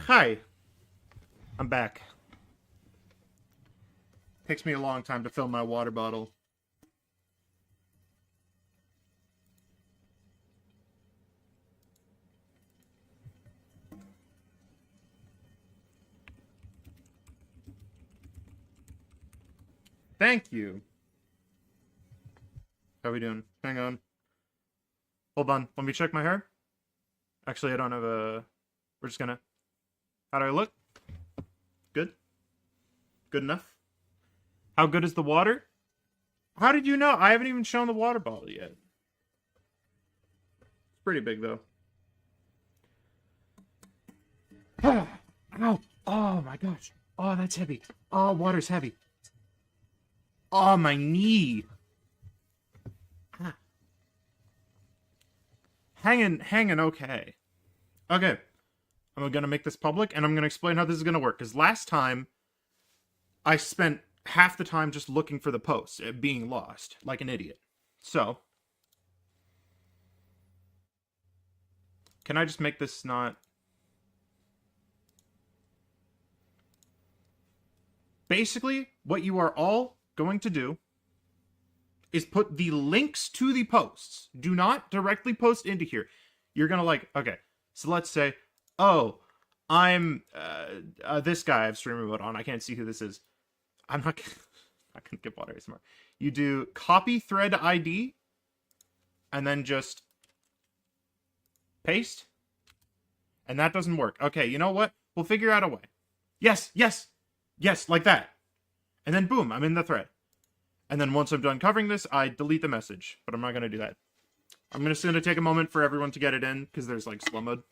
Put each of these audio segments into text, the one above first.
Hi, I'm back. Takes me a long time to fill my water bottle. Thank you. How we doing? Hang on. Hold on. Let me check my hair. Actually, I don't have a... We're just gonna... How do I look? Good? Good enough? How good is the water? How did you know? I haven't even shown the water bottle yet. It's pretty big, though. Ow! Oh my gosh. Oh, that's heavy. Oh, water's heavy. Oh, my knee. Ah. Hanging okay. Okay. I'm gonna make this public, and I'm gonna explain how this is gonna work. Because last time, I spent half the time just looking for the post, being lost, like an idiot. So, can I just make this not... Basically, what you are all going to do is put the links to the posts. Do not directly post into here. You're gonna okay, so let's say, oh, I'm this guy I have stream remote on. I can't see who this is. I'm not gonna get water ASMR. You do copy thread ID and then just paste. And that doesn't work. Okay, you know what? We'll figure out a way. Yes, like that. And then boom, I'm in the thread. And then once I'm done covering this, I delete the message. But I'm not going to do that. I'm just going to take a moment for everyone to get it in, because there's like slow mode.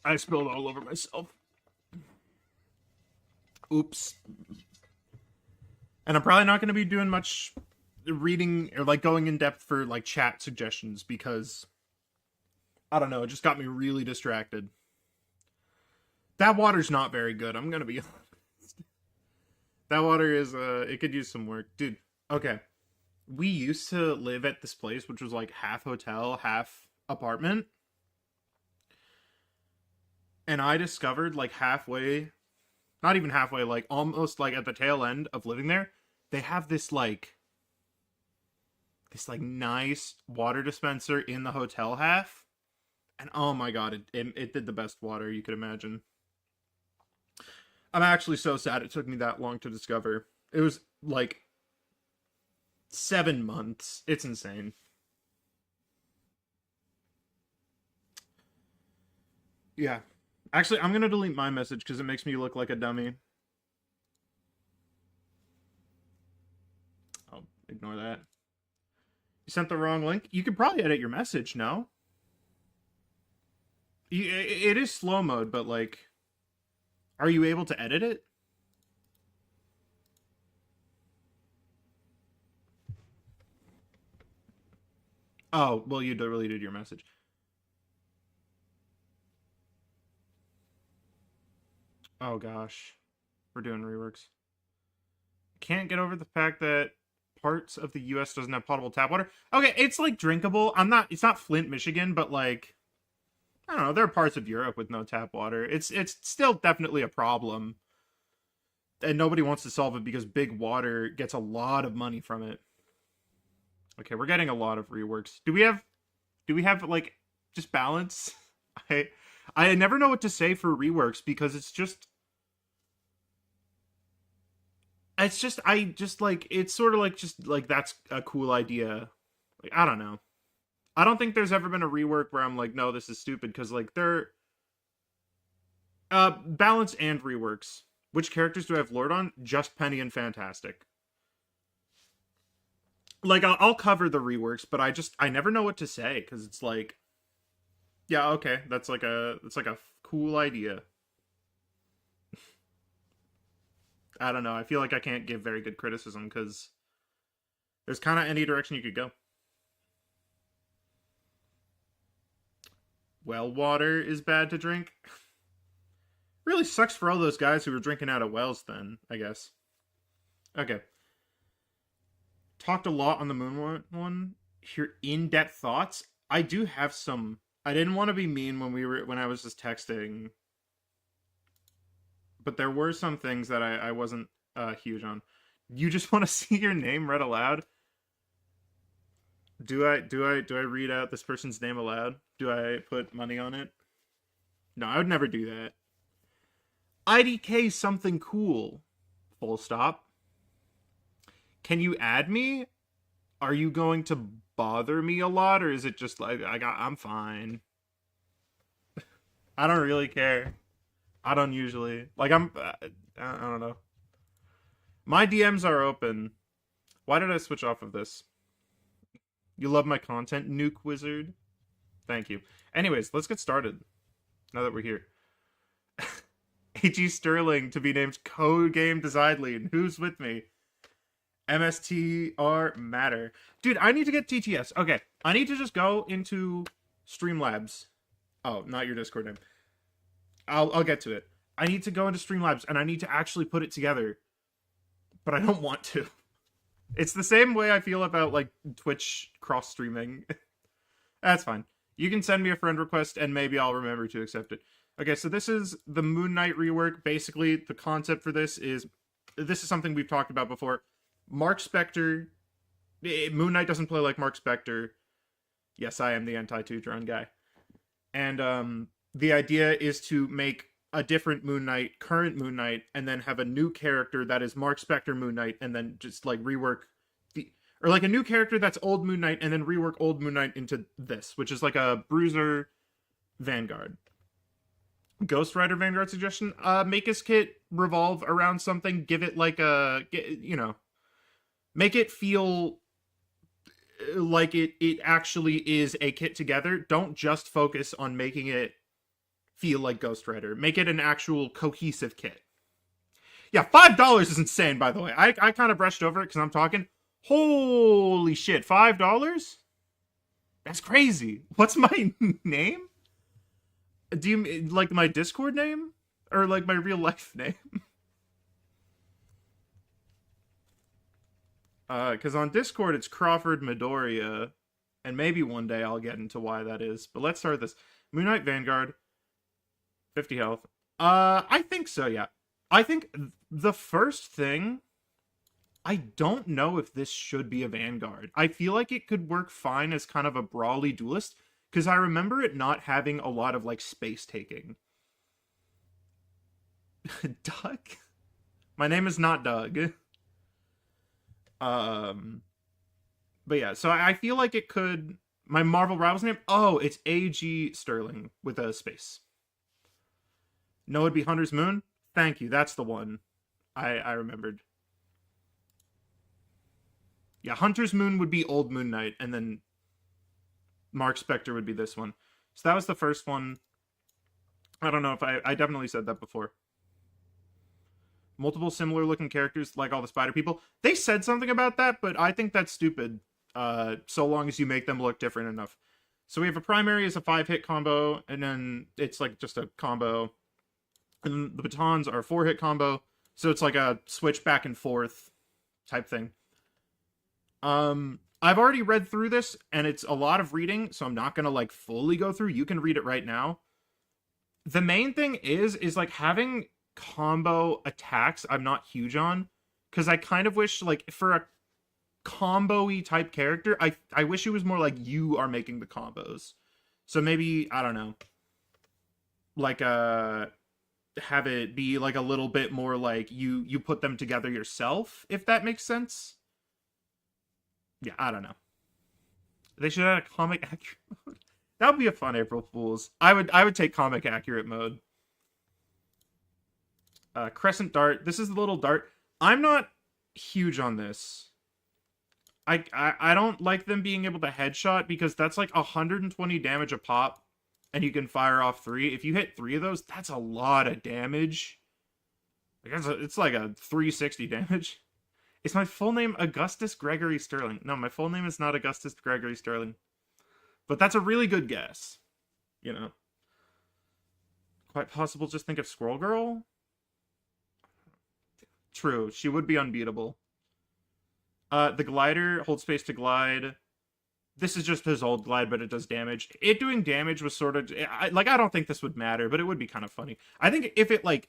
I spilled all over myself. Oops. And I'm probably not going to be doing much reading or like going in depth for like chat suggestions because I don't know, it just got me really distracted. That water's not very good, I'm going to be honest. That water is it could use some work. Dude, okay. We used to live at this place which was like half hotel, half apartment. And I discovered like halfway, not even halfway, like almost like at the tail end of living there, they have this nice water dispenser in the hotel half. And oh my god, it did the best water you could imagine. I'm actually so sad it took me that long to discover. It was like 7 months. It's insane. Yeah. Actually, I'm going to delete my message because it makes me look like a dummy. I'll ignore that. You sent the wrong link? You could probably edit your message, no? It is slow mode, but like... Are you able to edit it? Oh, well, you deleted your message. Oh gosh. We're doing reworks. Can't get over the fact that parts of the US doesn't have potable tap water. Okay, it's like drinkable. It's not Flint, Michigan, but like I don't know, there are parts of Europe with no tap water. It's still definitely a problem. And nobody wants to solve it because Big Water gets a lot of money from it. Okay, we're getting a lot of reworks. Do we have like just balance? I never know what to say for reworks because it's sort of like just like that's a cool idea. Like I don't know. I don't think there's ever been a rework where I'm like, no, this is stupid because like they're balance and reworks. Which characters do I have Lord on? Just Penny and Fantastic. Like I'll cover the reworks, but I never know what to say because it's like, yeah, okay, that's like a cool idea. I don't know. I feel like I can't give very good criticism because there's kind of any direction you could go. Well water is bad to drink. Really sucks for all those guys who were drinking out of wells then, I guess. Okay. talked a lot on the moon one. Your in-depth thoughts. I do have some. I didn't want to be mean when I was just texting, but there were some things that I wasn't huge on. You just want to see your name read aloud? Do I read out this person's name aloud? Do I put money on it? No, I would never do that. IDK something cool. Full stop. Can you add me? Are you going to bother me a lot, or is it just like I'm fine? I don't really care. I don't usually like. I don't know. My DMs are open. Why did I switch off of this? You love my content, Nuke Wizard? Thank you. Anyways, let's get started. Now that we're here. AG Sterling to be named Code Game Design Lead. Who's with me? MSTR Matter. Dude, I need to get TTS. Okay, I need to just go into Streamlabs. Oh, not your Discord name. I'll get to it. I need to go into Streamlabs and I need to actually put it together. But I don't want to. It's the same way I feel about like Twitch cross streaming. That's fine. You can send me a friend request and maybe I'll remember to accept it. Okay, so this is the Moon Knight rework. Basically, the concept for this is something we've talked about before. Mark Spector. Moon Knight doesn't play like Mark Spector. Yes, I am the anti-Ultron guy. And the idea is to make a different Moon Knight, current Moon Knight, and then have a new character that is Mark Spector Moon Knight, and then just like rework or like a new character that's old Moon Knight, and then rework old Moon Knight into this, which is like a Bruiser Vanguard. Ghost Rider Vanguard suggestion. Make his kit revolve around something. Give it like make it feel like it actually is a kit together. Don't just focus on making it feel like Ghost Rider. Make it an actual cohesive kit. Yeah, $5 is insane, by the way. I kind of brushed over it because I'm talking. Holy shit, $5? That's crazy. What's my name? Do you like my Discord name? Or like my real life name? Because on Discord it's Crawford Midoriya. And maybe one day I'll get into why that is. But let's start this. Moon Knight Vanguard. 50 health. I think so, yeah. I think the first thing, I don't know if this should be a Vanguard. I feel like it could work fine as kind of a brawly duelist, because I remember it not having a lot of, like, space taking. Doug? My name is not Doug. But yeah, so I feel like it could... My Marvel Rivals name? Oh, it's AG Sterling with a space. No, it'd be Hunter's Moon? Thank you, that's the one I remembered. Yeah, Hunter's Moon would be Old Moon Knight, and then Mark Spector would be this one. So that was the first one. I don't know if I definitely said that before. Multiple similar looking characters like all the spider people. They said something about that, but I think that's stupid. So long as you make them look different enough. So we have a primary as a 5-hit combo, and then it's like just a combo. And the batons are a 4-hit combo, so it's like a switch back and forth type thing. I've already read through this, and it's a lot of reading, so I'm not gonna like fully go through. You can read it right now. The main thing is like having combo attacks I'm not huge on, because I kind of wish like for a combo-y type character, I wish it was more like you are making the combos. So maybe, I don't know, like have it be like a little bit more like you put them together yourself, if that makes sense. Yeah, I don't know. They should add a comic accurate mode. That would be a fun April Fool's. I would take comic accurate mode. Crescent Dart. This is the little dart. I'm not huge on this. I don't like them being able to headshot, because that's like 120 damage a pop, and you can fire off 3. If you hit 3 of those, that's a lot of damage. It's like a 360 damage. Is my full name Augustus Gregory Sterling? No, my full name is not Augustus Gregory Sterling. But that's a really good guess. You know. Quite possible, just think of Squirrel Girl? True, she would be unbeatable. The glider, hold space to glide. This is just his old glide, but it does damage. It doing damage was sort of like, I don't think this would matter, but it would be kind of funny. I think if it like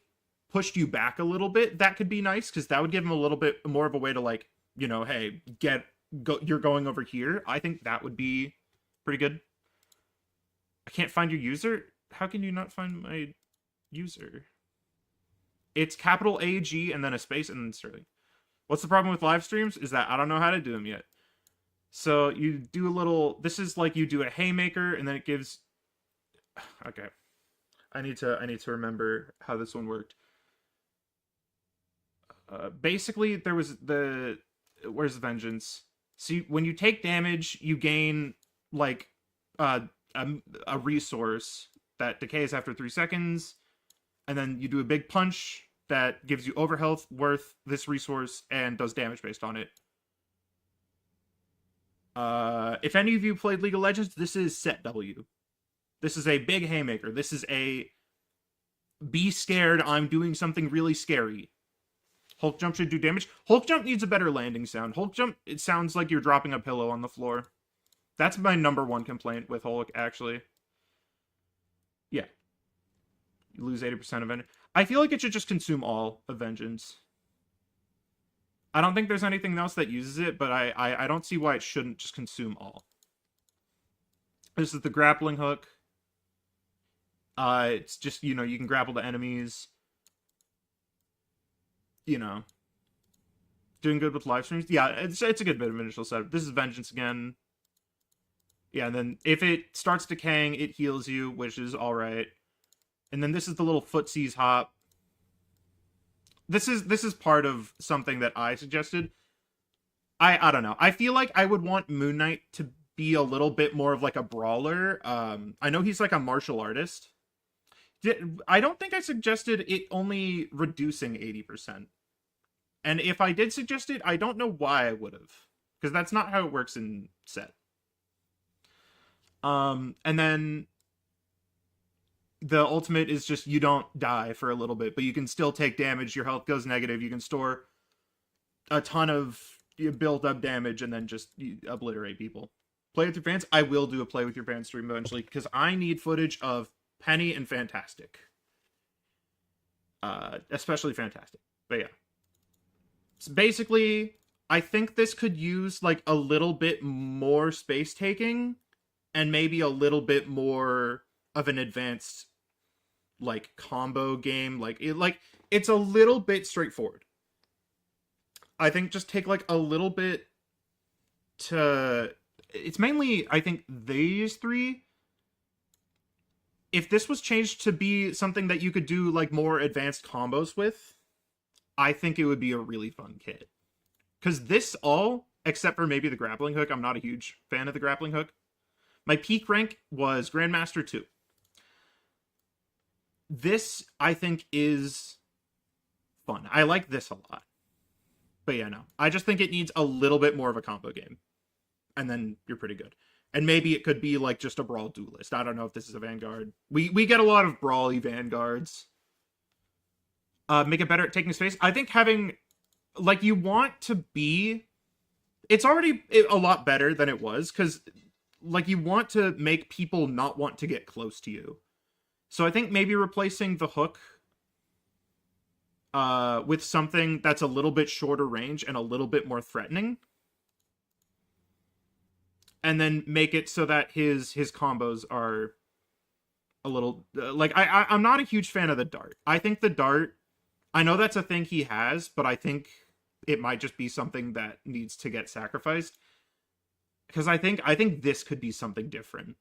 pushed you back a little bit, that could be nice because that would give him a little bit more of a way to like, hey, you're going over here. I think that would be pretty good. I can't find your user. How can you not find my user? It's capital AG and then a space and then Sterling. What's the problem with live streams is that I don't know how to do them yet. So you do a little, this is like you do a haymaker and then it gives, okay. I need to remember how this one worked. Basically there was where's the vengeance? See, when you take damage, you gain like a resource that decays after 3 seconds, and then you do a big punch that gives you overhealth worth this resource and does damage based on it. If any of you played League of Legends, this is set W. This is a big haymaker. This is a be scared, I'm doing something really scary. Hulk jump should do damage. Hulk jump needs a better landing sound. Hulk jump, it sounds like you're dropping a pillow on the floor. That's my #1 complaint with Hulk, actually. Yeah. You lose 80% of it. I feel like it should just consume all of Vengeance. I don't think there's anything else that uses it, but I don't see why it shouldn't just consume all. This is the grappling hook. It's just, you can grapple to enemies. Doing good with live streams. Yeah, it's a good bit of initial setup. This is Vengeance again. Yeah, and then if it starts decaying, it heals you, which is alright. And then this is the little footsies hop. This is part of something that I suggested. I don't know. I feel like I would want Moon Knight to be a little bit more of like a brawler. I know he's like a martial artist. I don't think I suggested it only reducing 80%. And if I did suggest it, I don't know why I would have. Because that's not how it works in set. And then the ultimate is just you don't die for a little bit, but you can still take damage. Your health goes negative. You can store a ton of built up damage and then just obliterate people. Play with your fans. I will do a play with your fans stream eventually because I need footage of Penny and Fantastic. Especially Fantastic. But yeah. So basically, I think this could use like a little bit more space taking and maybe a little bit more of an advanced like combo game. It's a little bit straightforward. I think just take like a little bit to, it's mainly I think these three. If this was changed to be something that you could do like more advanced combos with, I think it would be a really fun kit. Because this all, except for maybe the grappling hook, I'm not a huge fan of the grappling hook. My peak rank was Grandmaster 2. This, I think, is fun. I like this a lot. But yeah, no. I just think it needs a little bit more of a combo game. And then you're pretty good. And maybe it could be like just a Brawl Duelist. I don't know if this is a Vanguard. We get a lot of Brawly Vanguards. Make it better at taking space. I think having, like, you want to be, it's already a lot better than it was, because, like, you want to make people not want to get close to you. So I think maybe replacing the hook with something that's a little bit shorter range and a little bit more threatening. And then make it so that his combos are a little, like, I'm not a huge fan of the dart. I think the dart, I know that's a thing he has, but I think it might just be something that needs to get sacrificed. Because I think this could be something different.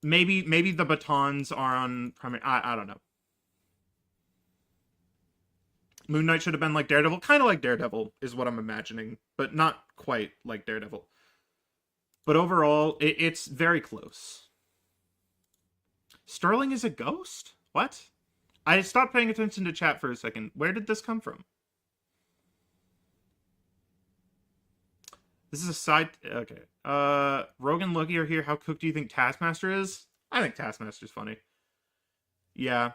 Maybe the batons are on primary. I don't know. Moon Knight should have been like Daredevil. Kind of like Daredevil is what I'm imagining, but not quite like Daredevil. But overall, it's very close. Sterling is a ghost? What? I stopped paying attention to chat for a second. Where did this come from? This is a side... Okay. Rogan Loki are here. How cooked do you think Taskmaster is? I think Taskmaster's funny. Yeah.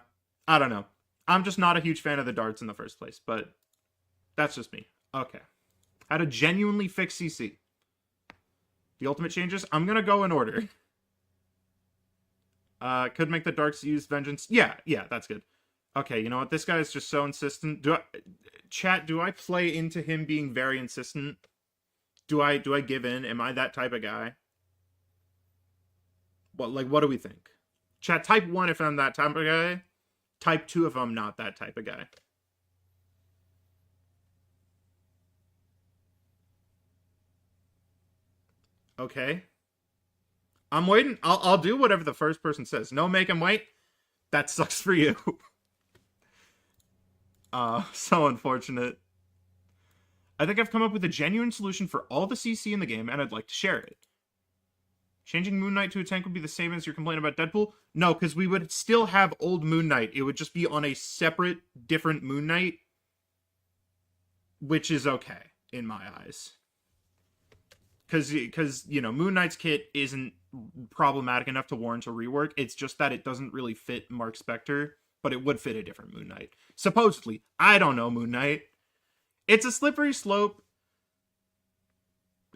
I don't know. I'm just not a huge fan of the darts in the first place, but that's just me. Okay. How to genuinely fix CC. The ultimate changes. I'm gonna go in order. Could make the darks use vengeance. Yeah, that's good. Okay, you know what? This guy is just so insistent. Chat, do I play into him being very insistent? Do I give in? Am I that type of guy? What do we think? Chat, type 1 if I'm that type of guy. Type 2 if I'm not that type of guy. Okay. I'm waiting. I'll do whatever the first person says. No, make him wait. That sucks for you. So unfortunate. I think I've come up with a genuine solution for all the CC in the game, and I'd like to share it. Changing Moon Knight to a tank would be the same as your complaint about Deadpool? No, because we would still have old Moon Knight. It would just be on a separate, different Moon Knight, which is okay, in my eyes. Because, you know, Moon Knight's kit isn't problematic enough to warrant a rework. It's just that it doesn't really fit Mark Spector, but it would fit a different Moon Knight. Supposedly. I don't know, Moon Knight. It's a slippery slope.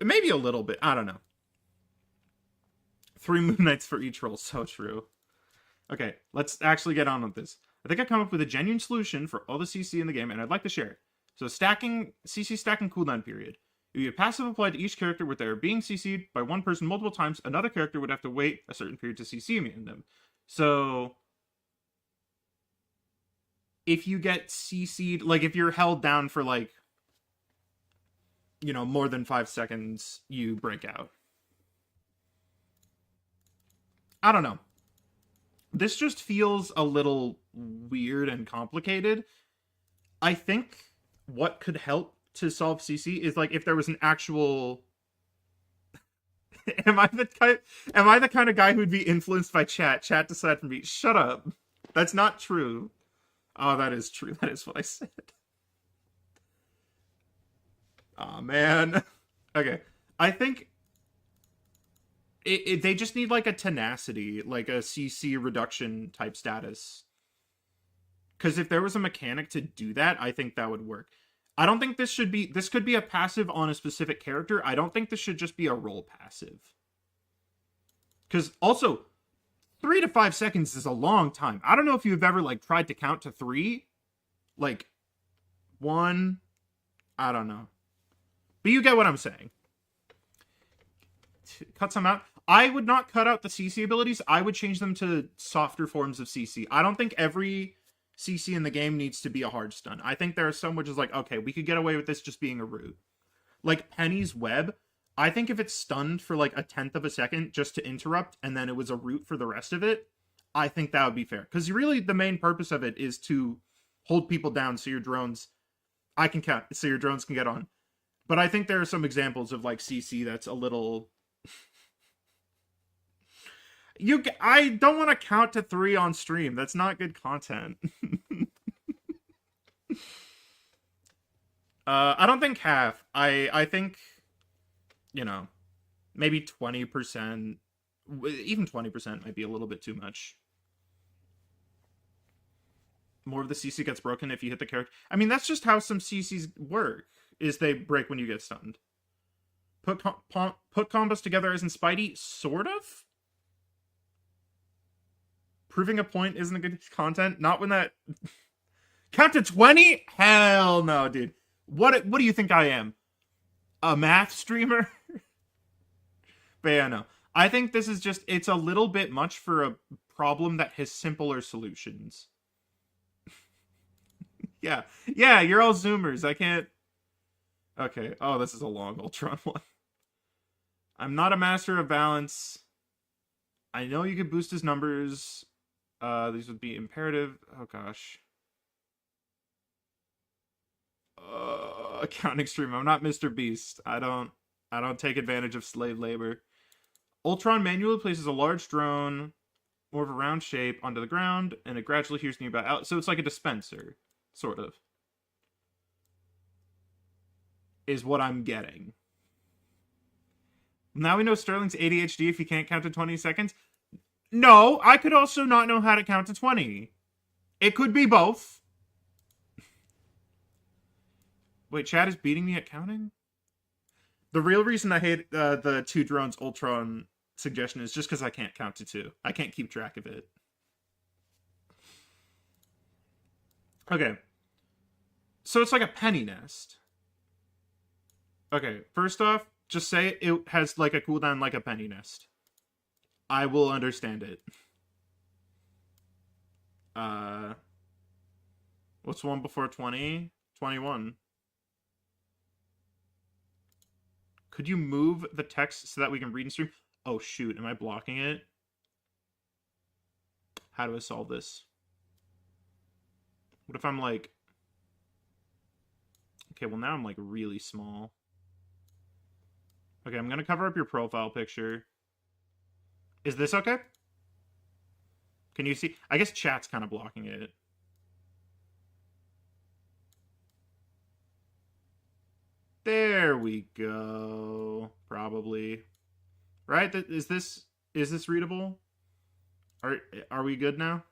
Maybe a little bit. I don't know. 3 Moon Knights for each role. So true. Okay, let's actually get on with this. I think I come up with a genuine solution for all the CC in the game, and I'd like to share it. So CC stacking cooldown period. If you have passive applied to each character where they are being CC'd by one person multiple times, another character would have to wait a certain period to CC them. So if you get CC'd, like if you're held down for like, you know, more than 5 seconds, you break out. I don't know. This just feels a little weird and complicated. I think what could help to solve CC is like if there was an actual am I the kind of guy who'd be influenced by chat decide for me? Shut up. That's not true. Oh, that is true. That is what I said. Oh man. Okay. I think they just need like a tenacity, like a CC reduction type status. Because if there was a mechanic to do that, I think that would work. I don't think this could be a passive on a specific character. I don't think this should just be a role passive. Because also, 3 to 5 seconds is a long time. I don't know if you've ever like tried to count to 3. Like, 1, I don't know. But you get what I'm saying. Cut some out. I would not cut out the CC abilities. I would change them to softer forms of CC. I don't think every CC in the game needs to be a hard stun. I think there are some which is like, okay, we could get away with this just being a root. Like Penny's web, I think if it's stunned for like 1/10 of a second just to interrupt and then it was a root for the rest of it, I think that would be fair. Because really the main purpose of it is to hold people down so your drones, I can count, so your drones can get on. But I think there are some examples of like CC that's a little... I don't want to count to 3 on stream. That's not good content. I don't think half. I think, you know, maybe 20%. Even 20% might be a little bit too much. More of the CC gets broken if you hit the character. I mean, that's just how some CCs work, is they break when you get stunned. Put combos together as in Spidey? Sort of? Proving a point isn't a good content. Not when that... Count to 20? Hell no, dude. What do you think I am? A math streamer? But yeah, no. I think this is just... It's a little bit much for a problem that has simpler solutions. Yeah. Yeah, you're all Zoomers. I can't... Okay. Oh, this is a long Ultron one. I'm not a master of balance. I know you could boost his numbers... these would be imperative. Oh gosh. Accounting stream. I'm not Mr. Beast. I don't take advantage of slave labor. Ultron manually places a large drone, more of a round shape, onto the ground, and it gradually hears nearby out. So it's like a dispenser, sort of. Is what I'm getting. Now we know Sterling's ADHD if he can't count to 20 seconds. No, I could also not know how to count to 20. It could be both. Wait, Chad is beating me at counting? The real reason I hate the 2 drones Ultron suggestion is just because I can't count to 2. I can't keep track of it. Okay. So it's like a penny nest. Okay, first off, just say it has like a cooldown like a penny nest. I will understand it. What's one before 20? 21. Could you move the text so that we can read and stream? Oh shoot, am I blocking it? How do I solve this? What if I'm like... Okay, well now I'm like really small. Okay, I'm gonna cover up your profile picture. Is this okay? Can you see? I guess chat's kind of blocking it. There we go. Probably. Right? Is this readable? Are we good now?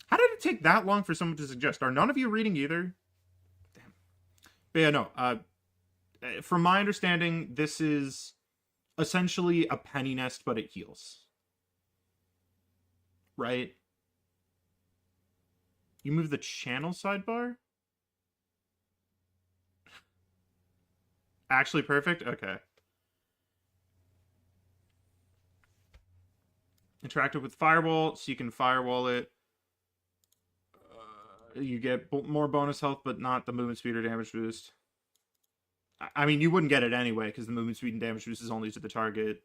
How did it take that long for someone to suggest? Are none of you reading either? Damn. But yeah, no. From my understanding, this is essentially a penny nest, but it heals. Right? You move the channel sidebar? Actually perfect? Okay. Interactive with firewall, so you can firewall it. You get more bonus health, but not the movement speed or damage boost. I mean, you wouldn't get it anyway, because the movement speed and damage boost is only to the target.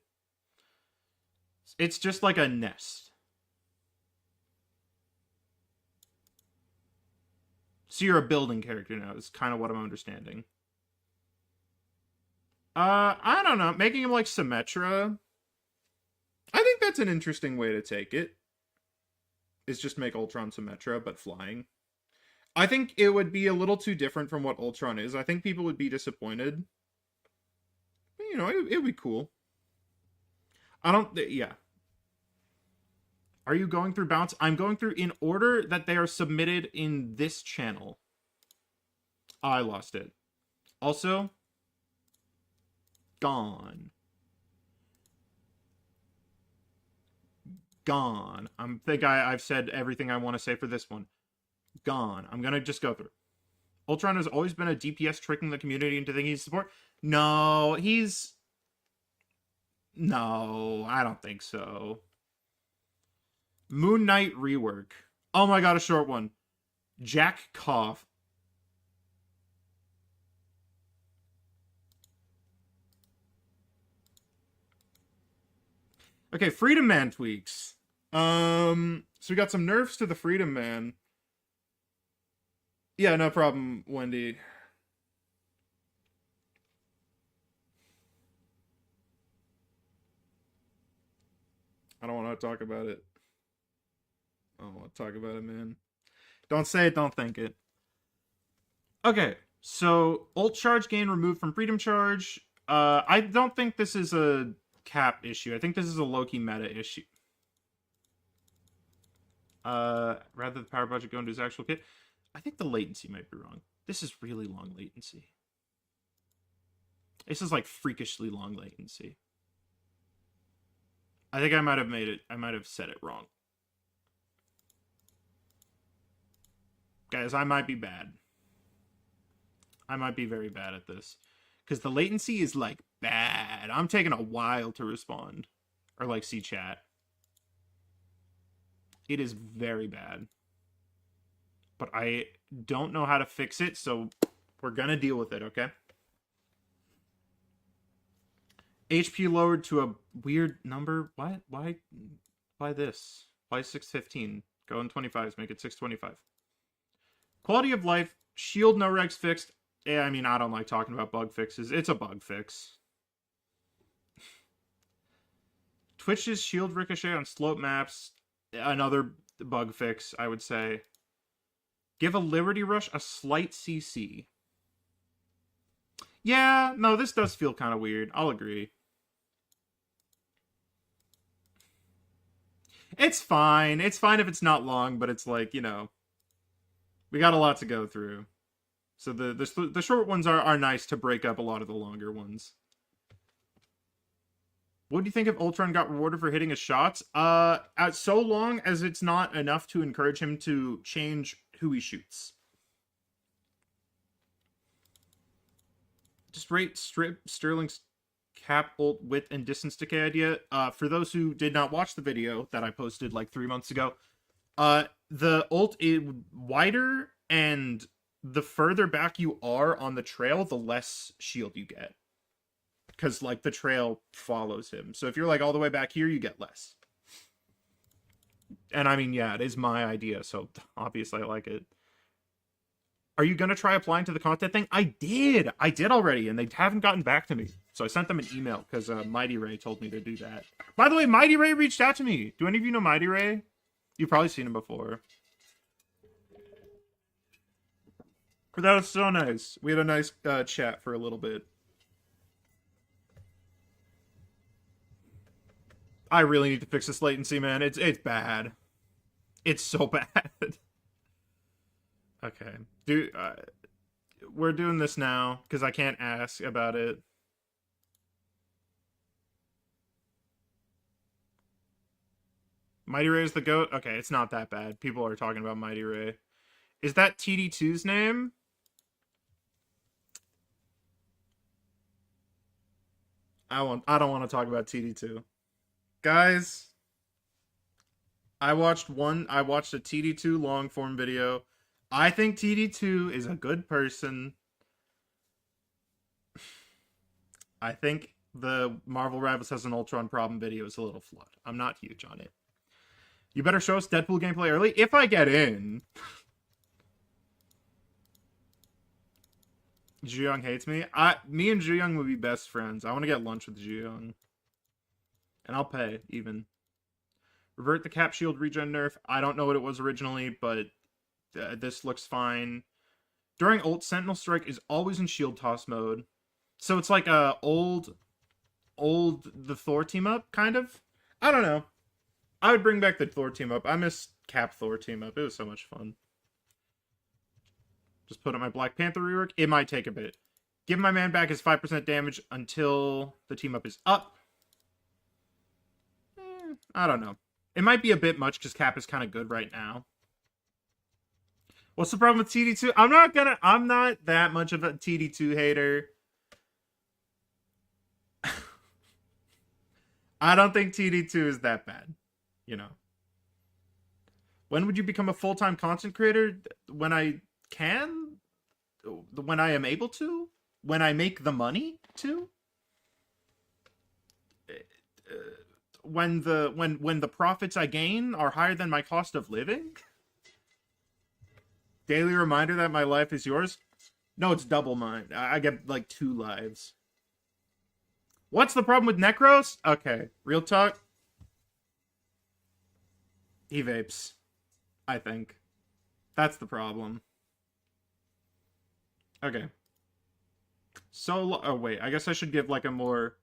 It's just like a nest. So you're a building character now, is kind of what I'm understanding. I don't know. Making him like Symmetra. I think that's an interesting way to take it. Is just make Ultron Symmetra, but flying. I think it would be a little too different from what Ultron is. I think people would be disappointed. But, you know, it would be cool. Yeah. Are you going through bounce? I'm going through in order that they are submitted in this channel. I lost it. Also, gone. Gone. I've said everything I want to say for this one. Gone. I'm gonna just go through. Ultron has always been a DPS tricking the community into thinking he's support. No, I don't think so. Moon Knight rework. Oh my god, a short one. Jack Cough. Okay, Freedom Man tweaks. So we got some nerfs to the Freedom Man. Yeah, no problem, Wendy. I don't want to talk about it. I don't want to talk about it, man. Don't say it, don't think it. Okay, so ult charge gain removed from freedom charge. I don't think this is a cap issue. I think this is a low-key meta issue. Rather the power budget go into his actual kit. I think the latency might be wrong. This is really long latency. This is like freakishly long latency. I think I might have said it wrong. Guys, I might be bad. I might be very bad at this. Because the latency is like bad. I'm taking a while to respond. Or like see chat. It is very bad. But I don't know how to fix it, so we're gonna deal with it, okay? HP lowered to a weird number. What? Why this? Why 615? Go in 25s, make it 625. Quality of life, shield no regs fixed. Yeah, I mean, I don't like talking about bug fixes. It's a bug fix. Twitch's shield ricochet on slope maps. Another bug fix, I would say. Give a Liberty Rush a slight CC. Yeah, no, this does feel kind of weird. I'll agree. It's fine. It's fine if it's not long, but it's like, you know, we got a lot to go through. So the short ones are nice to break up a lot of the longer ones. What do you think if Ultron got rewarded for hitting his shots? As so long as it's not enough to encourage him to change who he shoots. Just rate Sterling's cap, ult, width, and distance decay idea. For those who did not watch the video that I posted like 3 months ago, the ult is wider, and the further back you are on the trail, the less shield you get. Because, like, the trail follows him. So if you're, like, all the way back here, you get less. And, I mean, yeah, it is my idea, so obviously I like it. Are you going to try applying to the content thing? I did already, and they haven't gotten back to me. So I sent them an email, because Mighty Ray told me to do that. By the way, Mighty Ray reached out to me. Do any of you know Mighty Ray? You've probably seen him before. But that was so nice. We had a nice chat for a little bit. I really need to fix this latency, man. It's bad. It's so bad. Okay. We're doing this now, because I can't ask about it. Mighty Ray is the GOAT? Okay, it's not that bad. People are talking about Mighty Ray. Is that TD2's name? I don't want to talk about TD2. Guys, I watched a TD2 long form video. I think TD2 is a good person. I think the Marvel Rivals has an Ultron problem video is a little flawed. I'm not huge on it. You better show us Deadpool gameplay early if I get in. Ju-Young hates me. Me and Ju-Young would be best friends. I want to get lunch with Ju-Young. And I'll pay, even. Revert the cap shield regen nerf. I don't know what it was originally, but this looks fine. During ult, Sentinel Strike is always in shield toss mode. So it's like a old the Thor team up, kind of. I don't know. I would bring back the Thor team up. I miss Cap Thor team up. It was so much fun. Just put on my Black Panther rework. It might take a bit. Give my man back his 5% damage until the team up is up. I don't know. It might be a bit much because Cap is kind of good right now. What's the problem with TD2? I'm not that much of a TD2 hater. I don't think TD2 is that bad. You know. When would you become a full-time content creator? When I can? When I am able to? When I make the money to? When the profits I gain are higher than my cost of living? Daily reminder that my life is yours? No, it's double mine. I get like 2 lives. What's the problem with Necros? Okay, real talk. He vapes. I think. That's the problem. Okay. So, oh wait, I guess I should give like a more...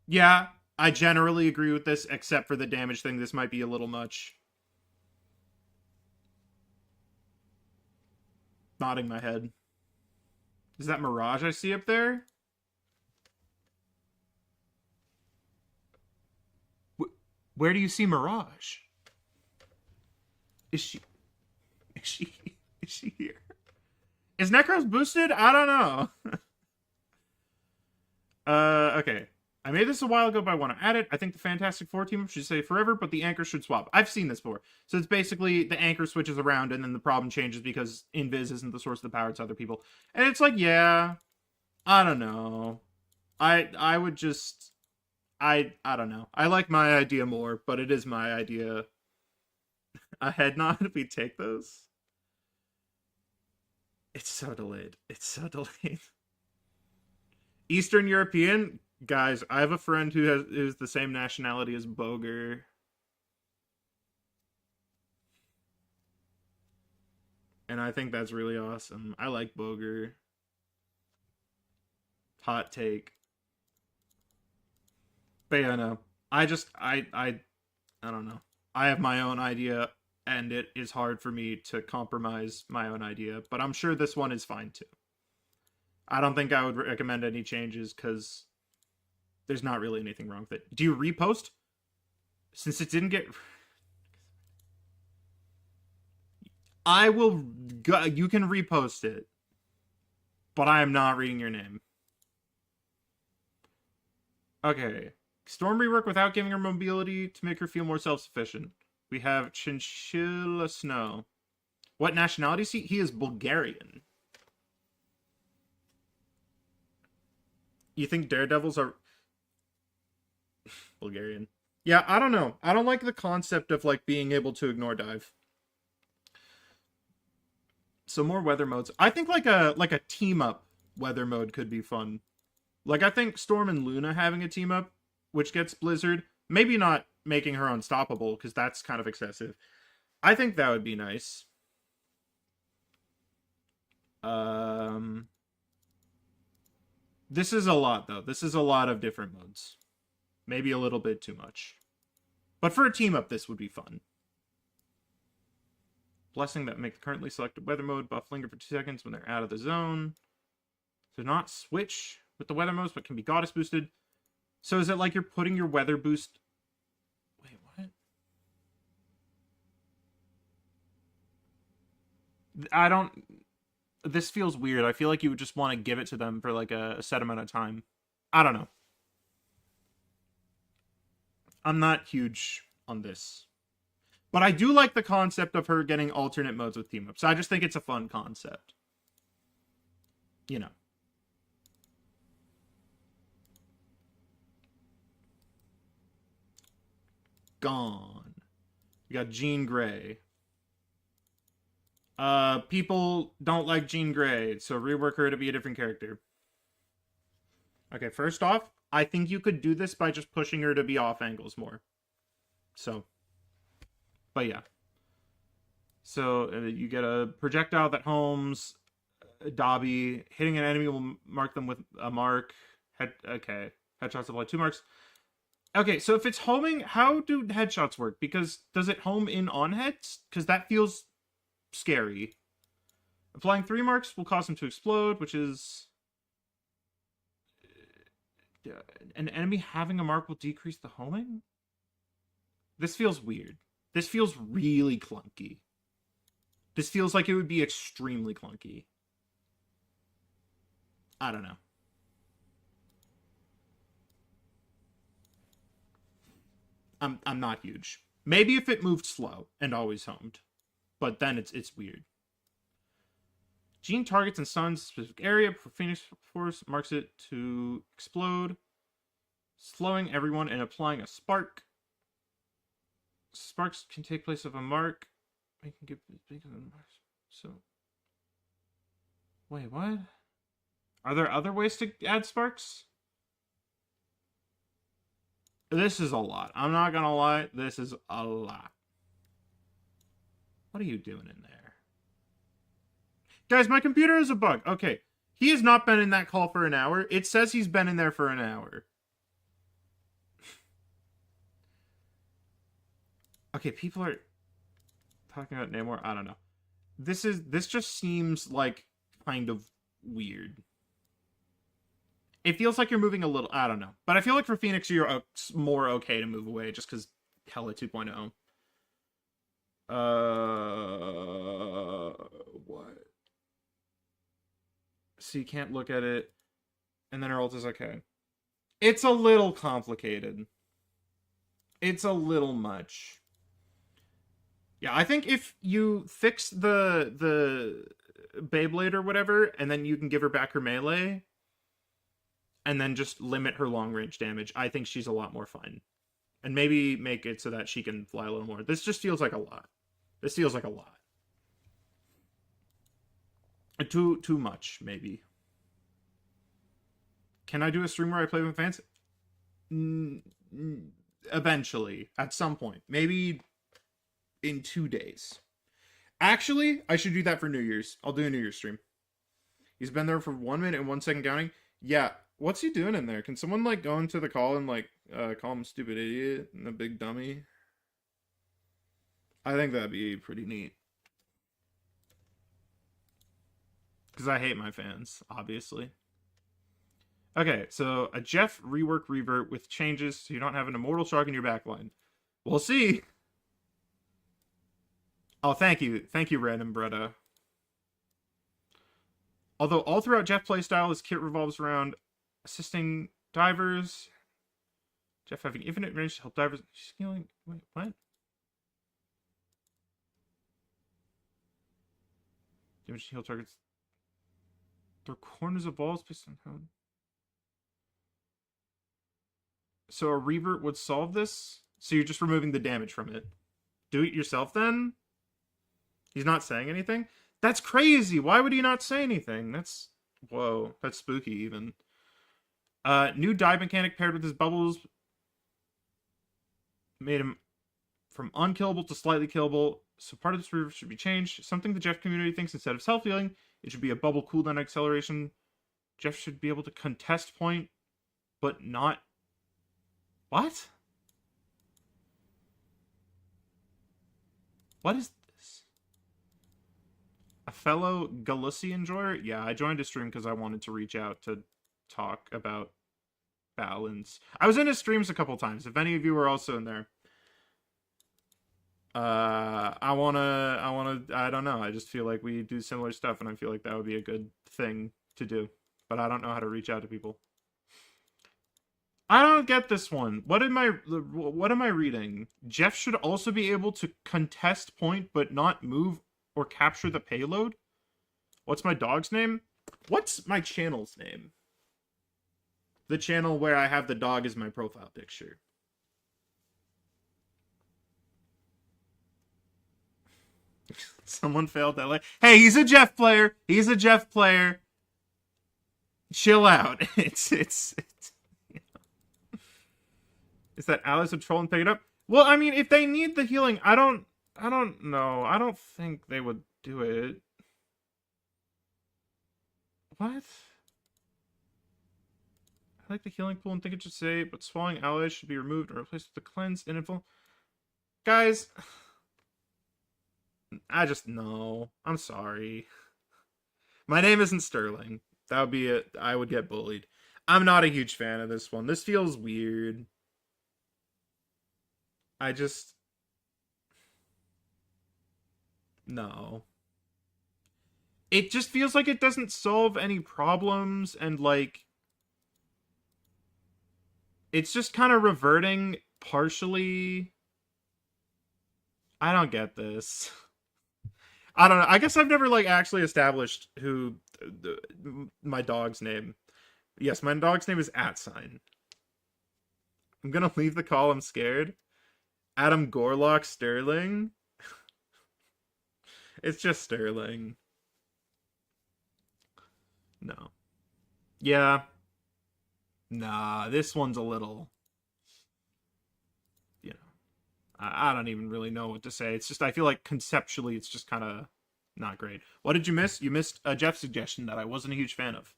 Yeah, I generally agree with this, except for the damage thing. This might be a little much. Nodding my head. Is that Mirage I see up there? Where do you see Mirage? Is she here? Is Necros boosted? I don't know. Okay. I made this a while ago, but I want to add it. I think the Fantastic Four team should stay forever, but the anchor should swap. I've seen this before. So it's basically the anchor switches around, and then the problem changes because Invis isn't the source of the power, it's other people. And it's like, yeah, I don't know. I would just... I don't know. I like my idea more, but it is my idea. A head nod if we take those. It's so delayed. It's so delayed. Eastern European? Guys, I have a friend who's the same nationality as Boger. And I think that's really awesome. I like Boger. Hot take. But yeah, no. I don't know. I have my own idea, and it is hard for me to compromise my own idea. But I'm sure this one is fine, too. I don't think I would recommend any changes because there's not really anything wrong with it. Do you repost? Since it didn't get... I will... You can repost it. But I am not reading your name. Okay. Storm rework without giving her mobility to make her feel more self-sufficient. We have Chinchilla Snow. What nationality is he? He is Bulgarian. You think daredevils are... Bulgarian. Yeah, I don't know. I don't like the concept of, like, being able to ignore dive. So more weather modes. I think like a team up weather mode could be fun. Like I think Storm and Luna having a team up, which gets Blizzard, maybe not making her unstoppable because that's kind of excessive. I think that would be nice. This is a lot though. This is a lot of different modes. Maybe a little bit too much. But for a team up, this would be fun. Blessing that make the currently selected weather mode buff linger for 2 seconds when they're out of the zone. So not switch with the weather modes, but can be goddess boosted. So is it like you're putting your weather boost... Wait, what? I don't... This feels weird. I feel like you would just want to give it to them for like a set amount of time. I don't know. I'm not huge on this. But I do like the concept of her getting alternate modes with team ups. I just think it's a fun concept. You know. Gone. We got Jean Grey. People don't like Jean Grey, so rework her to be a different character. Okay, first off, I think you could do this by just pushing her to be off angles more. So, but yeah. So you get a projectile that homes Dobby. Hitting an enemy will mark them with a mark. Okay. Headshots apply 2 marks. Okay, so if it's homing, how do headshots work? Because does it home in on heads? Because that feels scary. Applying 3 marks will cause them to explode, which is... An enemy having a mark will decrease the homing? This feels weird. This feels really clunky. This feels like it would be extremely clunky. I don't know. I'm not huge. Maybe if it moved slow and always homed. But then it's weird. Jean targets and stuns a specific area before Phoenix Force marks it to explode, slowing everyone and applying a spark. Sparks can take place of a mark. I can get bigger than marks. So, wait, what? Are there other ways to add sparks? This is a lot. I'm not gonna lie. This is a lot. What are you doing in there? Guys, my computer is a bug. Okay. He has not been in that call for an hour. It says he's been in there for an hour. Okay, people are talking about Namor. I don't know. This just seems like kind of weird. It feels like you're moving a little... I don't know. But I feel like for Phoenix, you're more okay to move away just because Hella 2.0. What? So you can't look at it. And then her ult is okay. It's a little complicated. It's a little much. Yeah, I think if you fix the Beyblade or whatever, and then you can give her back her melee, and then just limit her long-range damage, I think she's a lot more fun. And maybe make it so that she can fly a little more. This just feels like a lot. This feels like a lot. Too much, maybe. Can I do a stream where I play with fans? Eventually. At some point. Maybe in 2 days. Actually, I should do that for New Year's. I'll do a New Year's stream. He's been there for 1 minute and 1 second counting. Yeah. What's he doing in there? Can someone, like, go into the call and, like, call him a stupid idiot and a big dummy? I think that'd be pretty neat. Because I hate my fans, obviously. Okay, so a Jeff rework revert with changes so you don't have an immortal shark in your backline. We'll see. Oh, thank you. Thank you, Random Bretta. Although all throughout Jeff playstyle, his kit revolves around assisting divers. Jeff having infinite range to help divers. Scaling. Wait, what? Damage to heal targets. Through corners of walls based on how. So a revert would solve this? So you're just removing the damage from it. Do it yourself then? He's not saying anything? That's crazy. Why would he not say anything? That's... Whoa. That's spooky, even. New dive mechanic paired with his bubbles made him from unkillable to slightly killable. So part of this revert should be changed. Something the Jeff community thinks instead of self-healing, it should be a bubble cooldown acceleration. Jeff should be able to contest point, but not... What? What is this? A fellow Galussi enjoyer? Yeah, I joined a stream because I wanted to reach out to talk about balance. I was in his streams a couple times. If any of you were also in there. I don't know. I just feel like we do similar stuff, and I feel like that would be a good thing to do. But I don't know how to reach out to people. I don't get this one. What am I reading? Jeff should also be able to contest point, but not move or capture the payload? What's my dog's name? What's my channel's name? The channel where I have the dog as my profile picture. Someone failed that. Hey, he's a Jeff player. He's a Jeff player. Chill out. It's you know. Is that Alice would troll and pick it up? Well, I mean, if they need the healing, I don't know. I don't think they would do it. What? I like the healing pool and think it should say, but swallowing allies should be removed or replaced with the cleanse and info. Guys, I just know. I'm sorry. My name isn't Sterling. That would be it. I would get bullied. I'm not a huge fan of this one. This feels weird. I just... No. It just feels like it doesn't solve any problems, and like... It's just kind of reverting partially. I don't get this. I don't know. I guess I've never like actually established who my dog's name. Yes, my dog's name is @sign. I'm gonna leave the call. I'm scared. Adam Gorlock Sterling. It's just Sterling. No. Yeah. Nah, this one's a little... You know. I don't even really know what to say. It's just, I feel like conceptually it's just kind of not great. What did you miss? You missed a Jeff suggestion that I wasn't a huge fan of.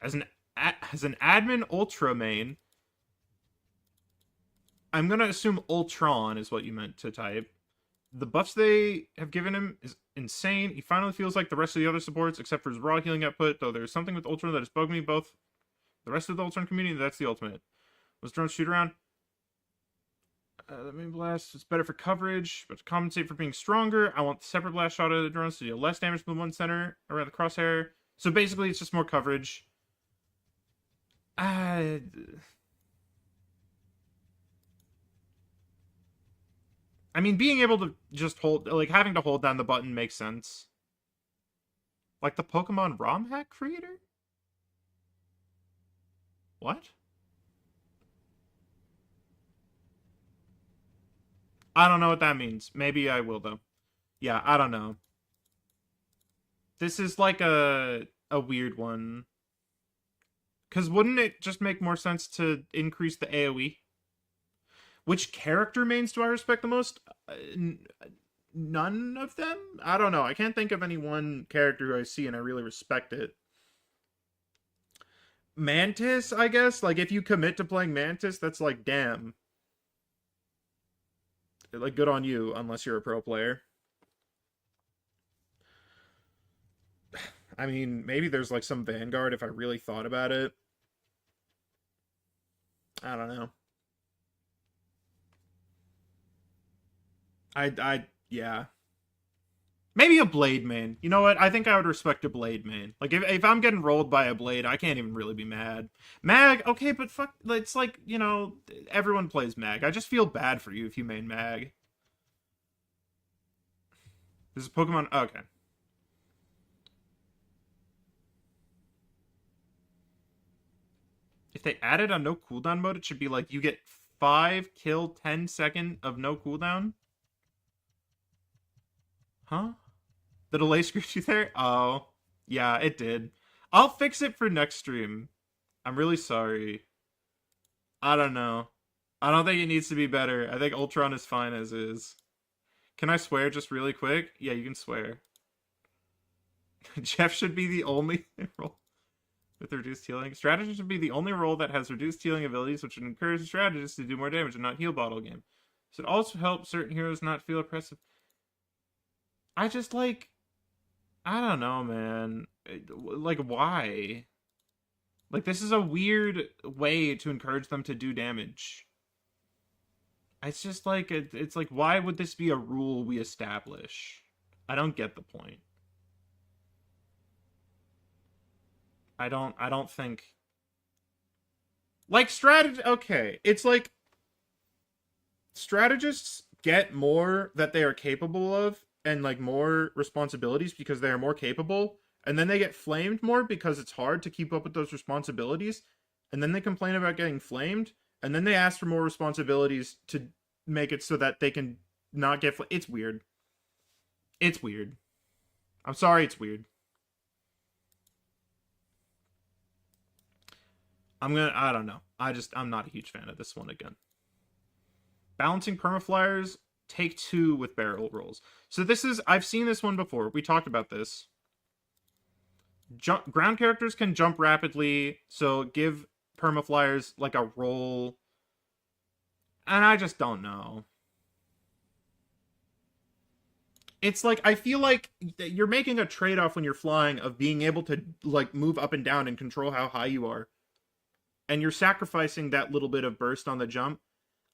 As an admin Ultra main, I'm going to assume Ultron is what you meant to type. The buffs they have given him is insane. He finally feels like the rest of the other supports, except for his raw healing output, though there's something with Ultron that has bugged me. Both the rest of the Ultron community, that's the ultimate. Was drone shoot around? The main blast is better for coverage, but to compensate for being stronger, I want the separate blast shot of the drones to deal less damage to the one center around the crosshair. So basically, it's just more coverage. I mean, being able to just hold, like, having to hold down the button makes sense. Like the Pokemon ROM hack creator? What? I don't know what that means. Maybe I will, though. Yeah, I don't know. This is like a weird one. Because wouldn't it just make more sense to increase the AoE? Which character mains do I respect the most? None of them? I don't know. I can't think of any one character who I see and I really respect it. Mantis, I guess? Like, if you commit to playing Mantis, that's like, damn. Like, good on you, unless you're a pro player. I mean, maybe there's like some Vanguard if I really thought about it. I don't know. Yeah. Maybe a Blade main. You know what? I think I would respect a Blade main. Like, if I'm getting rolled by a Blade, I can't even really be mad. Mag, okay, but fuck, it's like, everyone plays Mag. I just feel bad for you if you main Mag. This is Pokemon, okay. If they added a no cooldown mode, it should be like you get 5 kill 10-second of no cooldown. Huh? The delay screwed you there? Oh, yeah, it did. I'll fix it for next stream. I'm really sorry. I don't know. I don't think it needs to be better. I think Ultron is fine as is. Can I swear just really quick? Yeah, you can swear. Jeff should be the only role with reduced healing. Strategist should be the only role that has reduced healing abilities, which would encourage the strategist to do more damage and not heal bottle game. Should also help certain heroes not feel oppressive. I just like... I don't know, man. Like, why? Like, this is a weird way to encourage them to do damage. It's just like, it's like, why would this be a rule we establish? I don't get the point. I don't think... Like, okay, it's like... Strategists get more that they are capable of, and like more responsibilities because they are more capable, and then they get flamed more because it's hard to keep up with those responsibilities, and then they complain about getting flamed, and then they ask for more responsibilities to make it so that they can not get it's weird. It's weird. I'm sorry, it's weird. I don't know. I'm not a huge fan of this one again. Balancing permaflyers, take 2 with barrel rolls. So I've seen this one before. We talked about this. Ground characters can jump rapidly, so give permaflyers like a roll. And I just don't know. It's like, I feel like you're making a trade-off when you're flying of being able to like move up and down and control how high you are. And you're sacrificing that little bit of burst on the jump.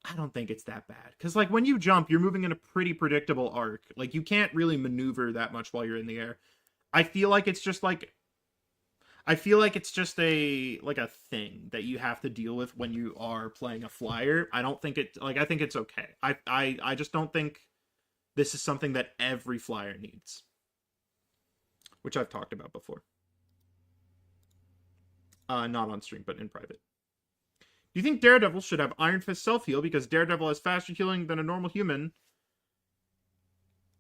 I don't think it's that bad. Because, like, when you jump, you're moving in a pretty predictable arc. Like, you can't really maneuver that much while you're in the air. I feel like it's just, like... I feel like it's just a thing that you have to deal with when you are playing a flyer. I don't think it... Like, I think it's okay. I just don't think this is something that every flyer needs. Which I've talked about before. Not on stream, but in private. Do you think Daredevil should have Iron Fist self-heal because Daredevil has faster healing than a normal human?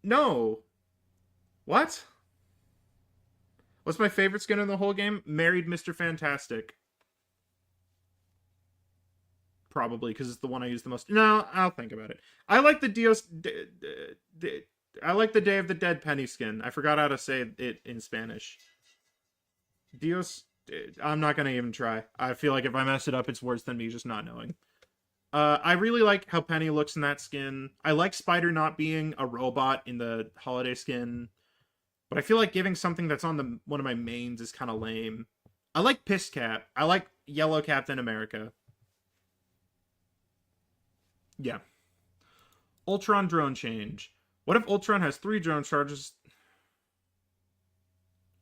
No. What? What's my favorite skin in the whole game? Married Mr. Fantastic. Probably, because it's the one I use the most. No, I'll think about it. I like the I like the Day of the Dead Penny skin. I forgot how to say it in Spanish. Dios... I'm not going to even try. I feel like if I mess it up, it's worse than me just not knowing. I really like how Penny looks in that skin. I like Spider not being a robot in the holiday skin. But I feel like giving something that's on one of my mains is kind of lame. I like Piss Cap. I like Yellow Captain America. Yeah. Ultron drone change. What if Ultron has 3 drone charges?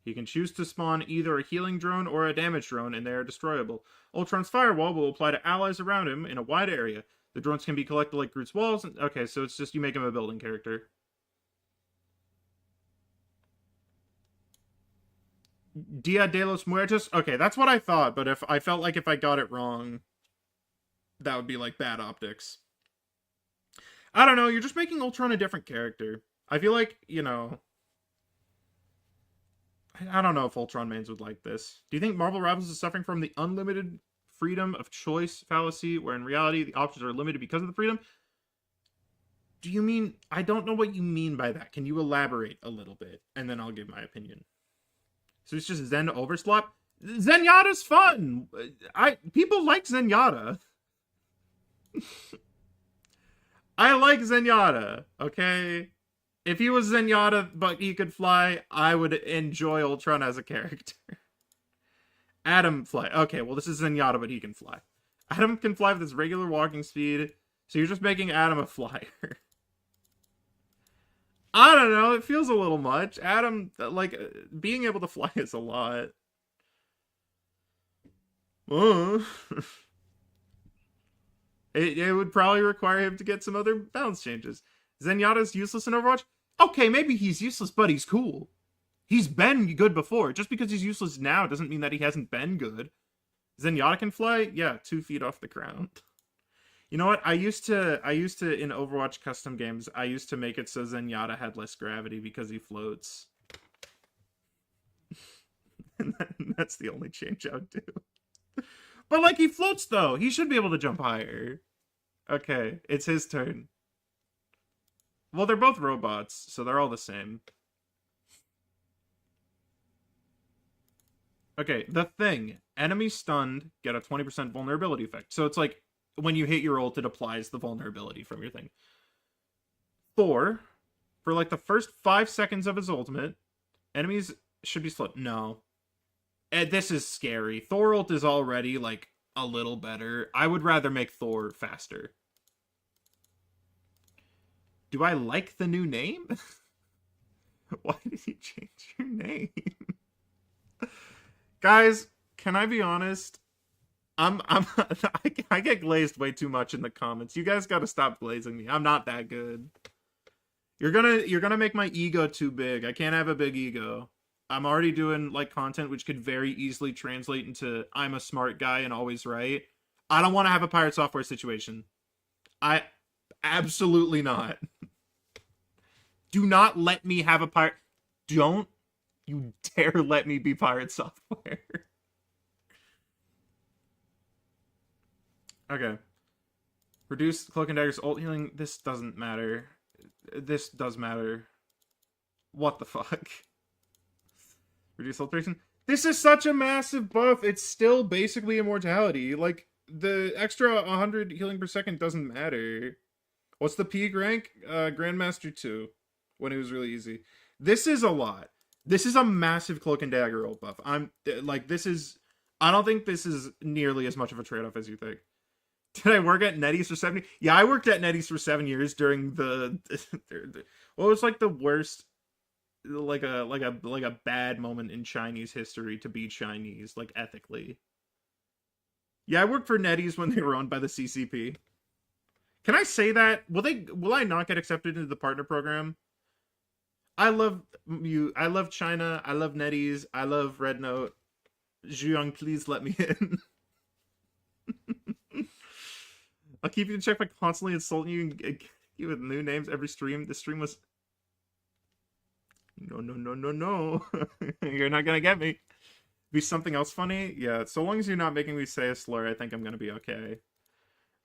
He can choose to spawn either a healing drone or a damage drone, and they are destroyable. Ultron's firewall will apply to allies around him in a wide area. The drones can be collected like Groot's walls. Okay, so it's just you make him a building character. Dia de los Muertos? Okay, that's what I thought, but I felt like if I got it wrong, that would be like bad optics. I don't know, you're just making Ultron a different character. I feel like, I don't know if Ultron mains would like this. Do you think Marvel Rivals is suffering from the unlimited freedom of choice fallacy, where in reality the options are limited because of the freedom? Do you mean... I don't know what you mean by that. Can you elaborate a little bit? And then I'll give my opinion. So it's just Zen overslap? Zenyatta's fun! People like Zenyatta. I like Zenyatta, okay? If he was Zenyatta, but he could fly, I would enjoy Ultron as a character. Adam fly. Okay, well, this is Zenyatta, but he can fly. Adam can fly with his regular walking speed, so you're just making Adam a flyer. I don't know, it feels a little much. Adam, like, being able to fly is a lot. It would probably require him to get some other balance changes. Zenyatta's useless in Overwatch? Okay, maybe he's useless, but he's cool. He's been good before. Just because he's useless now doesn't mean that he hasn't been good. Zenyatta can fly? Yeah, 2 feet off the ground. You know what? I used to in Overwatch custom games, I used to make it so Zenyatta had less gravity because he floats. And that's the only change I would do. But like, he floats though. He should be able to jump higher. Okay, it's his turn. Well, they're both robots, so they're all the same. Okay, the thing. Enemies stunned get a 20% vulnerability effect. So it's like, when you hit your ult, it applies the vulnerability from your thing. Thor, for like the first 5 seconds of his ultimate, enemies should be slowed. No. This is scary. Thor ult is already, like, a little better. I would rather make Thor faster. Do I like the new name? Why did you change your name? Guys, can I be honest? I get glazed way too much in the comments. You guys gotta stop glazing me. I'm not that good. You're gonna make my ego too big. I can't have a big ego. I'm already doing like content which could very easily translate into I'm a smart guy and always right. I don't want to have a pirate software situation. I absolutely not. Do not let me have a pirate. Don't you dare let me be pirate software. Okay. Reduce Cloak and Dagger's ult healing. This doesn't matter. This does matter. What the fuck? Reduce alteration. This is such a massive buff. It's still basically immortality. Like, the extra 100 healing per second doesn't matter. What's the peak rank? Grandmaster 2. When it was really easy. This is a lot. This is a massive Cloak and Dagger ult buff. This is... I don't think this is nearly as much of a trade-off as you think. Did I work at NetEase for 7 years? Yeah, I worked at NetEase for 7 years during the what was like the worst, like a bad moment in Chinese history to be Chinese, like ethically. Yeah, I worked for NetEase when they were owned by the CCP. Can I say that? Will I not get accepted into the partner program? I love you. I love China. I love NetEase. I love Red Note. Zhuang, please let me in. I'll keep you in check by constantly insulting you and get you with new names every stream. This stream was... No. You're not gonna get me. Be something else funny? Yeah, so long as you're not making me say a slur, I think I'm gonna be okay.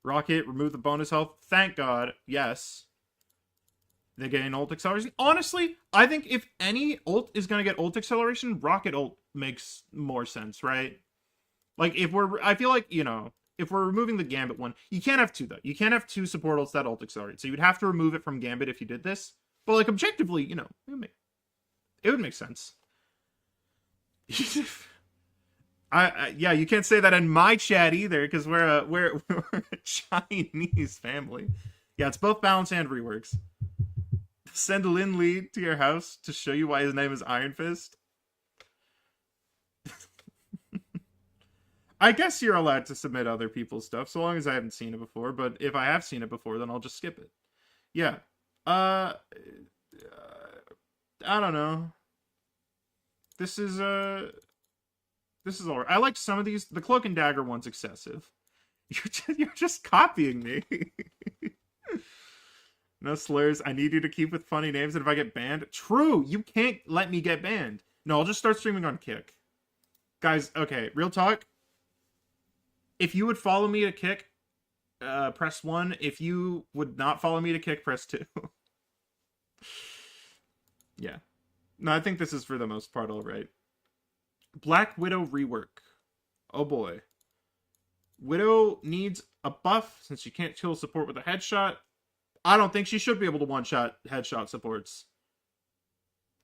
Rocket, remove the bonus health. Thank God. Yes. They gain ult acceleration. Honestly, I think if any ult is gonna get ult acceleration, Rocket ult makes more sense, right? Like, I feel like, you know... If we're removing the Gambit one, you can't have 2, though. You can't have 2 support ults that ult accelerate. So you'd have to remove it from Gambit if you did this. But, like, objectively, you know, it would make sense. Yeah, you can't say that in my chat either, because we're a Chinese family. Yeah, it's both balance and reworks. Send Lin Lee to your house to show you why his name is Iron Fist. I guess you're allowed to submit other people's stuff, so long as I haven't seen it before, but if I have seen it before, then I'll just skip it. Yeah. I don't know. This is alright. I like some of these. The Cloak and Dagger one's excessive. You're just copying me. No slurs. I need you to keep with funny names, and if I get banned... True! You can't let me get banned. No, I'll just start streaming on Kick. Guys, okay, real talk. If you would follow me to Kick, press 1. If you would not follow me to Kick, press 2. Yeah. No, I think this is for the most part alright. Black Widow rework. Oh boy. Widow needs a buff since she can't kill support with a headshot. I don't think she should be able to one-shot headshot supports.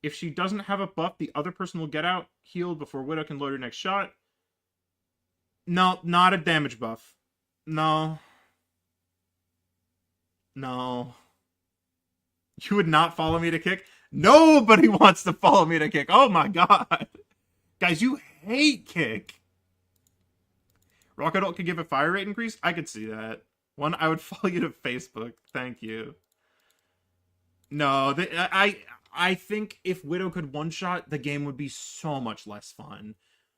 If she doesn't have a buff, the other person will get out, healed before Widow can load her next shot. No, not a damage buff. No. No. You would not follow me to kick? Nobody wants to follow me to kick. Oh my god. Guys, you hate kick. Rocket Ult could give a fire rate increase? I could see that. One, I would follow you to Facebook. Thank you. No, I think if Widow could one-shot, the game would be so much less fun.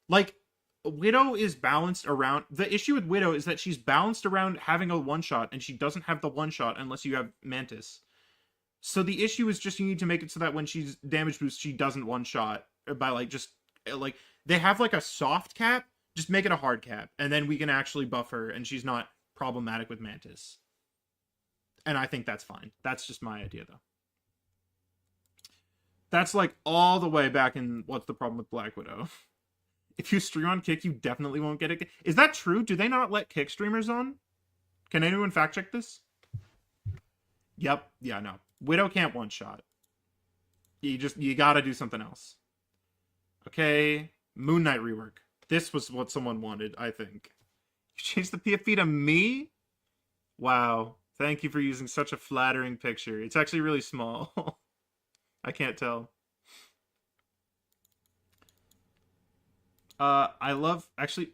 Like, Widow is balanced around... The issue with Widow is that she's balanced around having a one-shot, and she doesn't have the one-shot unless you have Mantis. So the issue is just you need to make it so that when she's damage boost, she doesn't one-shot. By, like, just... Like, they have, like, a soft cap. Just make it a hard cap. And then we can actually buff her, and she's not problematic with Mantis. And I think that's fine. That's just my idea, though. That's, like, all the way back in What's the Problem with Black Widow. If you stream on Kick, you definitely won't get it. Is that true? Do they not let Kick streamers on? Can anyone fact check this? Yep. Yeah, no. Widow can't one-shot. You gotta do something else. Okay. Moon Knight rework. This was what someone wanted, I think. You changed the PFP to me? Wow. Thank you for using such a flattering picture. It's actually really small. I can't tell. I love... Actually...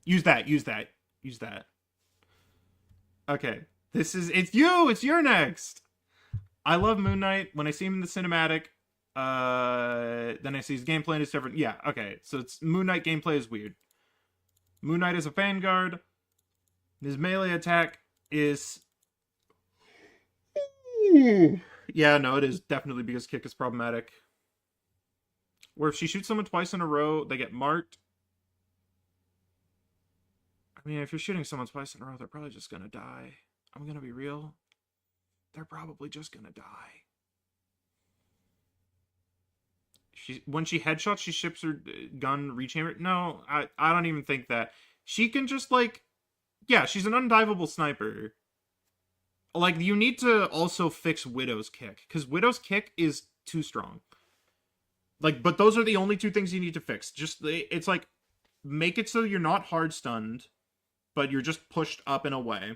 Use that. Okay. It's you! It's your next! I love Moon Knight. When I see him in the cinematic, then I see his gameplay and it's different. Yeah, okay. So it's Moon Knight gameplay is weird. Moon Knight is a Vanguard. His melee attack is... Yeah, no, it is definitely because Kick is problematic. Where if she shoots someone twice in a row, they get marked. I mean, if you're shooting someone twice in a row, they're probably just gonna die. I'm gonna be real. They're probably just gonna die. When she headshots, she ships her gun rechamber. No, I don't even think that. She can just, like... Yeah, she's an undivable sniper. Like, you need to also fix Widow's kick. Because Widow's kick is too strong. Like, but those are the only two things you need to fix. Just, it's like, make it so you're not hard stunned, but you're just pushed up and away.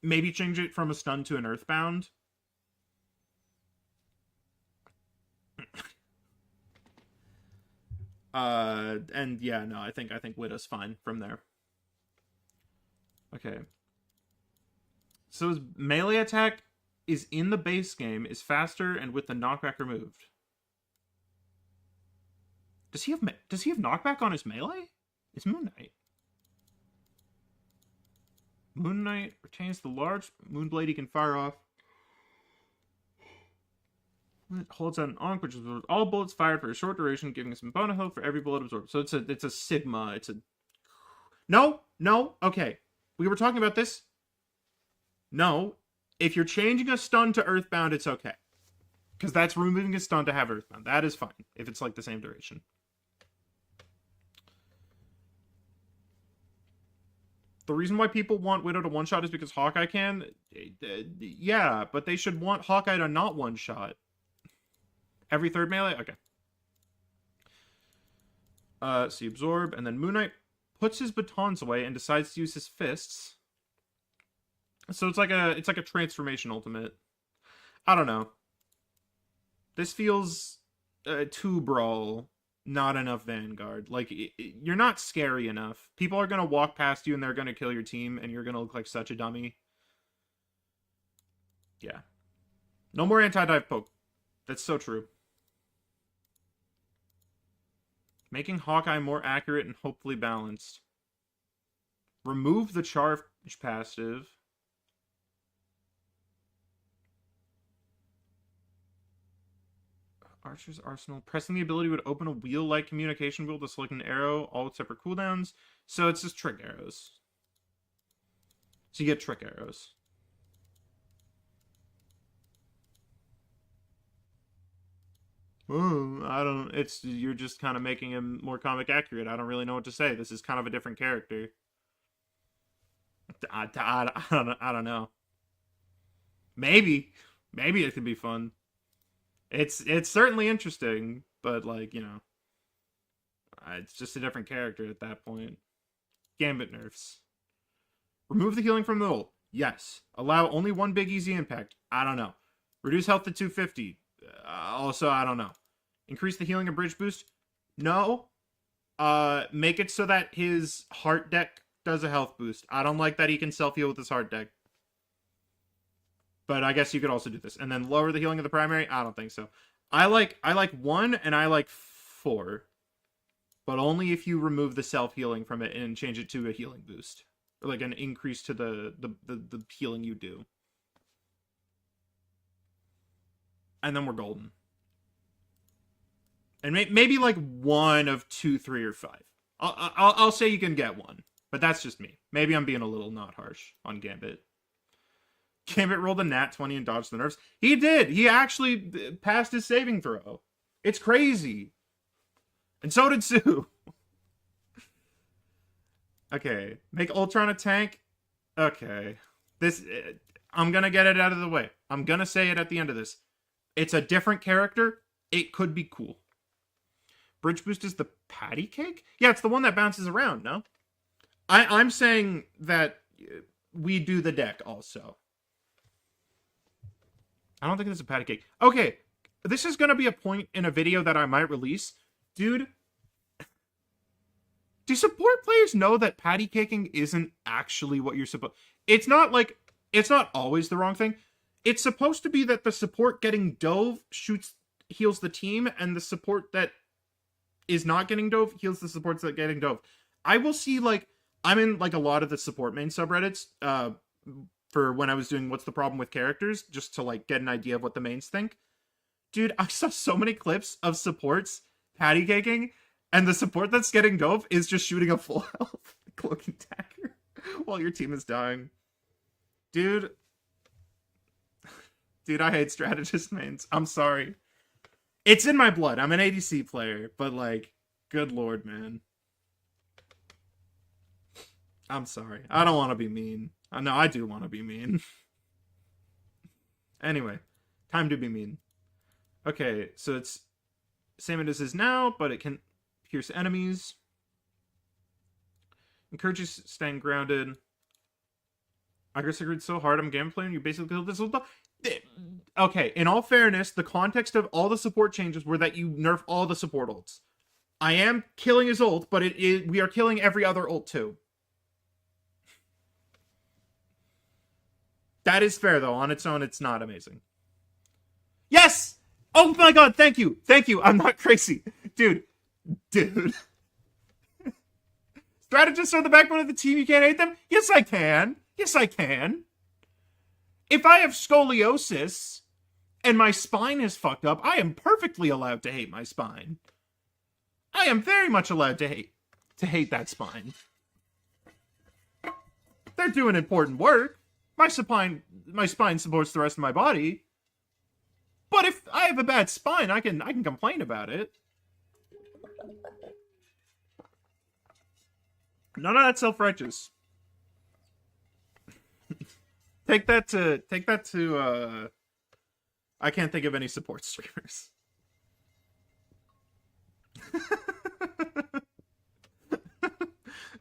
Maybe change it from a stun to an earthbound. And yeah, no, I think Widow's fine from there. Okay. So his melee attack is in the base game, is faster, and with the knockback removed. Does he have knockback on his melee? It's Moon Knight. Moon Knight retains the large Moonblade he can fire off. It holds out an Onk, which absorbs all bullets fired for a short duration, giving us some bonus health for every bullet absorbed. So it's a Sigma. It's a... No! Okay. We were talking about this. No. If you're changing a stun to Earthbound, it's okay. Because that's removing a stun to have Earthbound. That is fine. If it's like the same duration. The reason why people want Widow to one-shot is because Hawkeye can? Yeah, but they should want Hawkeye to not one-shot. Every third melee? Okay. So you absorb, and then Moon Knight puts his batons away and decides to use his fists. So it's like a transformation ultimate. I don't know. This feels too Brawl, not enough Vanguard. Like, you're not scary enough. People are gonna walk past you and they're gonna kill your team, and you're gonna look like such a dummy. Yeah. No more anti-dive poke. That's so true. Making Hawkeye more accurate and hopefully balanced. Remove the charge passive. Archer's Arsenal. Pressing the ability would open a wheel-like communication wheel to select an arrow, all with separate cooldowns. So it's just trick arrows. So you get trick arrows. You're just kind of making him more comic accurate. I don't really know what to say. This is kind of a different character. I don't know. Maybe it could be fun. It's certainly interesting, but like, you know, it's just a different character at that point. Gambit nerfs. Remove the healing from the ult. Yes. Allow only one big easy impact. I don't know. Reduce health to 250. Also, I don't know. Increase the healing and bridge boost. No. Make it so that his heart deck does a health boost. I don't like that he can self-heal with his heart deck. But I guess you could also do this. And then lower the healing of the primary? I don't think so. I like 1 and I like 4. But only if you remove the self-healing from it and change it to a healing boost. Or like an increase to the healing you do. And then we're golden. And maybe like 1 of 2, 3, or 5. I'll say you can get 1. But that's just me. Maybe I'm being a little not harsh on Gambit. Gambit rolled a nat 20 and dodged the nerfs. He did. He actually passed his saving throw. It's crazy. And so did Sue. Okay. Make Ultron a tank. Okay. I'm going to get it out of the way. I'm going to say it at the end of this. It's a different character. It could be cool. Bridge boost is the patty cake? Yeah, it's the one that bounces around, no? I'm saying that we do the deck also. I don't think it's a patty cake. Okay, this is going to be a point in a video that I might release. Dude, do support players know that patty caking isn't actually what you're supposed... It's not like... It's not always the wrong thing. It's supposed to be that the support getting dove heals the team, and the support that is not getting dove heals the supports that getting dove. I will see, like... I'm in, like, a lot of the support main subreddits, for when I was doing What's the Problem with Characters, just to, like, get an idea of what the mains think. Dude, I saw so many clips of supports patty caking, and the support that's getting dove is just shooting a full health cloak and dagger while your team is dying. Dude, I hate strategist mains. I'm sorry. It's in my blood. I'm an ADC player, but, like, good lord, man. I'm sorry. I don't want to be mean. No, I do want to be mean. Anyway, time to be mean. Okay, so it's same as it is now, but it can pierce enemies. Encourages staying grounded. I guess I agreed so hard I'm game playing. You basically killed this little... Okay, in all fairness, the context of all the support changes were that you nerf all the support ults. I am killing his ult, but we are killing every other ult too. That is fair, though. On its own, it's not amazing. Yes! Oh my god, thank you! Thank you, I'm not crazy. Dude. Strategists are the backbone of the team, you can't hate them? Yes, I can. Yes, I can. If I have scoliosis and my spine is fucked up, I am perfectly allowed to hate my spine. I am very much allowed to hate that spine. They're doing important work. My spine supports the rest of my body. But if I have a bad spine, I can complain about it. None of that self-righteous. Take that to I can't think of any support streamers.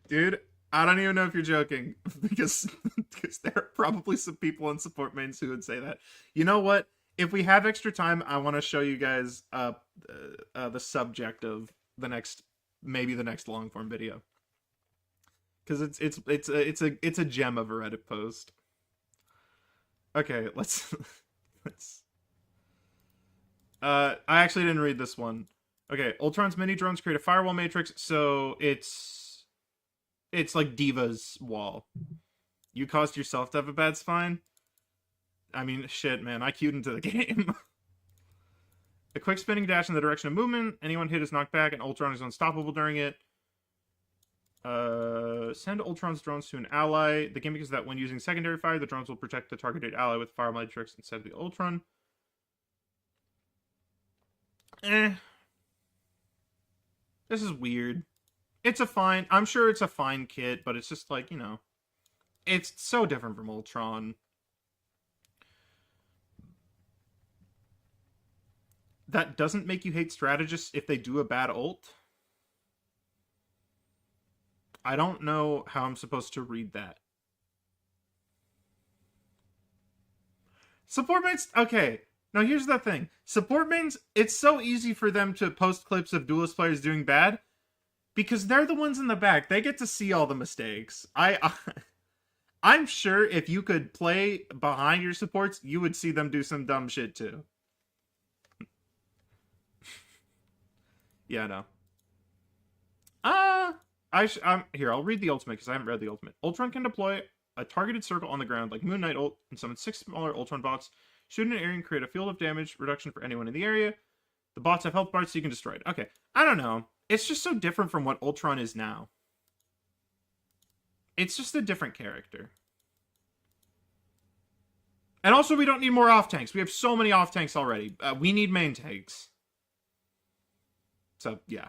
Dude, I don't even know if you're joking, because there are probably some people in support mains who would say that. You know what? If we have extra time, I want to show you guys the subject of maybe the next long form video, because it's a gem of a Reddit post. Okay, let's. I actually didn't read this one. Okay, Ultron's mini drones create a firewall matrix, so it's like Diva's wall. You caused yourself to have a bad spine? I mean, shit, man. I queued into the game. A quick spinning dash in the direction of movement. Anyone hit is knocked back, and Ultron is unstoppable during it. Send Ultron's drones to an ally. The gimmick is that when using secondary fire, the drones will protect the targeted ally with fire matrix instead of the Ultron. This is weird. I'm sure it's a fine kit, but it's just like, you know, It's so different from Ultron. That doesn't make you hate strategists if they do a bad ult. I don't know how I'm supposed to read that. Support mains, okay. Now here's the thing. Support mains, it's so easy for them to post clips of duelist players doing bad because they're the ones in the back. They get to see all the mistakes. I'm sure if you could play behind your supports, you would see them do some dumb shit too. Yeah, no. Here, I'll read the ultimate because I haven't read the ultimate. Ultron can deploy a targeted circle on the ground like Moon Knight ult and summon 6 smaller Ultron bots. Shoot in an area and create a field of damage reduction for anyone in the area. The bots have health bars so you can destroy it. Okay, I don't know. It's just so different from what Ultron is now. It's just a different character. And also, we don't need more off-tanks. We have so many off-tanks already. We need main tanks. So, yeah.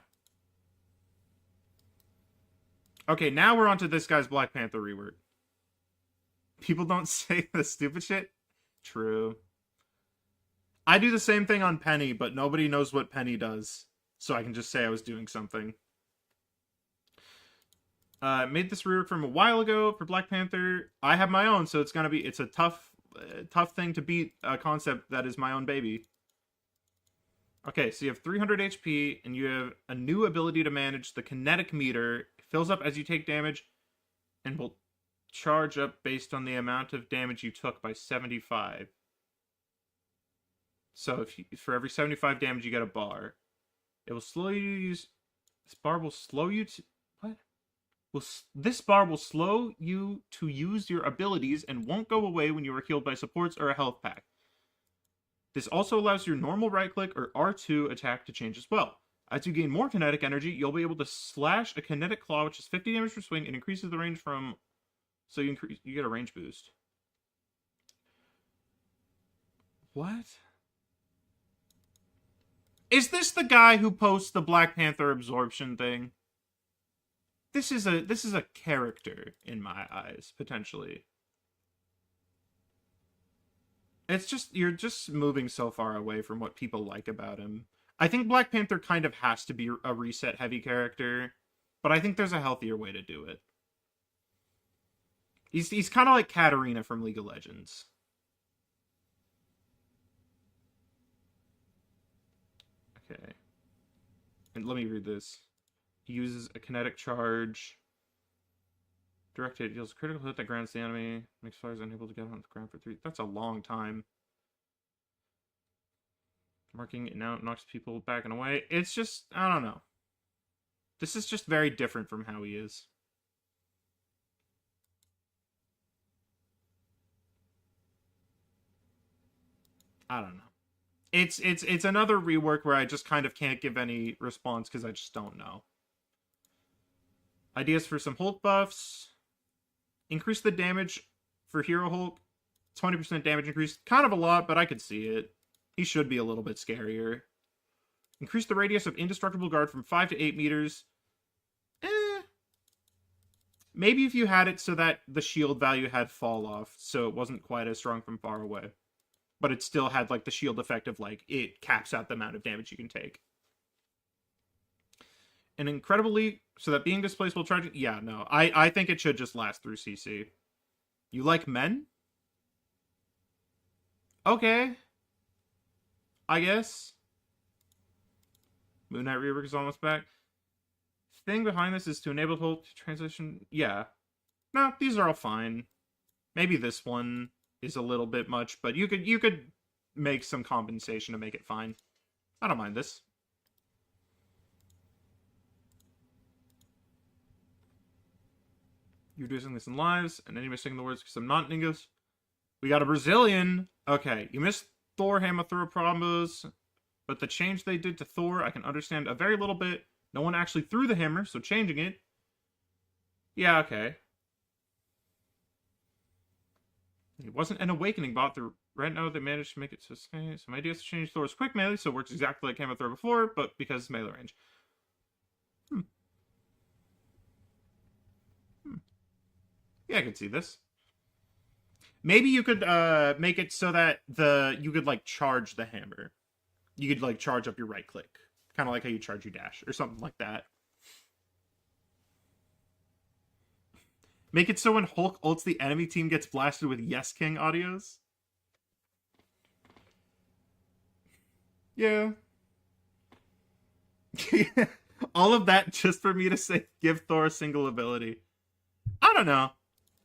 Okay, now we're on to this guy's Black Panther rework. People don't say the stupid shit? True. I do the same thing on Penny, but nobody knows what Penny does. So I can just say I was doing something. Made this rework from a while ago for Black Panther. I have my own, so it's a tough thing to beat a concept that is my own baby. Okay, so you have 300 HP, and you have a new ability to manage the kinetic meter. It fills up as you take damage, and will charge up based on the amount of damage you took by 75. So for every 75 damage, you get a bar. It will slow you to use... This bar will slow you to... What? This bar will slow you to use your abilities and won't go away when you are healed by supports or a health pack. This also allows your normal right-click or R2 attack to change as well. As you gain more kinetic energy, you'll be able to slash a kinetic claw, which is 50 damage per swing, and increases the range from... So you get a range boost. What? Is this the guy who posts the Black Panther absorption thing? This is a character in my eyes, potentially. It's just, you're just moving so far away from what people like about him. I think Black Panther kind of has to be a reset heavy character, but I think there's a healthier way to do it. He's kind of like Katarina from League of Legends. Okay. And let me read this. He uses a kinetic charge. Direct hit deals a critical hit that grounds the enemy. Makes players unable to get on the ground for 3. That's a long time. Marking it now knocks people back and away. It's just, I don't know. This is just very different from how he is. I don't know. It's another rework where I just kind of can't give any response because I just don't know. Ideas for some Hulk buffs. Increase the damage for Hero Hulk. 20% damage increase. Kind of a lot, but I could see it. He should be a little bit scarier. Increase the radius of indestructible guard from 5 to 8 meters. Maybe if you had it so that the shield value had fall off, so it wasn't quite as strong from far away. But it still had, like, the shield effect of, like, it caps out the amount of damage you can take. And incredibly, so that being displaced will charge... Yeah, no. I think it should just last through CC. You like men? Okay. I guess. Moon Knight rework is almost back. Thing behind this is to enable Hulk to transition... Yeah. No, these are all fine. Maybe this one is a little bit much, but you could make some compensation to make it fine. I don't mind this. You're doing this in lives, and then you're missing the words because I'm not in English. We got a Brazilian. Okay, you missed Thor hammer throw promos, but the change they did to Thor, I can understand a very little bit. No one actually threw the hammer, so changing it. Yeah, okay. It wasn't an awakening bot. Right now, they managed to make it so some ideas to change Thor's quick melee, so it works exactly like hammer throw before, but because it's melee range. Yeah, I can see this. Maybe you could make it so that you could like charge the hammer. You could like charge up your right click, kind of like how you charge your dash or something like that. Make it so when Hulk ults, the enemy team gets blasted with Yes King audios. Yeah. All of that just for me to say give Thor a single ability. I don't know.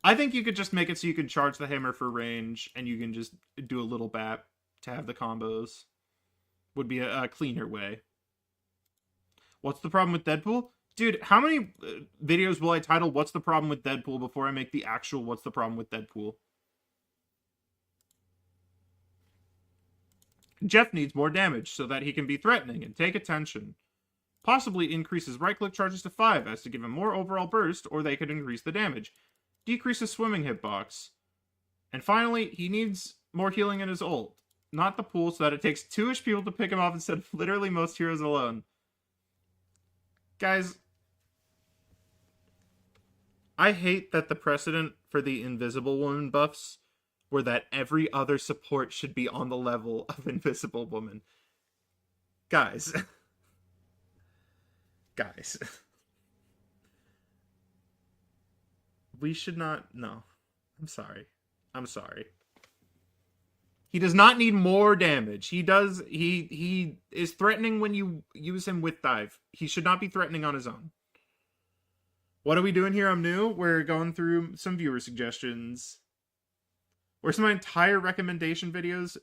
I think you could just make it so you can charge the hammer for range and you can just do a little bap to have the combos. Would be a cleaner way. What's the problem with Deadpool? Dude, how many videos will I title What's the Problem with Deadpool before I make the actual What's the Problem with Deadpool? Jeff needs more damage so that he can be threatening and take attention. Possibly increase his right-click charges to 5 as to give him more overall burst, or they could increase the damage. Decrease his swimming hitbox. And finally, he needs more healing in his ult. Not the pool, so that it takes 2-ish people to pick him off instead of literally most heroes alone. Guys, I hate that the precedent for the Invisible Woman buffs were that every other support should be on the level of Invisible Woman. Guys. Guys. We should not... No. I'm sorry. I'm sorry. He does not need more damage. He does... He is threatening when you use him with dive. He should not be threatening on his own. What are we doing here? I'm new. We're going through some viewer suggestions. Where's my entire recommendation videos?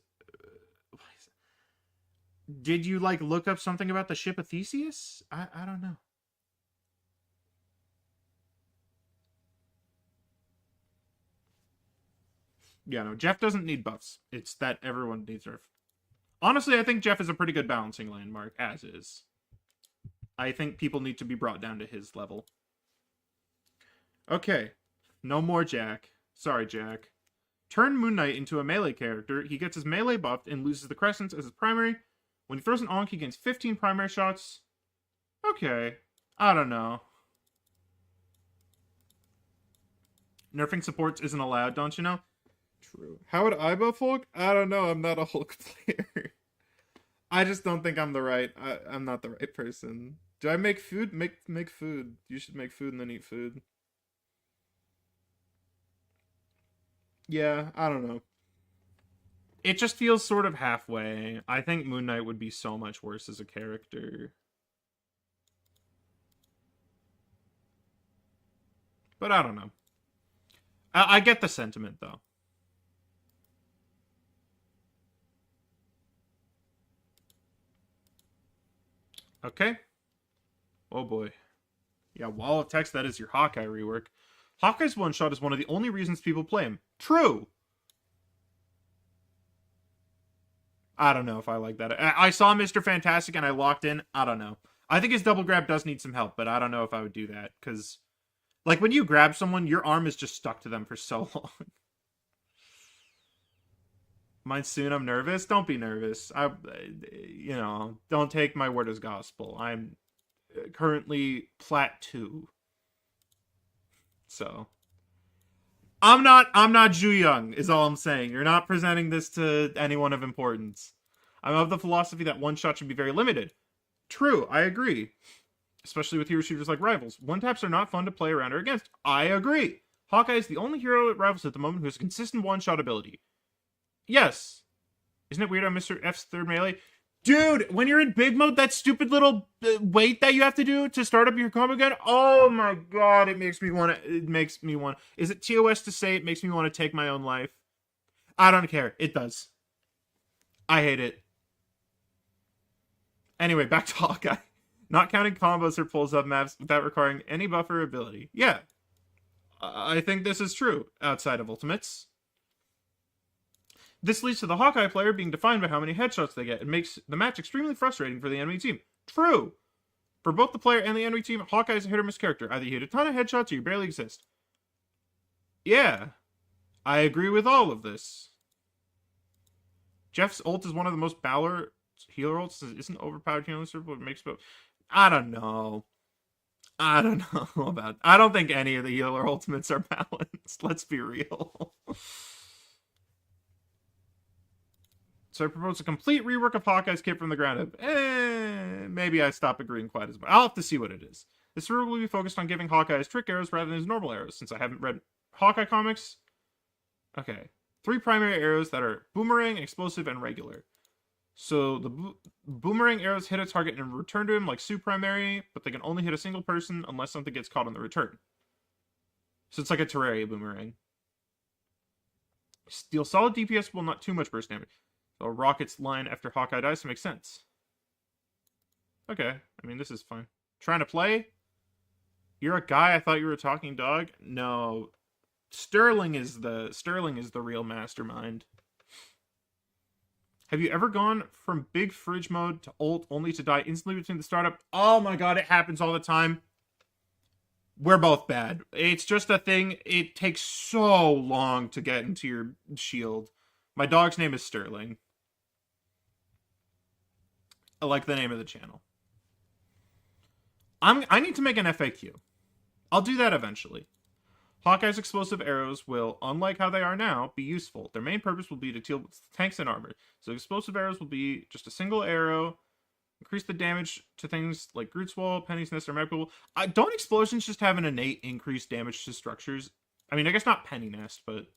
Did you, like, look up something about the ship of Theseus? I don't know. Yeah, no, Jeff doesn't need buffs. It's that everyone needs nerf. Honestly, I think Jeff is a pretty good balancing landmark, as is. I think people need to be brought down to his level. Okay. No more Jack. Sorry, Jack. Turn Moon Knight into a melee character. He gets his melee buffed and loses the Crescents as his primary. When he throws an Onk, he gains 15 primary shots. Okay. I don't know. Nerfing supports isn't allowed, don't you know? True. How would I buff Hulk? I don't know. I'm not a Hulk player. I just don't think I'm the right... I'm not the right person. Do I make food? Make food. You should make food and then eat food. Yeah, I don't know. It just feels sort of halfway. I think Moon Knight would be so much worse as a character. But I don't know. I get the sentiment, though. Okay. Oh boy. Yeah, wall of text, that is your Hawkeye rework. Hawkeye's one-shot is one of the only reasons people play him. True! I don't know if I like that. I saw Mr. Fantastic and I locked in. I don't know. I think his double grab does need some help, but I don't know if I would do that. Because, like, when you grab someone, your arm is just stuck to them for so long. Mine soon, I'm nervous. Don't be nervous. Don't take my word as gospel. I'm currently Plat 2. So I'm not Ju Young, is all I'm saying. You're not presenting this to anyone of importance. I'm of the philosophy that one shot should be very limited. True, I agree. Especially with hero shooters like Rivals. One taps are not fun to play around or against. I agree. Hawkeye is the only hero at Rivals at the moment who has a consistent one-shot ability. Yes. Isn't it weird on Mr. F's third melee? Dude, when you're in big mode, that stupid little wait that you have to do to start up your combo gun, oh my god, it makes me want. Is it TOS to say it makes me want to take my own life? I don't care. It does. I hate it. Anyway, back to Hawkeye. Not counting combos or pulls up maps without requiring any buffer ability. Yeah. I think this is true, outside of Ultimates. This leads to the Hawkeye player being defined by how many headshots they get. It makes the match extremely frustrating for the enemy team. True! For both the player and the enemy team, Hawkeye is a hit-or-miss character. Either you hit a ton of headshots or you barely exist. Yeah. I agree with all of this. Jeff's ult is one of the most Balor healer ults. Isn't overpowered healing circle what makes both. I don't know. I don't know about... I don't think any of the healer ultimates are balanced. Let's be real. So I propose a complete rework of Hawkeye's kit from the ground up. Maybe I stop agreeing quite as much. I'll have to see what it is. This rework will be focused on giving Hawkeye his trick arrows rather than his normal arrows, since I haven't read Hawkeye comics. Okay. 3 primary arrows that are boomerang, explosive, and regular. So the boomerang arrows hit a target and return to him like Sue primary, but they can only hit a single person unless something gets caught on the return. So it's like a Terraria boomerang. Deal solid DPS will not too much burst damage. So rockets line after Hawkeye dies to make sense. Okay, I mean this is fine. Trying to play? You're a guy. I thought you were a talking dog. No, Sterling is the real mastermind. Have you ever gone from big fridge mode to ult only to die instantly between the startup? Oh my god, it happens all the time. We're both bad. It's just a thing. It takes so long to get into your shield. My dog's name is Sterling. I like the name of the channel. I need to make an FAQ. I'll do that eventually. Hawkeye's explosive arrows will, unlike how they are now, be useful. Their main purpose will be to kill tanks and armor. So explosive arrows will be just a single arrow. Increase the damage to things like Groot's Wall, Penny's Nest, or Medical. Don't explosions just have an innate increased damage to structures? I mean, I guess not Penny Nest, but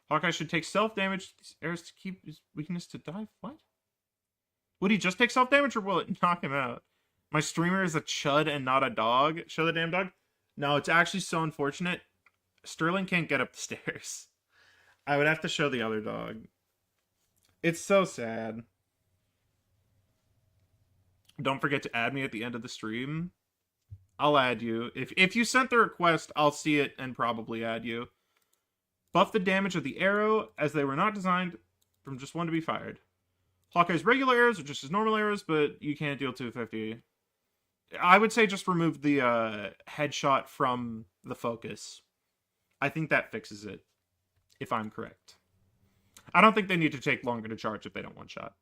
Hawkeye should take self-damage. These arrows to keep his weakness to die? What? Would he just take self-damage, or will it knock him out? My streamer is a chud and not a dog. Show the damn dog. No, it's actually so unfortunate. Sterling can't get up the stairs. I would have to show the other dog. It's so sad. Don't forget to add me at the end of the stream. I'll add you. If you sent the request, I'll see it and probably add you. Buff the damage of the arrow, as they were not designed from just one to be fired. Hawkeye's regular arrows are just his normal arrows, but you can't deal 250. I would say just remove the headshot from the focus. I think that fixes it, if I'm correct. I don't think they need to take longer to charge if they don't one-shot.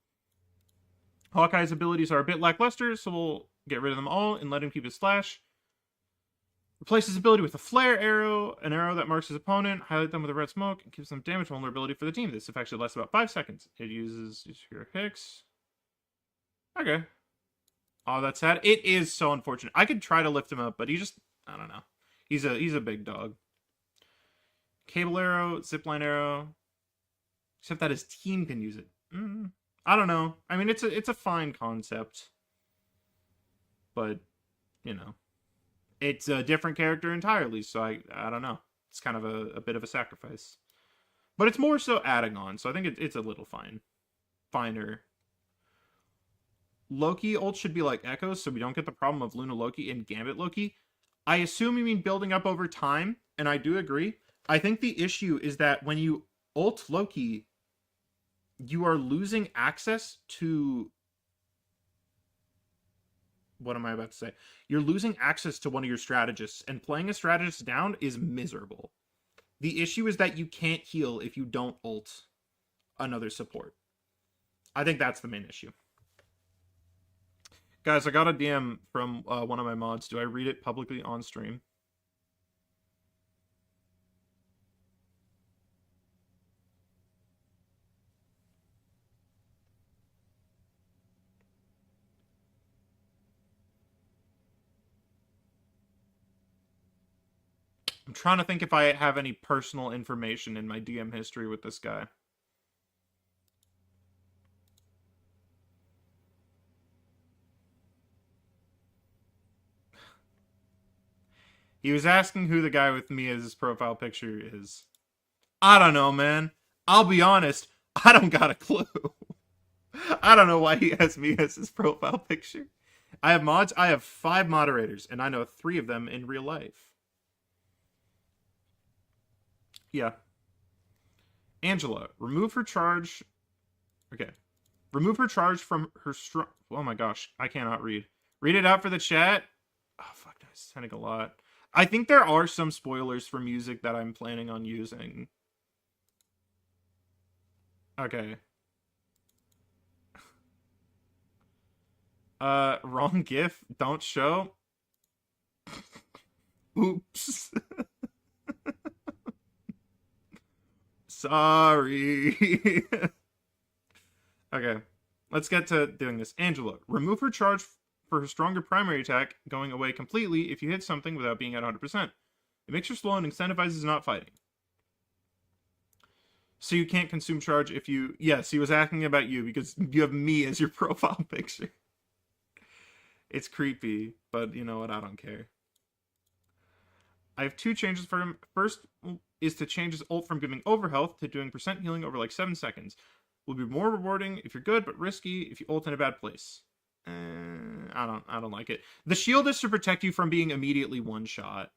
Hawkeye's abilities are a bit lackluster, so we'll get rid of them all and let him keep his slash. Replace his ability with a flare arrow, an arrow that marks his opponent, highlight them with a red smoke, and gives them damage vulnerability for the team. This effect should last about 5 seconds. It uses your Hicks. Okay. Oh, that's sad. It is so unfortunate. I could try to lift him up, but he just, I don't know. He's a big dog. Cable arrow, zipline arrow. Except that his team can use it. I don't know. I mean, it's a fine concept. But, you know. It's a different character entirely, so I don't know. It's kind of a bit of a sacrifice. But it's more so adding on, so I think it's a little finer. Loki ult should be like Echo, so we don't get the problem of Luna Loki and Gambit Loki. I assume you mean building up over time, and I do agree. I think the issue is that when you ult Loki, you are losing access to... What am I about to say? You're losing access to one of your strategists, and playing a strategist down is miserable. The issue is that you can't heal if you don't ult another support. I think that's the main issue. Guys, I got a DM from one of my mods. Do I read it publicly on stream? I'm trying to think if I have any personal information in my DM history with this guy. He was asking who the guy with me as his profile picture is. I don't know, man. I'll be honest. I don't got a clue. I don't know why he has me as his profile picture. I have mods. I have 5 moderators, and I know 3 of them in real life. Yeah. Angela, remove her charge. Okay. Remove her charge from her strong... Oh my gosh. I cannot read. Read it out for the chat. Oh, fuck. That's sending a lot. I think there are some spoilers for music that I'm planning on using. Okay. Wrong GIF. Don't show. Oops. Sorry. Okay, let's get to doing this. Angela, remove her charge for her stronger primary attack going away completely if you hit something without being at 100%. It makes her slow and incentivizes not fighting. So you can't consume charge if you... Yes, he was asking about you because you have me as your profile picture. It's creepy, but you know what? I don't care. I have 2 changes for him. First is to change his ult from giving overhealth to doing percent healing over like 7 seconds. Will be more rewarding if you're good, but risky if you ult in a bad place. I don't like it. The shield is to protect you from being immediately one-shot.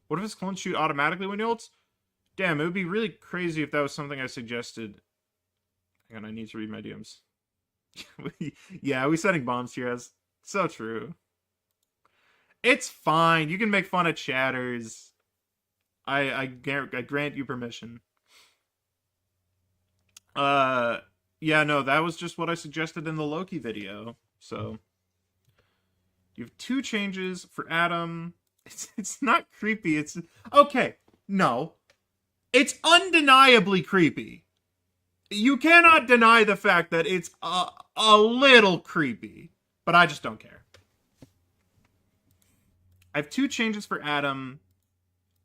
What if his clones shoot automatically when he ults? Damn, it would be really crazy if that was something I suggested. Hang on, I need to read my DMs. Yeah, we setting bombs here as so true. It's fine. You can make fun of chatters. I grant you permission. Yeah, no, that was just what I suggested in the Loki video. So you have 2 changes for Adam. It's not creepy. It's okay. No. It's undeniably creepy. You cannot deny the fact that it's a little creepy, but I just don't care. I have 2 changes for Adam.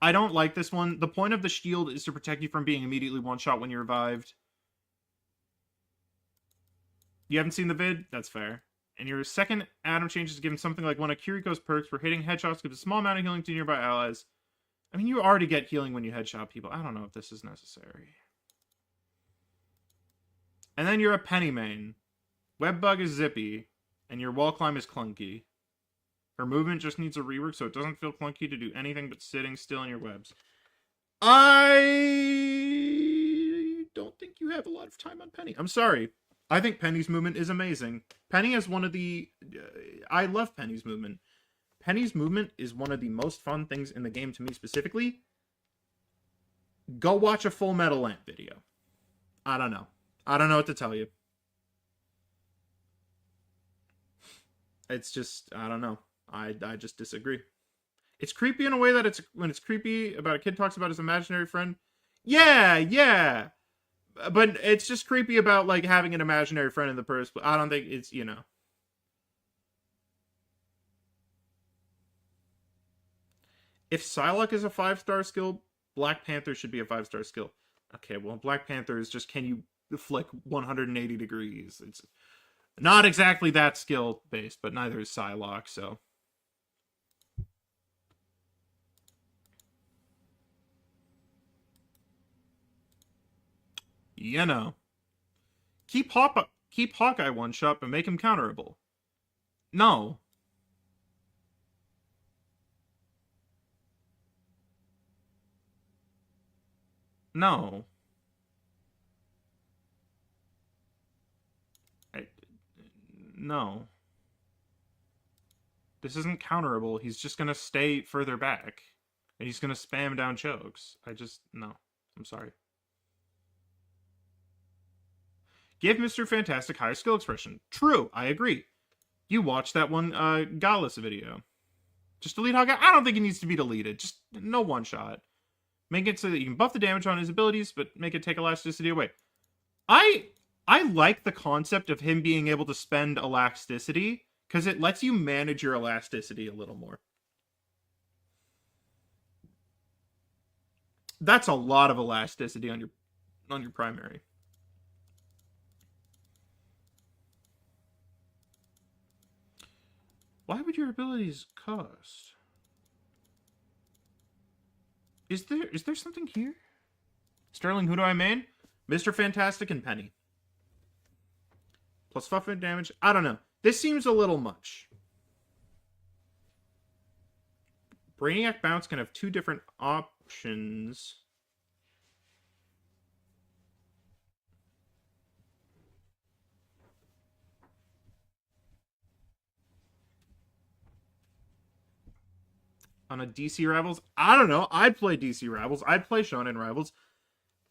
I don't like this one. The point of the shield is to protect you from being immediately one-shot when you're revived. You haven't seen the vid? That's fair. And your second Adam change is given something like one of Kiriko's perks where hitting headshots gives a small amount of healing to nearby allies. I mean, you already get healing when you headshot people. I don't know if this is necessary. And then you're a Penny main. Web bug is zippy, and your wall climb is clunky. Her movement just needs a rework so it doesn't feel clunky to do anything but sitting still in your webs. I don't think you have a lot of time on Penny. I'm sorry. I think Penny's movement is amazing. Penny is one of the... I love Penny's movement. Penny's movement is one of the most fun things in the game to me specifically. Go watch a Full Metal Ant video. I don't know. I don't know what to tell you. It's just, I don't know. I just disagree. It's creepy in a way that it's when it's creepy about a kid talks about his imaginary friend. Yeah. But it's just creepy about like having an imaginary friend in the first place. I don't think it's, you know. If Psylocke is a 5-star skill, Black Panther should be a 5-star skill. Okay, well, Black Panther is just can you flick 180 degrees. It's not exactly that skill based, but neither is Psylocke, so. You know. Keep Hawkeye one shot, but make him counterable. No. No. No. This isn't counterable. He's just gonna stay further back. And he's gonna spam down chokes. No. I'm sorry. Give Mr. Fantastic higher skill expression. True, I agree. You watched that one Gallus video. Just delete Hawkeye? I don't think it needs to be deleted. Just no one shot. Make it so that you can buff the damage on his abilities, but make it take elasticity away. I like the concept of him being able to spend elasticity, because it lets you manage your elasticity a little more. That's a lot of elasticity on your primary. Why would your abilities cost? Is there something here? Sterling, who do I main? Mr. Fantastic and Penny. Plus 5 damage. I don't know. This seems a little much. Brainiac Bounce can have 2 different options. On a DC Rivals? I don't know. I'd play DC Rivals. I'd play Shonen Rivals.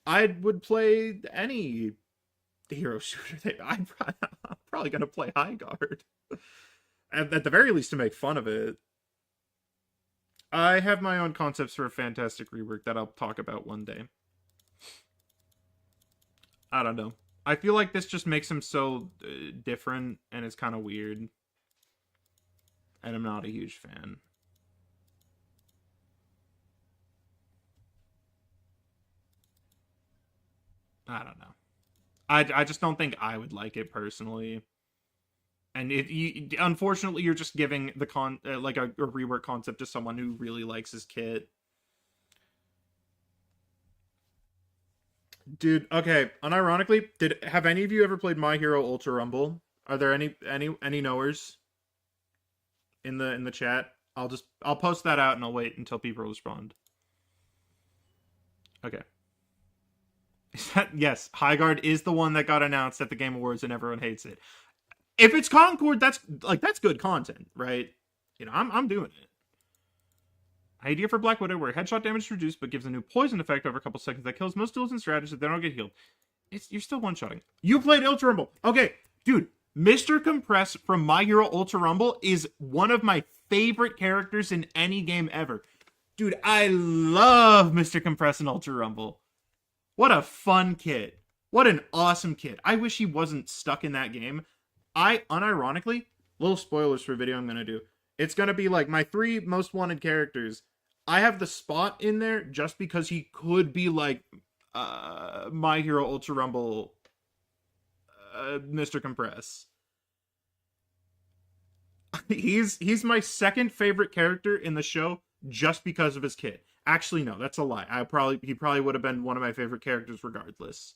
I would play any hero shooter. I'm probably going to play High Guard. At the very least to make fun of it. I have my own concepts for a fantastic rework that I'll talk about one day. I don't know. I feel like this just makes him so different, and it's kind of weird. And I'm not a huge fan. I don't know. I just don't think I would like it personally. And unfortunately, you're just giving the like a rework concept to someone who really likes his kit. Dude, okay. Unironically, did have any of you ever played My Hero Ultra Rumble? Are there any knowers in the chat? I'll post that out and I'll wait until people respond. Okay. Yes, Highguard is the one that got announced at the Game Awards and everyone hates it. If it's Concord, that's good content, right? You know, I'm doing it. Idea for Black Widow where headshot damage is reduced but gives a new poison effect over a couple seconds that kills most duels and strategists that don't get healed. You're still one-shotting. You played Ultra Rumble. Okay, dude, Mr. Compress from My Hero Ultra Rumble is one of my favorite characters in any game ever. Dude, I love Mr. Compress in Ultra Rumble. What a fun kid. What an awesome kid. I wish he wasn't stuck in that game. I, unironically, little spoilers for a video I'm going to do. It's going to be like my 3 most wanted characters. I have the Spot in there just because he could be like My Hero Ultra Rumble Mr. Compress. He's my second favorite character in the show just because of his kit. Actually, no, that's a lie. He probably would have been one of my favorite characters regardless.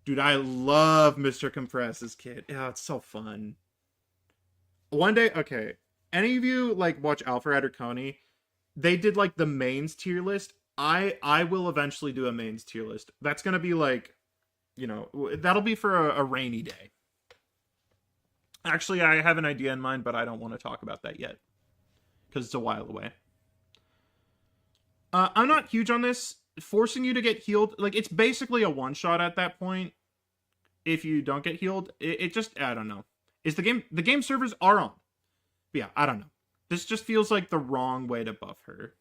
Dude, I love Mr. Compress's kit. Yeah, it's so fun. One day, okay. Any of you like watch Alfred or Coney? They did like the mains tier list. I will eventually do a mains tier list. That's gonna be like, you know, that'll be for a rainy day. Actually, I have an idea in mind, but I don't want to talk about that yet because it's a while away. I'm not huge on this. Forcing you to get healed, like it's basically a one shot at that point. If you don't get healed, it just, I don't know. Is the game servers are on? But yeah, I don't know. This just feels like the wrong way to buff her.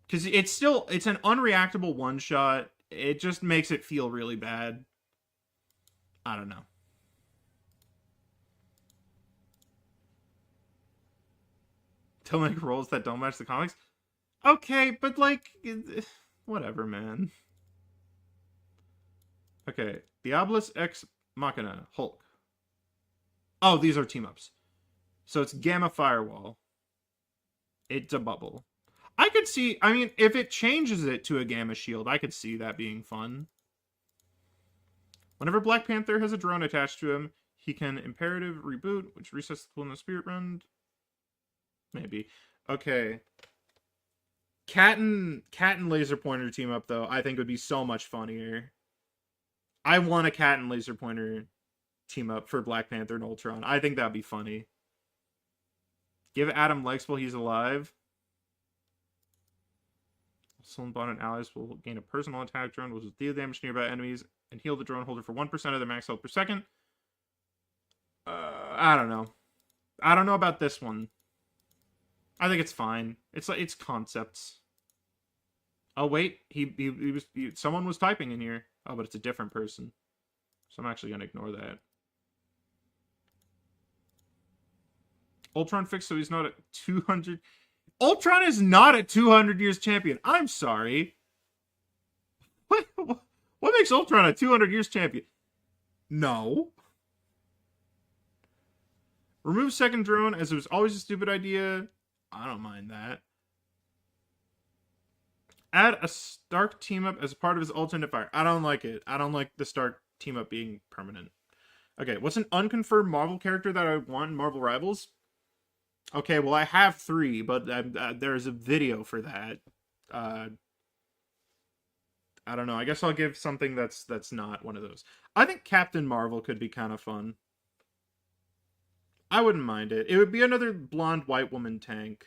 Because it's an unreactable one shot. It just makes it feel really bad. I don't know. To make roles that don't match the comics? Okay, but like, whatever, man. Okay, Diabolus X Machina, Hulk. Oh, these are team-ups. So it's Gamma Firewall. It's a bubble. I could see, I mean, if it changes it to a Gamma Shield, I could see that being fun. Whenever Black Panther has a drone attached to him, he can imperative reboot, which resets the cooldown of Spirit Rend. Maybe. Okay. Cat and Laser Pointer team up, though, I think would be so much funnier. I want a Cat and Laser Pointer team up for Black Panther and Ultron. I think that'd be funny. Give Adam legs while he's alive. Soul Bond allies will gain a personal attack drone, which will deal damage to nearby enemies and heal the drone holder for 1% of their max health per second. I don't know. I don't know about this one. I think it's fine. It's concepts. Oh wait, someone was typing in here. Oh, but it's a different person. So I'm actually gonna ignore that. Ultron fixed so he's not at 200. Ultron is not a 200 years champion. I'm sorry. What makes Ultron a 200 years champion? No. Remove second drone as it was always a stupid idea. I don't mind that. Add a Stark team up as part of his alternate fire. I don't like it. I don't like the Stark team up being permanent. Okay, what's an unconfirmed Marvel character that I want in Marvel Rivals? Okay, well I have 3, but there's a video for that. I don't know. I guess I'll give something that's not one of those. I think Captain Marvel could be kind of fun. I wouldn't mind it. It would be another blonde white woman tank.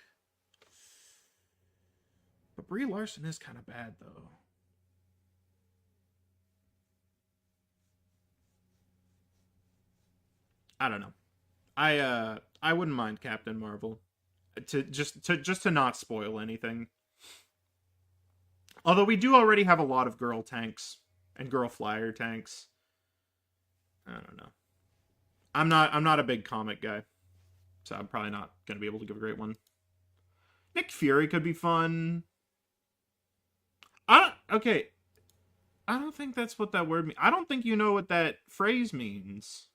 But Brie Larson is kind of bad, though. I don't know. I wouldn't mind Captain Marvel. To not spoil anything. Although we do already have a lot of girl tanks and girl flyer tanks. I don't know. I'm not a big comic guy, so I'm probably not gonna be able to give a great one. Nick Fury could be fun. Okay. I don't think that's what that word means. I don't think you know what that phrase means.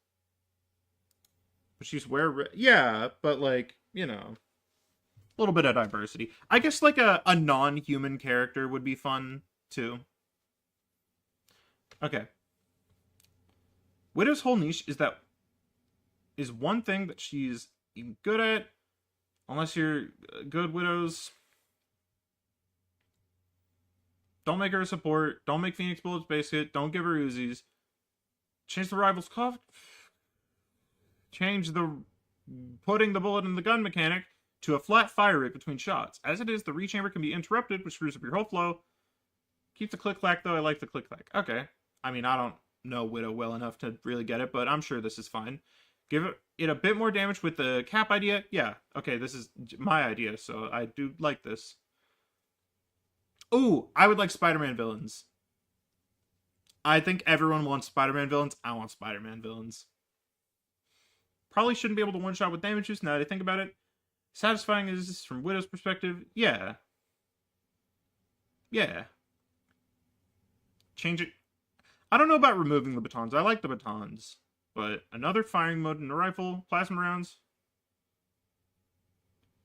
She's yeah, but like, you know, a little bit of diversity. I guess like a non-human character would be fun too. Okay. Widow's whole niche is one thing that she's good at. Unless you're good Widows. Don't make her a support. Don't make Phoenix Bullets base hit. Don't give her Uzis. Change the rival's cough. Change the putting the bullet in the gun mechanic to a flat fire rate between shots. As it is, the rechamber can be interrupted, which screws up your whole flow. Keep the click-clack, though. I like the click-clack. Okay. I mean, I don't know Widow well enough to really get it, but I'm sure this is fine. Give it a bit more damage with the cap idea. Yeah. Okay, this is my idea, so I do like this. Ooh, I would like Spider-Man villains. I think everyone wants Spider-Man villains. I want Spider-Man villains. Probably shouldn't be able to one-shot with damage juice now that I think about it. Satisfying is this from Widow's perspective? Yeah. Yeah. Change it. I don't know about removing the batons. I like the batons. But another firing mode in the rifle, plasma rounds.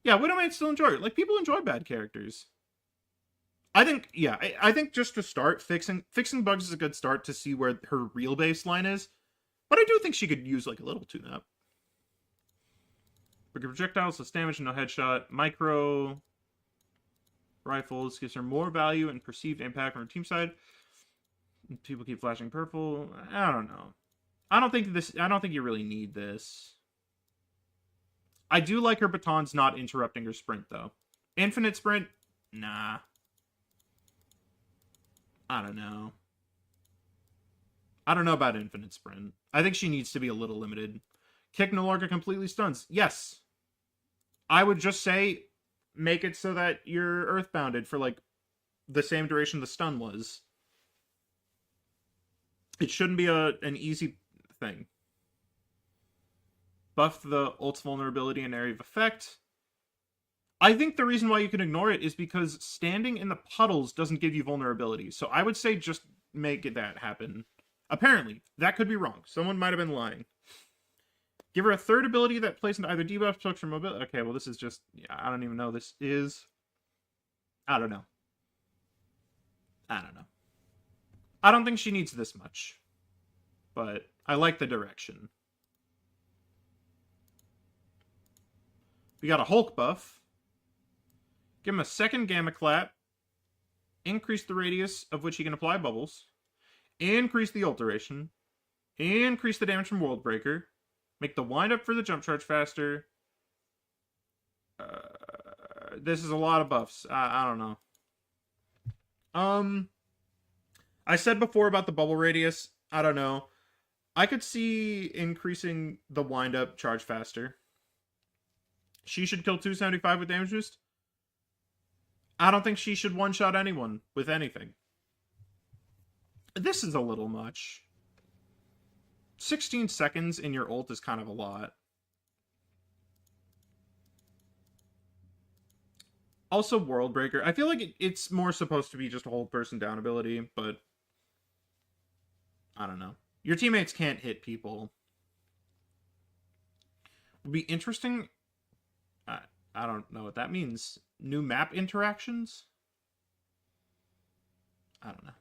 Yeah, Widow might still enjoy it. Like, people enjoy bad characters. I think, yeah, I think just to start, fixing bugs is a good start to see where her real baseline is. But I do think she could use, like, a little tune-up. Bigger projectiles, less damage, no headshot. Micro rifles gives her more value and perceived impact from her team side. People keep flashing purple. I don't know. I don't think you really need this. I do like her batons not interrupting her sprint, though. Infinite sprint? Nah. I don't know. I don't know about infinite sprint. I think she needs to be a little limited. Kick no longer completely stuns. Yes. I would just say make it so that you're earthbounded for, like, the same duration the stun was. It shouldn't be an easy thing. Buff the ult's vulnerability and area of effect. I think the reason why you can ignore it is because standing in the puddles doesn't give you vulnerability. So I would say just make that happen. Apparently, that could be wrong. Someone might have been lying. Give her a third ability that plays into either debuff, chokes, or mobility. Okay, well, this is just... Yeah, I don't even know this is... I don't know. I don't know. I don't think she needs this much. But I like the direction. We got a Hulk buff. Give him a second Gamma Clap. Increase the radius of which he can apply bubbles. Increase the ult duration. Increase the damage from World Breaker. Make the windup for the jump charge faster. This is a lot of buffs. I don't know. I said before about the bubble radius. I don't know. I could see increasing the windup charge faster. She should kill 275 with damage boost. I don't think she should one-shot anyone with anything. This is a little much. 16 seconds in your ult is kind of a lot. Also, World Breaker. I feel like it's more supposed to be just a hold person down ability, but I don't know. Your teammates can't hit people. Would be interesting. I don't know what that means. New map interactions? I don't know.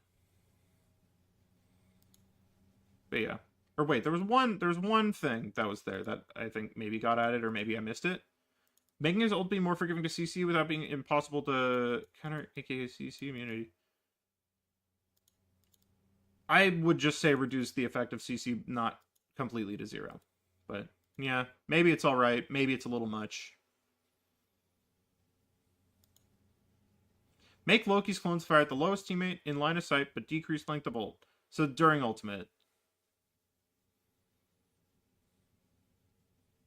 But yeah. Or wait, there was one thing that was there that I think maybe got added, or maybe I missed it. Making his ult be more forgiving to CC without being impossible to counter, aka CC immunity. I would just say reduce the effect of CC not completely to 0. But yeah, maybe it's alright. Maybe it's a little much. Make Loki's clones fire at the lowest teammate in line of sight, but decrease length of ult. So during ultimate.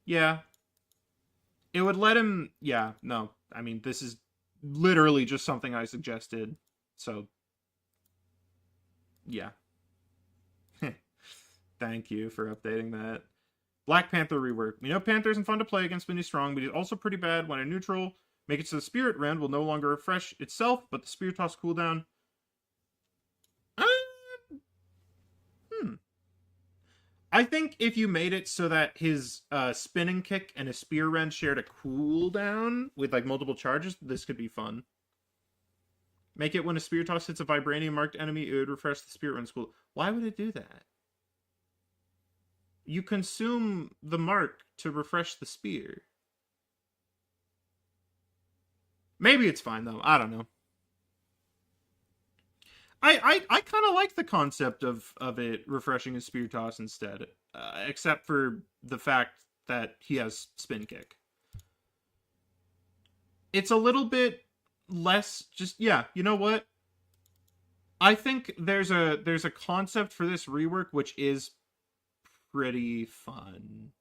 Yeah. It would let him... Yeah, no. I mean, this is literally just something I suggested. So, yeah. Thank you for updating that. Black Panther rework. We know Panther isn't fun to play against when he's strong, but he's also pretty bad when in neutral. Make it so the Spirit Rend will no longer refresh itself, but the Spear Toss cooldown. I think if you made it so that his spinning kick and his Spear Rend shared a cooldown with like multiple charges, this could be fun. Make it when a Spear Toss hits a Vibranium marked enemy, it would refresh the Spirit Rend's cool. Why would it do that? You consume the mark to refresh the spear. Maybe it's fine though. I don't know. I kind of like the concept of it refreshing his spear toss instead, except for the fact that he has spin kick. It's a little bit less just, yeah, you know what? I think there's a concept for this rework which is pretty fun.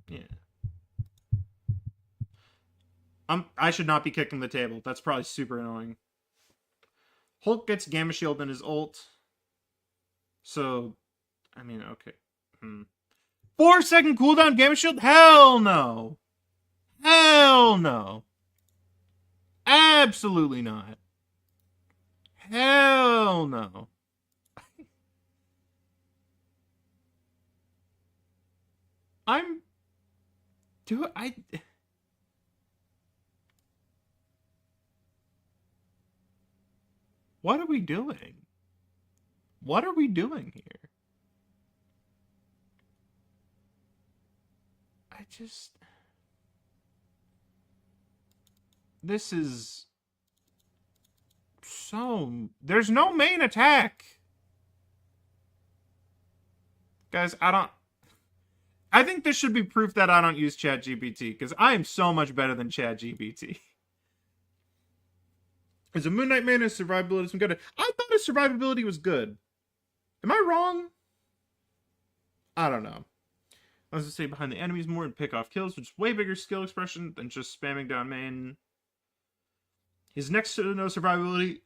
Yeah. I should not be kicking the table. That's probably super annoying. Hulk gets Gamma Shield in his ult. So, I mean, okay. 4-second cooldown Gamma Shield? Hell no. Hell no. Absolutely not. Hell no. What are we doing? What are we doing here? This is so... There's no main attack. Guys, I think this should be proof that I don't use ChatGPT, because I am so much better than ChatGPT. Is a Moon Knight man his survivability some good? I thought his survivability was good. Am I wrong? I don't know. I was to stay behind the enemies more and pick off kills, which is way bigger skill expression than just spamming down main. His next to no survivability.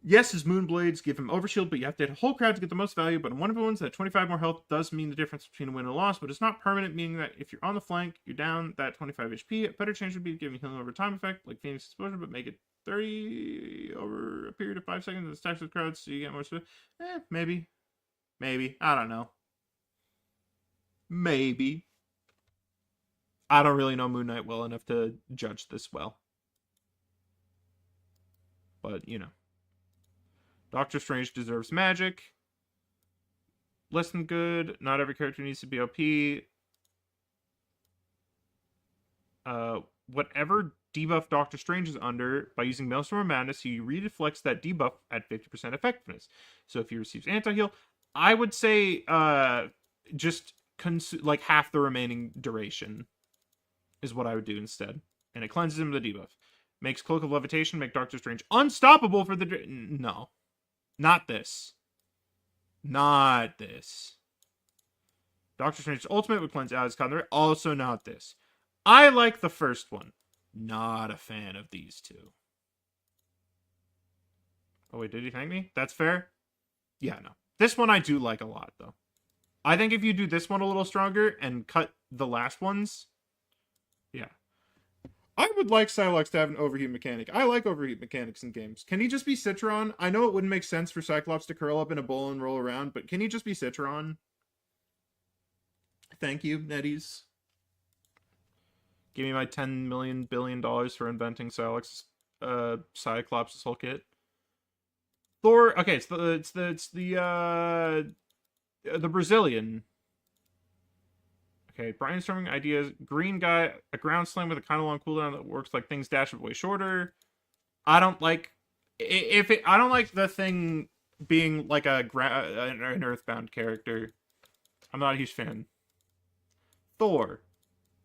Yes, his Moonblades give him overshield, but you have to hit a whole crowd to get the most value. But in one of the ones, that 25 more health does mean the difference between a win and a loss, but it's not permanent, meaning that if you're on the flank, you're down that 25 HP. A better chance would be giving healing over time effect, like Phoenix Exposure, but make it 30 over a period of 5 seconds and stacks with crowds so you get more space. Maybe. Maybe. I don't know. Maybe. I don't really know Moon Knight well enough to judge this well. But, you know. Doctor Strange deserves magic. Less than good. Not every character needs to be OP. Whatever debuff Doctor Strange is under, by using Maelstrom of Madness, he redeflects that debuff at 50% effectiveness. So if he receives anti-heal, I would say just like half the remaining duration is what I would do instead. And it cleanses him of the debuff. Makes Cloak of Levitation make Doctor Strange unstoppable for the... No. Not this. Not this. Doctor Strange's ultimate would cleanse Alice Conner. Also not this. I like the first one. Not a fan of these two. Oh wait, did he thank me? That's fair? Yeah, no. This one I do like a lot, though. I think if you do this one a little stronger and cut the last ones... Yeah. I would like Psylocke to have an overheat mechanic. I like overheat mechanics in games. Can he just be Citron? I know it wouldn't make sense for Cyclops to curl up in a bowl and roll around, but can he just be Citron? Thank you, Netties. Give me my $10 million billion for inventing Cyclops' whole kit. Thor. Okay, it's the Brazilian. Okay, brainstorming ideas. Green guy, a ground slam with a kind of long cooldown that works like things dash way shorter. I don't like I don't like the thing being like an Earthbound character. I'm not a huge fan. Thor,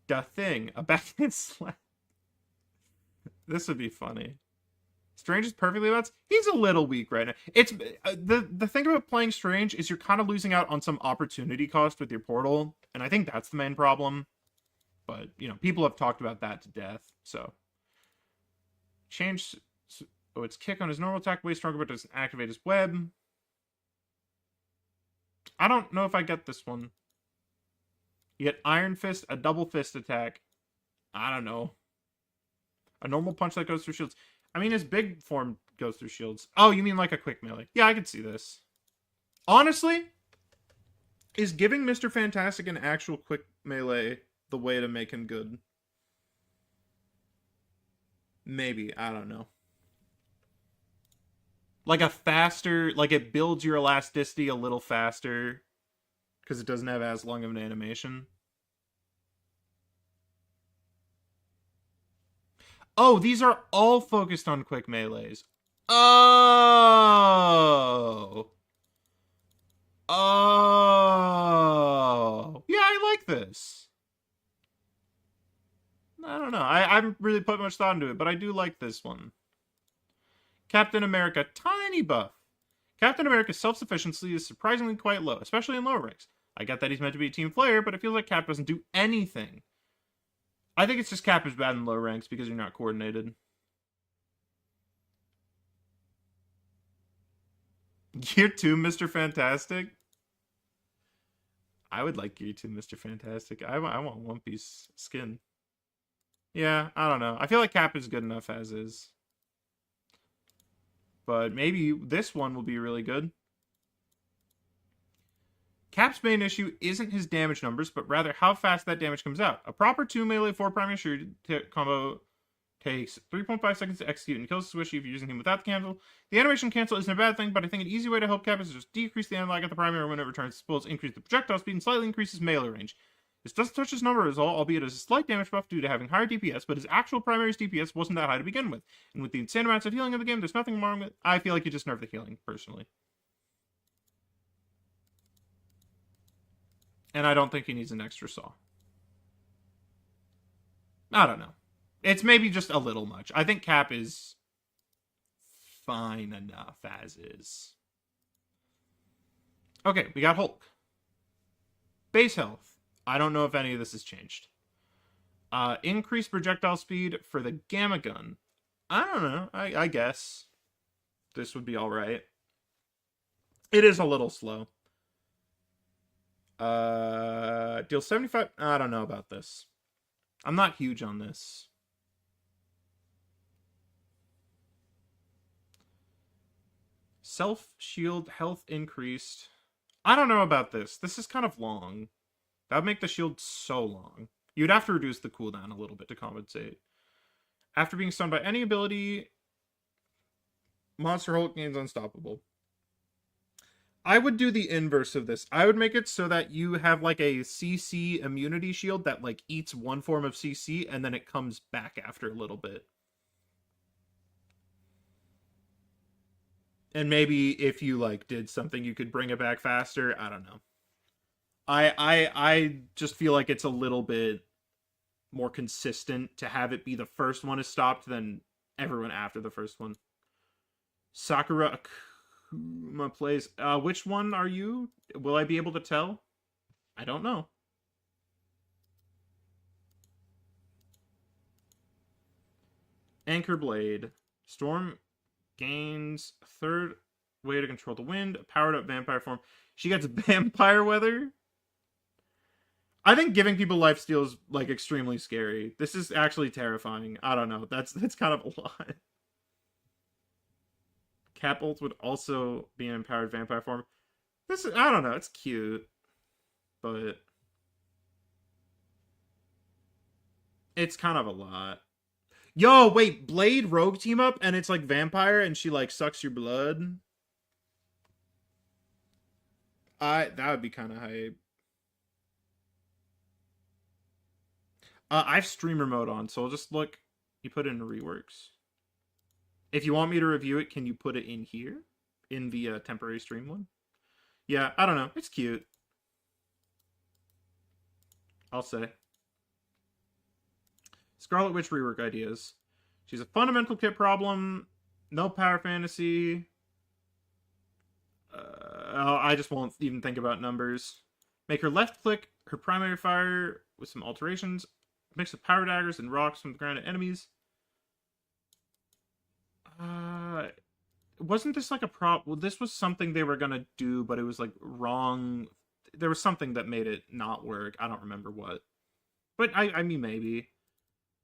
the Thing, a backhand slam. This would be funny. Strange is perfectly balanced. He's a little weak right now. It's the thing about playing Strange is you're kind of losing out on some opportunity cost with your portal, and I think that's the main problem. But, you know, people have talked about that to death, so. Change... Oh, it's kick on his normal attack, way stronger, but doesn't activate his web. I don't know if I get this one. You get Iron Fist, a double fist attack. I don't know. A normal punch that goes through shields. I mean, his big form goes through shields. Oh, you mean like a quick melee. Yeah, I could see this. Honestly, is giving Mr. Fantastic an actual quick melee the way to make him good? Maybe. I don't know. Like a faster... Like it builds your elasticity a little faster. Because it doesn't have as long of an animation. Oh, these are all focused on quick melees. Oh. Oh. Yeah, I like this. I don't know. I haven't really put much thought into it, but I do like this one. Captain America, tiny buff. Captain America's self-sufficiency is surprisingly quite low, especially in lower ranks. I get that he's meant to be a team player, but it feels like Cap doesn't do anything. I think it's just Cap is bad in low ranks because you're not coordinated. Gear 2, Mr. Fantastic? I would like Gear 2, Mr. Fantastic. I want One Piece skin. Yeah, I don't know. I feel like Cap is good enough as is. But maybe this one will be really good. Cap's main issue isn't his damage numbers, but rather how fast that damage comes out. A proper 2 melee 4 primary shoot combo takes 3.5 seconds to execute and kills the switch if you're using him without the cancel. The animation cancel isn't a bad thing, but I think an easy way to help Cap is to just decrease the analog at the primary when it returns to spills, increase the projectile speed, and slightly increase his melee range. This doesn't touch his number at all, albeit as a slight damage buff due to having higher DPS, but his actual primary's DPS wasn't that high to begin with. And with the insane amounts of healing in the game, there's nothing wrong with it. I feel like you just nerf the healing, personally. And I don't think he needs an extra saw. I don't know. It's maybe just a little much. I think Cap is fine enough as is. Okay, we got Hulk. Base health. I don't know if any of this has changed. Increased projectile speed for the Gamma Gun. I don't know. I guess this would be alright. It is a little slow. Deal 75. I don't know about this. I'm not huge on this. Self-shield health increased. I don't know about this. This is kind of long. That would make the shield so long. You'd have to reduce the cooldown a little bit to compensate. After being stunned by any ability, Monster Hulk gains unstoppable. I would do the inverse of this. I would make it so that you have like a CC immunity shield that like eats one form of CC and then it comes back after a little bit. And maybe if you like did something, you could bring it back faster. I don't know. I just feel like it's a little bit more consistent to have it be the first one is stopped than everyone after the first one. Sakura Akuma plays. Which one are you? Will I be able to tell? I don't know. Anchor Blade. Storm gains a third way to control the wind. A powered up vampire form. She gets vampire weather. I think giving people lifesteal is like extremely scary. This is actually terrifying. I don't know. That's kind of a lot. Cap ult would also be an empowered vampire form. This is, I don't know. It's cute, but it's kind of a lot. Yo, wait, Blade Rogue team up and it's like vampire and she like sucks your blood. That would be kind of hype. I have streamer mode on, so I'll just look. You put it in reworks. If you want me to review it, can you put it in here? In the temporary stream one? Yeah, I don't know. It's cute. I'll say. Scarlet Witch rework ideas. She's a fundamental kit problem. No power fantasy. I just won't even think about numbers. Make her left click her primary fire with some alterations. mix of power daggers and rocks from the ground at enemies. Wasn't this like a prop? Well, this was something they were gonna do, but it was like wrong. There was something that made it not work. I don't remember what. But I mean, maybe.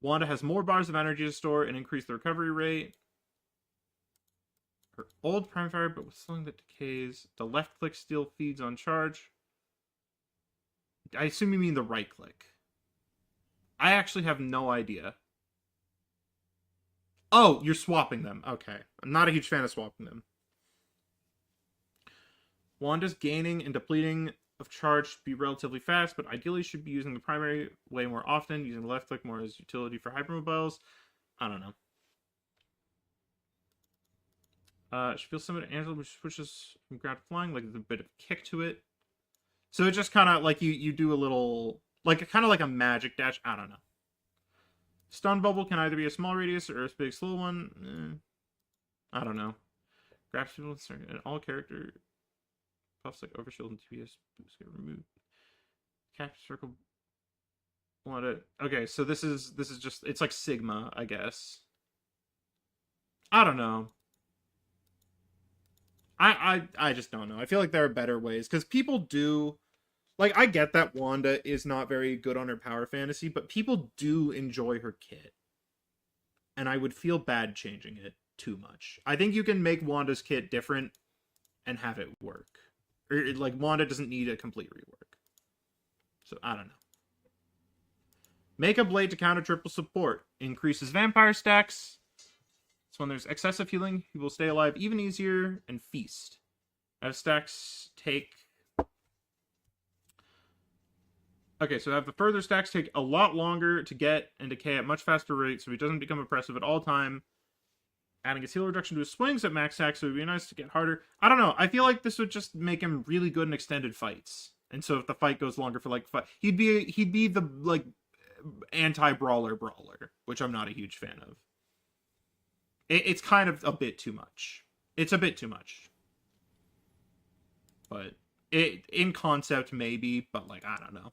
Wanda has more bars of energy to store and increase the recovery rate. Her old prime fire, but with something that decays. The left click still feeds on charge. I assume you mean the right click. I actually have no idea. Oh, you're swapping them. Okay. I'm not a huge fan of swapping them. Wanda's gaining and depleting of charge should be relatively fast, but ideally should be using the primary way more often, using the left click more as utility for hypermobiles. I don't know. She feels similar to Angela, which switches from ground to flying, like there's a bit of kick to it. So it just kind of like you do a little, like kind of like a magic dash. I don't know. Stun bubble can either be a small radius or a big slow one. I don't know. Grab people and all character puffs like overshield and TPS boost get removed. Cap circle. Okay, so this is just, it's like Sigma, I guess. I don't know. I just don't know. I feel like there are better ways because people do. Like, I get that Wanda is not very good on her power fantasy, but people do enjoy her kit. And I would feel bad changing it too much. I think you can make Wanda's kit different and have it work. Or, like, Wanda doesn't need a complete rework. So, I don't know. Make a blade to counter triple support. Increases vampire stacks. So when there's excessive healing, he will stay alive even easier and feast. As stacks take... Okay, so have the further stacks take a lot longer to get and decay at much faster rate, so he doesn't become oppressive at all time. Adding his heal reduction to his swings at max stack, so it would be nice to get harder. I don't know. I feel like this would just make him really good in extended fights. And so if the fight goes longer for like he'd be the like anti-brawler, which I'm not a huge fan of. It's kind of a bit too much. It's a bit too much. But in concept maybe, but like I don't know.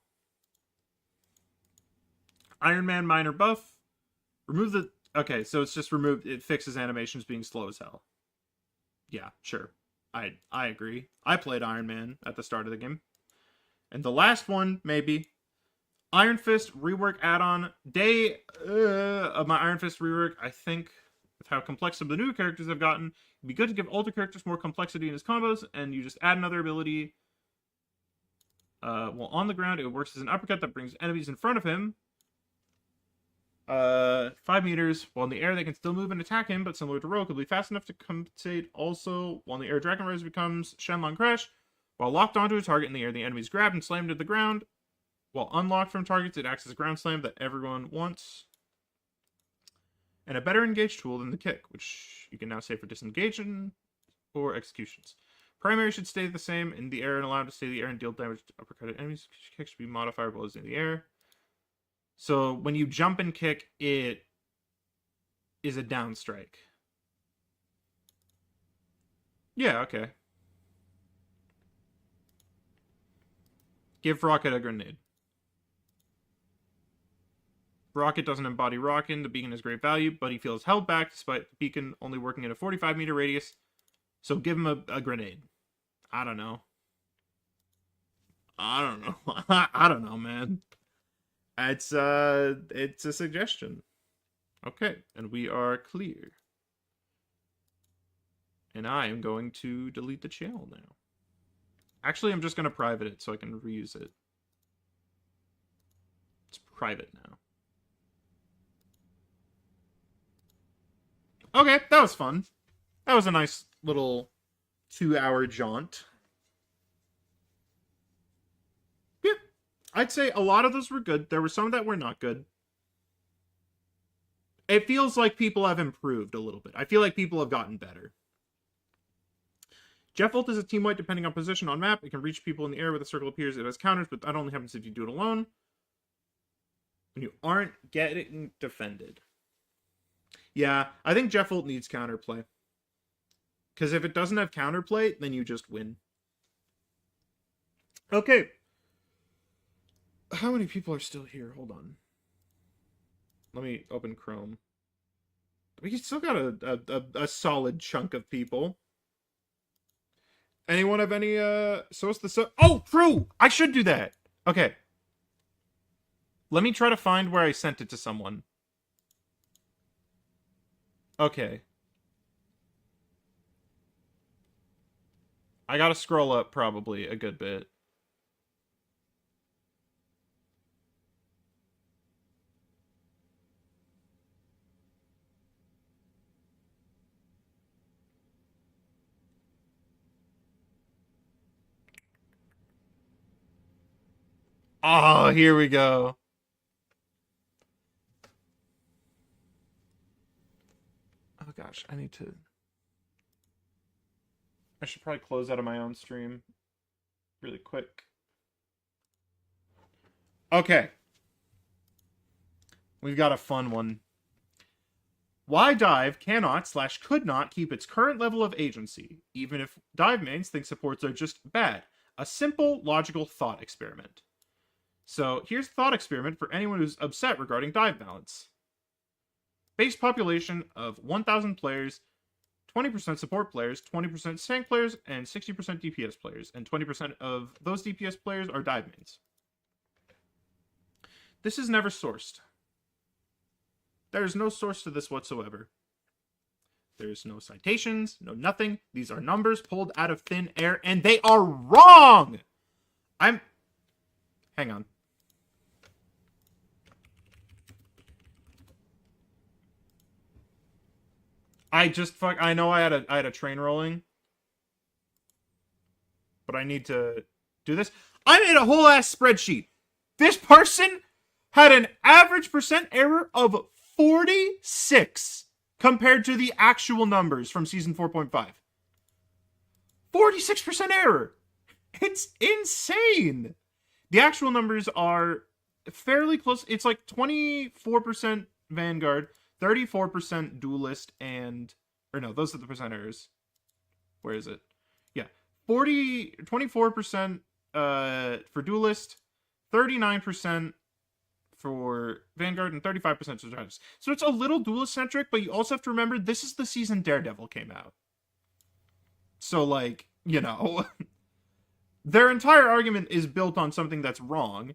Iron Man minor buff. Remove the... Okay, so it's just removed. It fixes animations being slow as hell. Yeah, sure. I agree. I played Iron Man at the start of the game. And the last one, maybe. Iron Fist rework add-on. Day of my Iron Fist rework, I think, with how complex some of the new characters have gotten, it'd be good to give older characters more complexity in his combos, and you just add another ability. While on the ground, it works as an uppercut that brings enemies in front of him. 5 meters. While in the air, they can still move and attack him, but similar to Rogue, will be fast enough to compensate. Also, while in the air, Dragon Rise becomes Shenlong Crash. While locked onto a target in the air, the enemy is grabbed and slammed to the ground. While unlocked from targets, it acts as a ground slam that everyone wants. And a better engaged tool than the kick, which you can now save for disengaging or executions. Primary should stay the same in the air and allow it to stay in the air and deal damage to uppercut enemies. Kick should be modifiable as in the air. So when you jump and kick, it is a down strike. Yeah, okay. Give Rocket a grenade. Rocket doesn't embody Rockin'. The beacon has great value, but he feels held back despite the beacon only working in a 45-meter radius. So give him a grenade. I don't know. I don't know, man. It's a suggestion. Okay, and we are clear. And I am going to delete the channel now. Actually, I'm just going to private it so I can reuse it. It's private now. Okay, that was fun. That was a nice little 2-hour jaunt. Yeah, I'd say a lot of those were good. There were some that were not good. It feels like people have improved a little bit. I feel like people have gotten better. Jeff Ult is a team wipe depending on position on map. It can reach people in the air where the circle appears. It has counters, but that only happens if you do it alone. When you aren't getting defended. Yeah, I think Jeff Ult needs counterplay. Because if it doesn't have counterplay, then you just win. Okay. How many people are still here? Hold on. Let me open Chrome. We still got a solid chunk of people. Anyone have any so what's the oh, true! I should do that. Okay. Let me try to find where I sent it to someone. Okay. I gotta scroll up probably a good bit. Oh, here we go. Oh gosh, I should probably close out of my own stream really quick. Okay. We've got a fun one. Why Dive cannot / could not keep its current level of agency, even if Dive mains think supports are just bad. A simple, logical thought experiment. So here's the thought experiment for anyone who's upset regarding Dive balance. Base population of 1,000 players, 20% support players, 20% tank players, and 60% DPS players, and 20% of those DPS players are Dive mains. This is never sourced. There is no source to this whatsoever. There's no citations, no nothing. These are numbers pulled out of thin air, and they are wrong! Hang on. I know I had a train rolling. But I need to do this. I made a whole ass spreadsheet. This person had an average percent error of 46 compared to the actual numbers from season 4.5. 46% error. It's insane. The actual numbers are fairly close. It's like 24% Vanguard, 34% Duelist, those are the percent errors. Where is it? Yeah. 24% for Duelist, 39% for Vanguard, and 35% for Strategist. So it's a little Duelist-centric, but you also have to remember, this is the season Daredevil came out. So, like, their entire argument is built on something that's wrong.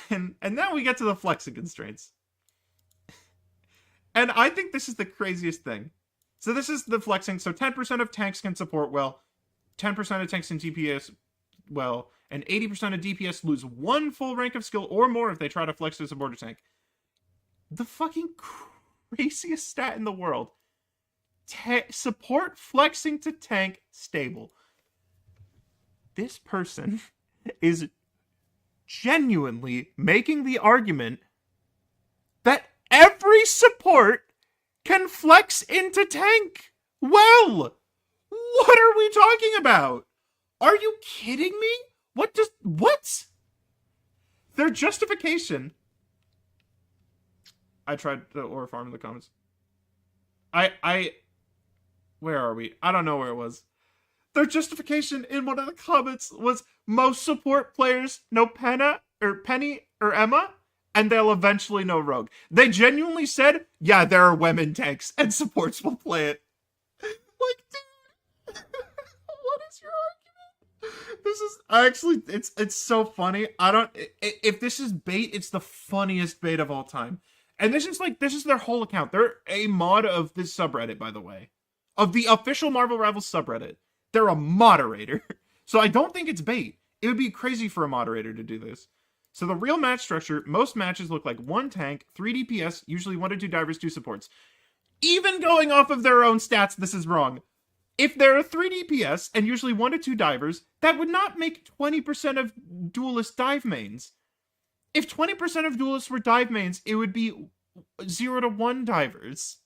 And now we get to the flexing constraints. And I think this is the craziest thing. So this is the flexing. So 10% of tanks can support well, 10% of tanks can DPS well, and 80% of DPS lose one full rank of skill or more if they try to flex to support a tank. The fucking craziest stat in the world. Support flexing to tank stable. This person is genuinely making the argument that every support can flex into tank. Well, what are we talking about? Are you kidding me? What? Their justification. I tried to Aura farm in the comments. Where are we? I don't know where it was. Their justification in one of the comments was most support players know Penny or Emma, and they'll eventually know Rogue. They genuinely said, yeah, there are women tanks, and supports will play it. Like, dude, what is your argument? This is actually, it's so funny. If this is bait, it's the funniest bait of all time. And this is their whole account. They're a mod of this subreddit, by the way. Of the official Marvel Rivals subreddit. They're a moderator. So I don't think it's bait. It would be crazy for a moderator to do this. So the real match structure, most matches look like 1 tank, 3 DPS, usually 1 to 2 divers, 2 supports. Even going off of their own stats, this is wrong. If there are 3 DPS and usually 1 to 2 divers, that would not make 20% of duelist dive mains. If 20% of duelists were dive mains, it would be 0 to 1 divers.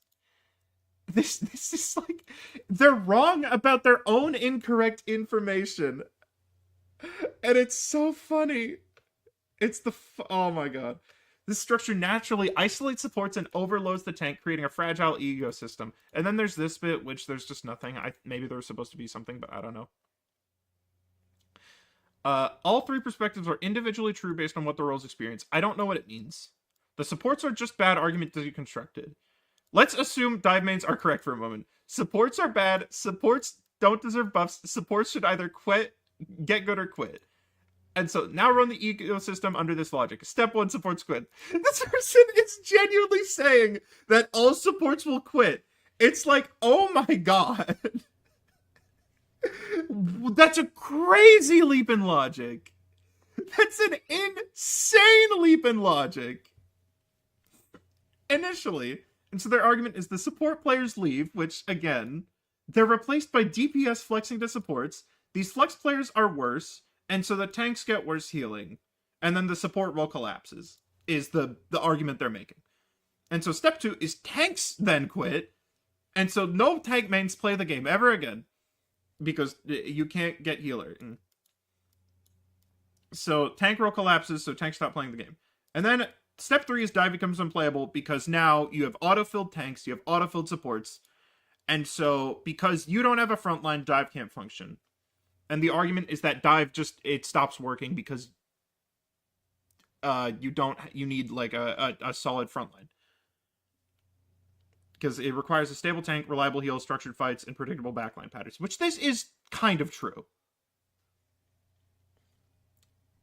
This is like, they're wrong about their own incorrect information. And it's so funny. Oh my god. This structure naturally isolates supports and overloads the tank, creating a fragile ecosystem. And then there's this bit, which there's just nothing. Maybe there was supposed to be something, but I don't know. All 3 perspectives are individually true based on what the roles experience. I don't know what it means. The supports are just bad argument deconstructed. Let's assume dive mains are correct for a moment. Supports are bad. Supports don't deserve buffs. Supports should either quit, get good, or quit. And so now run the ecosystem under this logic. Step 1, supports quit. This person is genuinely saying that all supports will quit. It's like, oh my god. That's a crazy leap in logic. That's an insane leap in logic. Initially. And so their argument is the support players leave, which, again, they're replaced by DPS flexing to supports. These flex players are worse, and so the tanks get worse healing. And then the support role collapses, is the argument they're making. And so step 2 is tanks then quit, and so no tank mains play the game ever again, because you can't get healer. So tank role collapses, so tanks stop playing the game. And then step 3 is dive becomes unplayable, because now you have auto-filled tanks, you have auto-filled supports, and so because you don't have a frontline, dive can't function. And the argument is that dive it stops working because you need like a solid frontline. Because it requires a stable tank, reliable heals, structured fights, and predictable backline patterns, which this is kind of true.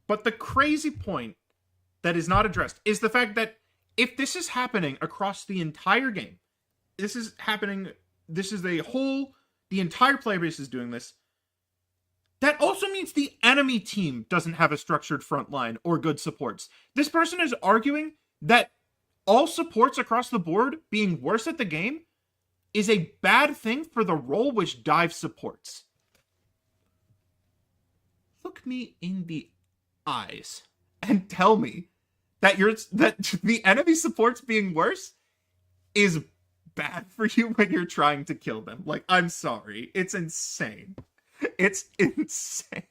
But the crazy point that is not addressed is the fact that if this is happening across the entire game, the entire player base is doing this, that also means the enemy team doesn't have a structured front line or good supports. This person is arguing that all supports across the board being worse at the game is a bad thing for the role which dive supports. Look me in the eyes and tell me that the enemy supports being worse is bad for you when you're trying to kill them. Like, I'm sorry. It's insane. It's insane.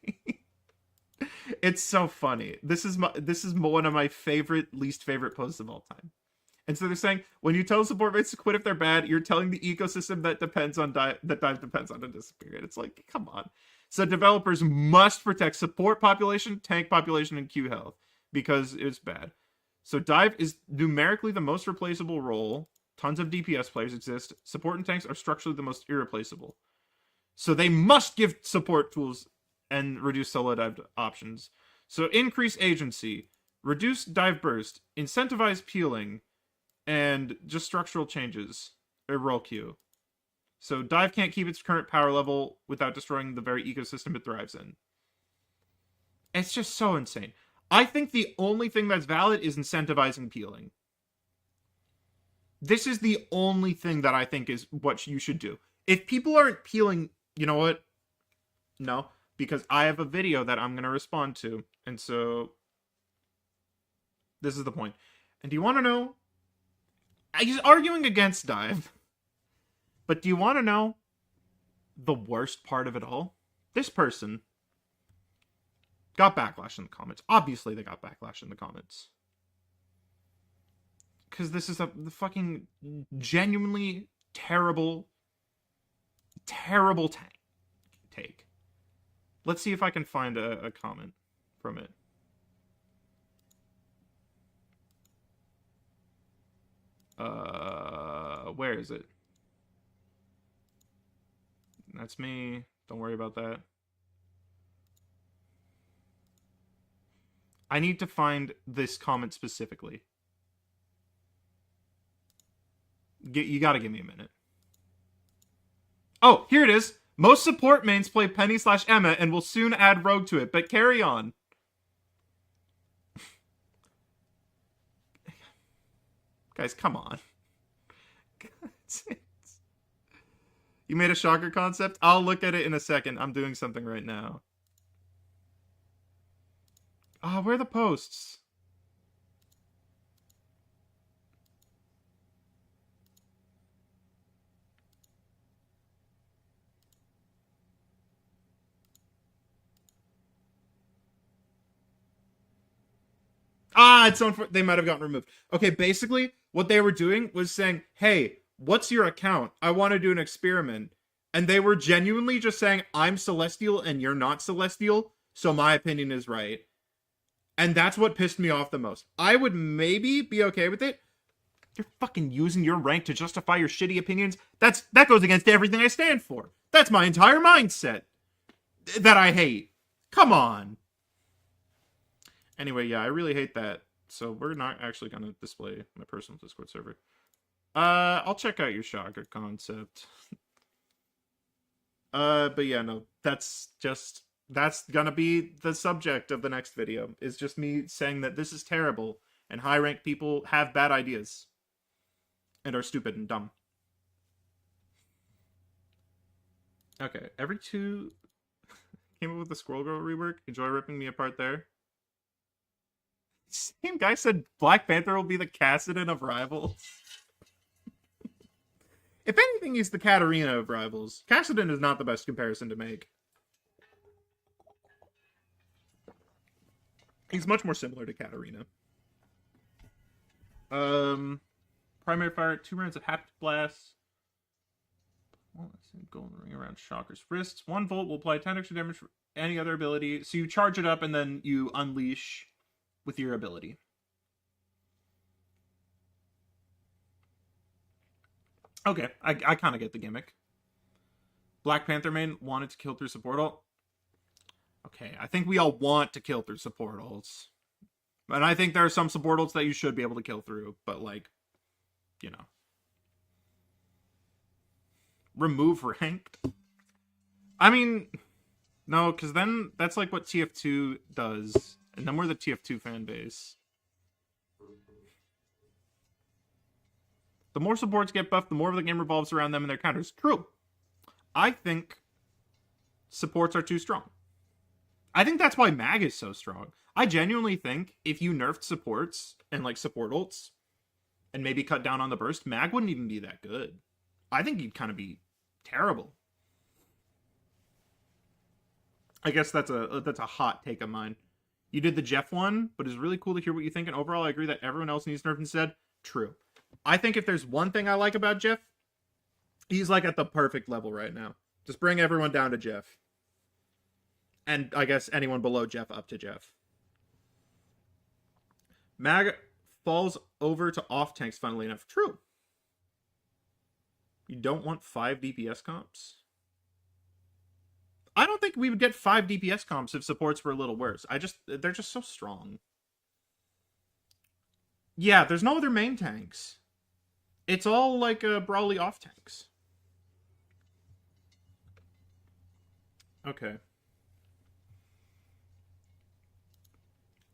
It's so funny. This is one of my least favorite posts of all time. And so they're saying, when you tell support mates to quit if they're bad, you're telling the ecosystem that dive depends on to disappear. It's like, come on. So developers must protect support population, tank population, and Q health because it's bad. So dive is numerically the most replaceable role. Tons of DPS players exist. Support and tanks are structurally the most irreplaceable. So they must give support tools and reduce solo dive options. So increase agency, reduce dive burst, incentivize peeling, and just structural changes. Or role queue. So dive can't keep its current power level without destroying the very ecosystem it thrives in. It's just so insane. I think the only thing that's valid is incentivizing peeling. This is the only thing that I think is what you should do. If people aren't peeling, you know what? No, because I have a video that I'm going to respond to. And so this is the point. And do you want to know? He's arguing against dive. But do you want to know the worst part of it all? This person got backlash in the comments. Obviously, they got backlash in the comments. Because this is the fucking genuinely terrible take. Let's see if I can find a comment from it. Where is it? That's me. Don't worry about that. I need to find this comment specifically. You gotta give me a minute. Oh, here it is. Most support mains play Penny/Emma and will soon add Rogue to it, but carry on. Guys, come on. You made a shocker concept? I'll look at it in a second. I'm doing something right now. Oh, where are the posts? It's on. They might have gotten removed. Okay, basically, what they were doing was saying, hey, what's your account? I want to do an experiment. And they were genuinely just saying, I'm Celestial and you're not Celestial, so my opinion is right. And that's what pissed me off the most. I would maybe be okay with it. You're fucking using your rank to justify your shitty opinions. That goes against everything I stand for. That's my entire mindset that I hate. Come on. Anyway, yeah, I really hate that. So we're not actually going to display my personal Discord server. I'll check out your shocker concept. But yeah, no, that's gonna be the subject of the next video, is just me saying that this is terrible, and high-ranked people have bad ideas, and are stupid and dumb. Okay, every two... Came up with the Squirrel Girl rework. Enjoy ripping me apart there. Same guy said Black Panther will be the Kassadin of Rivals. If anything, he's the Katarina of Rivals. Kassadin is not the best comparison to make. He's much more similar to Katarina. Primary fire, 2 rounds of haptic blast. Golden ring around Shocker's wrists. 1 volt will apply 10 extra damage for any other ability. So you charge it up and then you unleash with your ability. Okay, I kind of get the gimmick. Black Panther main wanted to kill through supportal. Okay, I think we all want to kill through supportals. And I think there are some supportals that you should be able to kill through, but like, you know. Remove ranked? I mean, no, because then that's like what TF2 does. And then we're the TF2 fan base. The more supports get buffed, the more of the game revolves around them and their counters. True. I think supports are too strong. I think that's why Mag is so strong. I genuinely think if you nerfed supports and like support ults and maybe cut down on the burst, Mag wouldn't even be that good. I think he'd kind of be terrible. I guess that's a hot take of mine. You did the Jeff one, but it's really cool to hear what you think. And overall, I agree that everyone else needs nerfed instead. True. I think if there's one thing I like about Jeff, he's like at the perfect level right now. Just bring everyone down to Jeff. And I guess anyone below Jeff up to Jeff. Mag falls over to off tanks, funnily enough. True. You don't want 5 DPS comps? I don't think we would get 5 DPS comps if supports were a little worse. They're just so strong. Yeah, there's no other main tanks. It's all like brawly off tanks. Okay.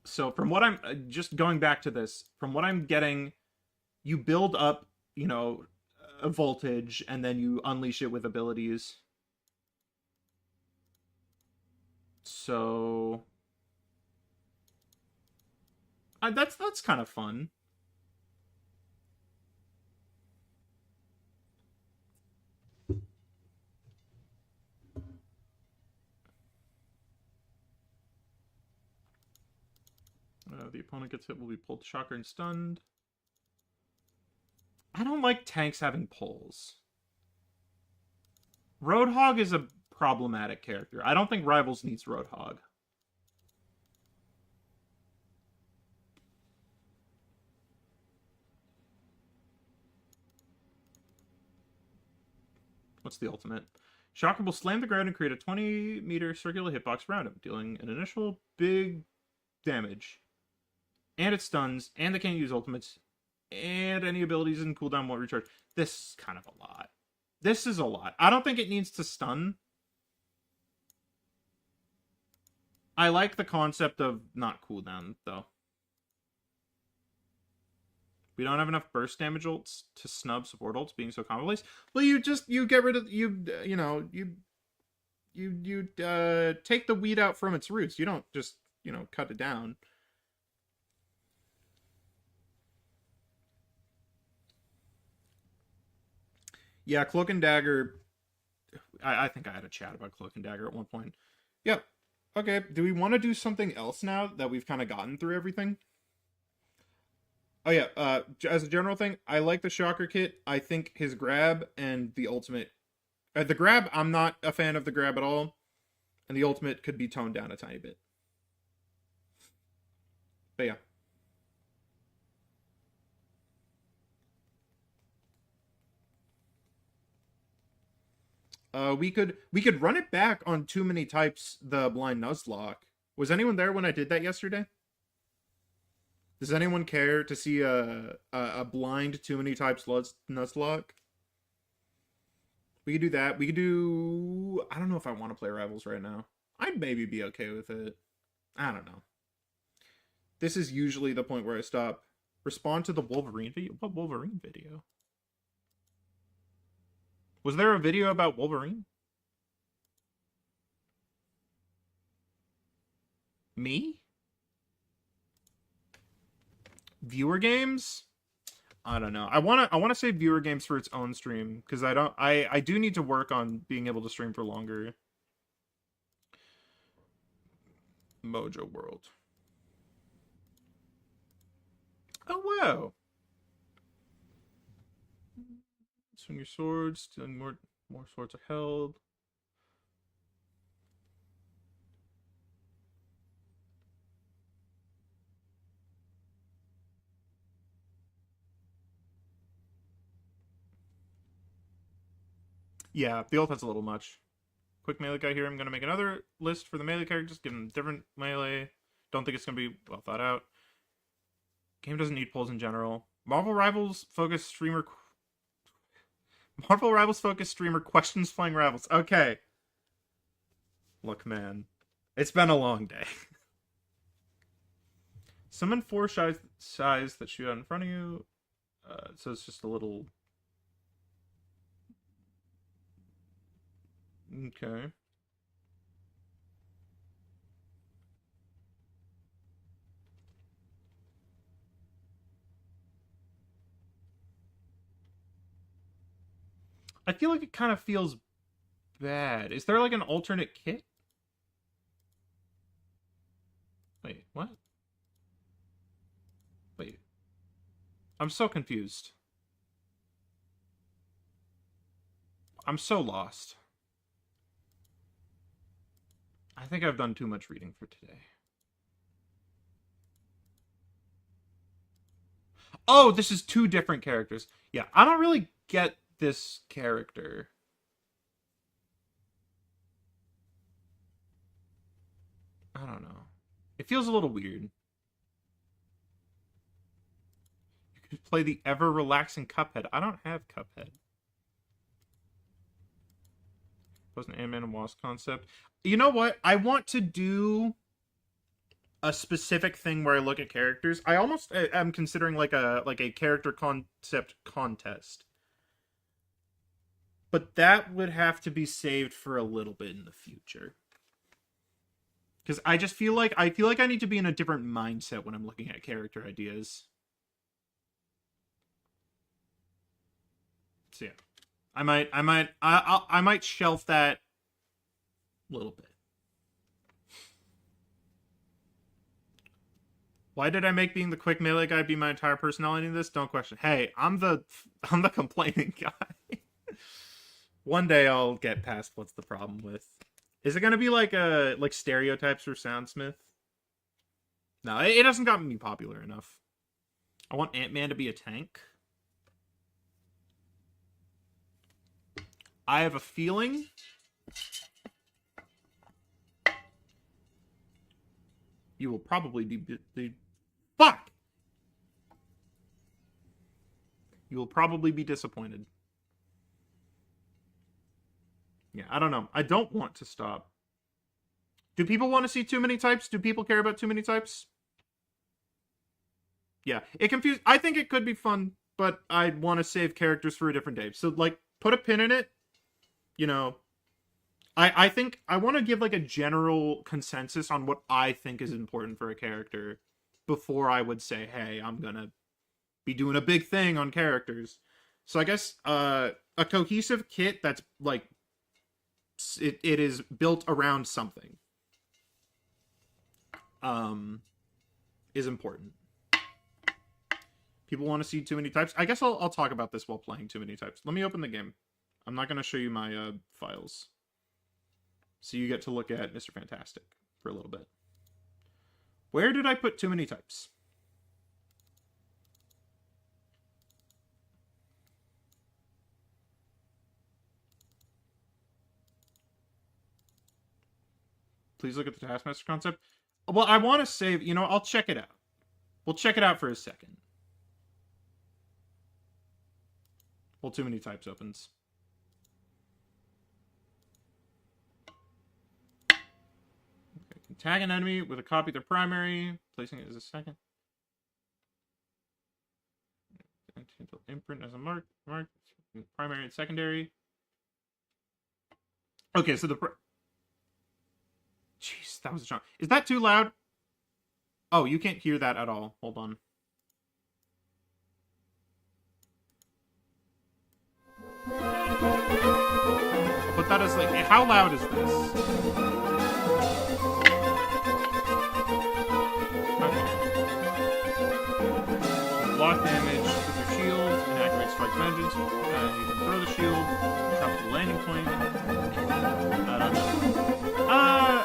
So from what I'm just going back to this, from what I'm getting, you build up, you know, a voltage and then you unleash it with abilities. So that's kind of fun. The opponent gets hit will be pulled, shocker, and stunned. I don't like tanks having pulls. Roadhog is a problematic character. I don't think Rivals needs Roadhog. What's the ultimate? Shocker will slam the ground and create a 20-meter circular hitbox around him, dealing an initial big damage. And it stuns, and they can't use ultimates, and any abilities in cooldown won't recharge. This is kind of a lot. This is a lot. I don't think it needs to stun. I like the concept of not cooldown, though. We don't have enough burst damage ults to snub support ults being so commonplace. Well, you get rid of, you take the weed out from its roots. You don't just, cut it down. Yeah, Cloak and Dagger. I think I had a chat about Cloak and Dagger at one point. Yep. Okay, do we want to do something else now that we've kind of gotten through everything? Oh yeah, as a general thing, I like the Shocker kit. I think his grab and the ultimate... the grab, I'm not a fan of the grab at all. And the ultimate could be toned down a tiny bit. But yeah. We could run it back on Too Many Types, the blind Nuzlocke. Was anyone there when I did that yesterday? Does anyone care to see a blind Too Many Types Nuzlocke? We could do that. We could do. I don't know if I want to play Rivals right now. I'd maybe be okay with it. I don't know. This is usually the point where I stop. Respond to the Wolverine video. What Wolverine video? Was there a video about Wolverine? Me? Viewer games? I don't know. I wanna save viewer games for its own stream because I do need to work on being able to stream for longer. Mojo World. Oh wow. Swing your swords, stealing more swords are held. Yeah, the ult has a little much. Quick melee guy here. I'm going to make another list for the melee characters, give them different melee. Don't think it's going to be well thought out. Game doesn't need pulls in general. Marvel Rivals focus streamer questions playing Rivals. Okay. Look, man. It's been a long day. Summon 4 size that shoot out in front of you. So it's just a little... Okay. I feel like it kind of feels bad. Is there like an alternate kit? Wait, what? Wait. I'm so confused. I'm so lost. I think I've done too much reading for today. Oh, this is 2 different characters. Yeah, I don't really get this character. I don't know. It feels a little weird. You could play the ever relaxing Cuphead. I don't have Cuphead. Was an Ant-Man and Wasp concept. You know what? I want to do a specific thing where I look at characters. I almost am considering like a character concept contest. But that would have to be saved for a little bit in the future. Because I just feel like I need to be in a different mindset when I'm looking at character ideas. So yeah. I might shelf that a little bit. Why did I make being the quick melee guy be my entire personality in this? Don't question. Hey, I'm the complaining guy. One day I'll get past what's the problem with. Is it gonna be like stereotypes for Soundsmith? No, it hasn't gotten me popular enough. I want Ant-Man to be a tank. I have a feeling you will probably be fuck. You will probably be disappointed. Yeah, I don't know. I don't want to stop. Do people want to see too many types? Do people care about too many types? Yeah, it confused. I think it could be fun, but I want to save characters for a different day. So, like, put a pin in it. You know, I think I want to give like a general consensus on what I think is important for a character before I would say, hey, I'm gonna be doing a big thing on characters. So I guess a cohesive kit that's like it is built around something is important. People want to see too many types. I guess I'll talk about this while playing too many types. Let me open the game. I'm not going to show you my files. So you get to look at Mr. Fantastic for a little bit. Where did I put too many types? Please look at the Taskmaster concept. Well, I want to save... You know, I'll check it out. We'll check it out for a second. Well, too many types opens. Okay. Tag an enemy with a copy of their primary, placing it as a second. Imprint as a mark, primary and secondary. Okay, so the... Jeez, that was a strong... Is that too loud? Oh, you can't hear that at all. Hold on. I'll put that as like... How loud is this? Okay. Block damage with your shield and activate Strike Vengeance. You can throw the shield, trap the landing point.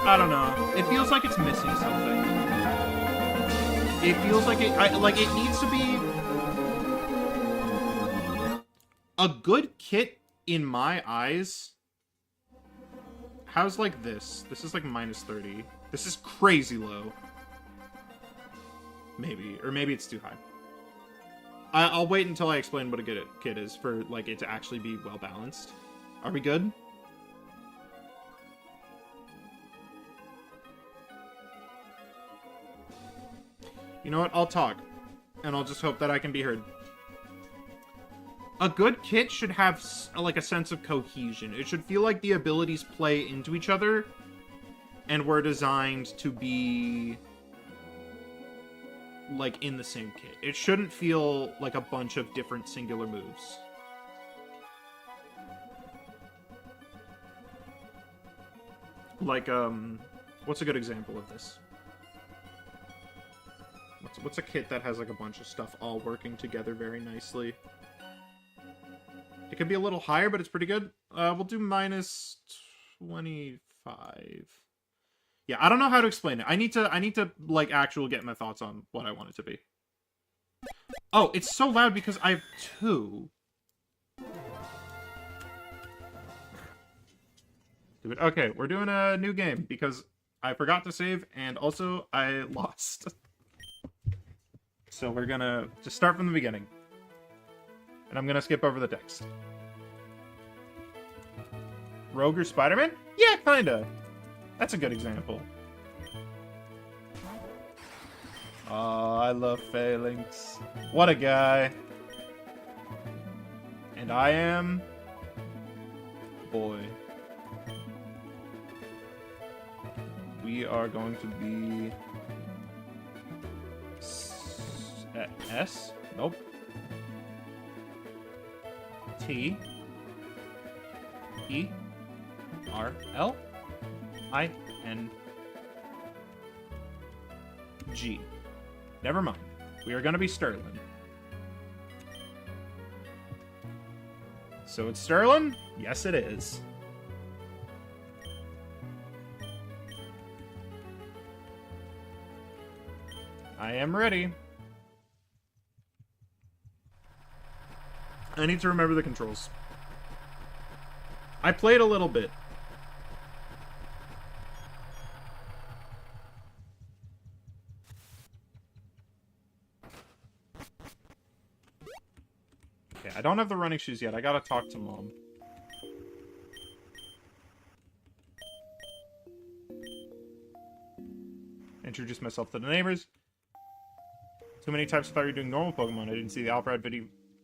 I don't know. It feels like it's missing something. It feels like it needs to be a good kit in my eyes. How's like this? This is like minus 30. This is crazy low. Maybe, or maybe it's too high. I'll wait until I explain what a good kit is for like it to actually be well balanced. Are we good? You know what? I'll talk. And I'll just hope that I can be heard. A good kit should have, like, a sense of cohesion. It should feel like the abilities play into each other and were designed to be, like, in the same kit. It shouldn't feel like a bunch of different singular moves. Like, what's a good example of this? What's a kit that has like a bunch of stuff all working together very nicely? It could be a little higher, but it's pretty good. We'll do minus 25. Yeah, I don't know how to explain it. I need to like actually get my thoughts on what I want it to be. Oh, it's so loud because I have two. Okay, we're doing a new game because I forgot to save and also I lost. So we're gonna just start from the beginning. And I'm gonna skip over the text. Rogue or Spider-Man? Yeah, kinda. That's a good example. Oh, I love Phalanx. What a guy. And I am... Boy. We are going to be... S? Nope. T. E. R. L. I. N. G. Never mind. We are going to be Sterling. So it's Sterling? Yes, it is. I am ready. I need to remember the controls. I played a little bit. Okay, I don't have the running shoes yet. I gotta talk to Mom. Introduce myself to the neighbors. Too many times I thought you were doing normal Pokemon. I didn't see the Alpharad video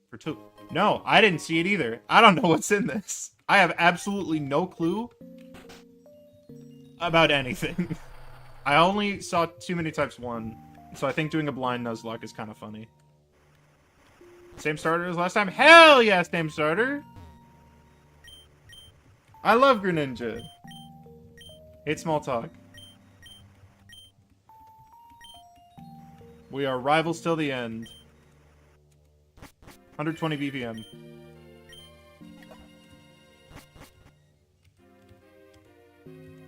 for 2. No, I didn't see it either. I don't know what's in this. I have absolutely no clue about anything. I only saw Too Many Types 1, so I think doing a blind Nuzlocke is kind of funny. Same starter as last time? Hell yeah, same starter! I love Greninja. Hate small talk. We are rivals till the end. 120 BPM.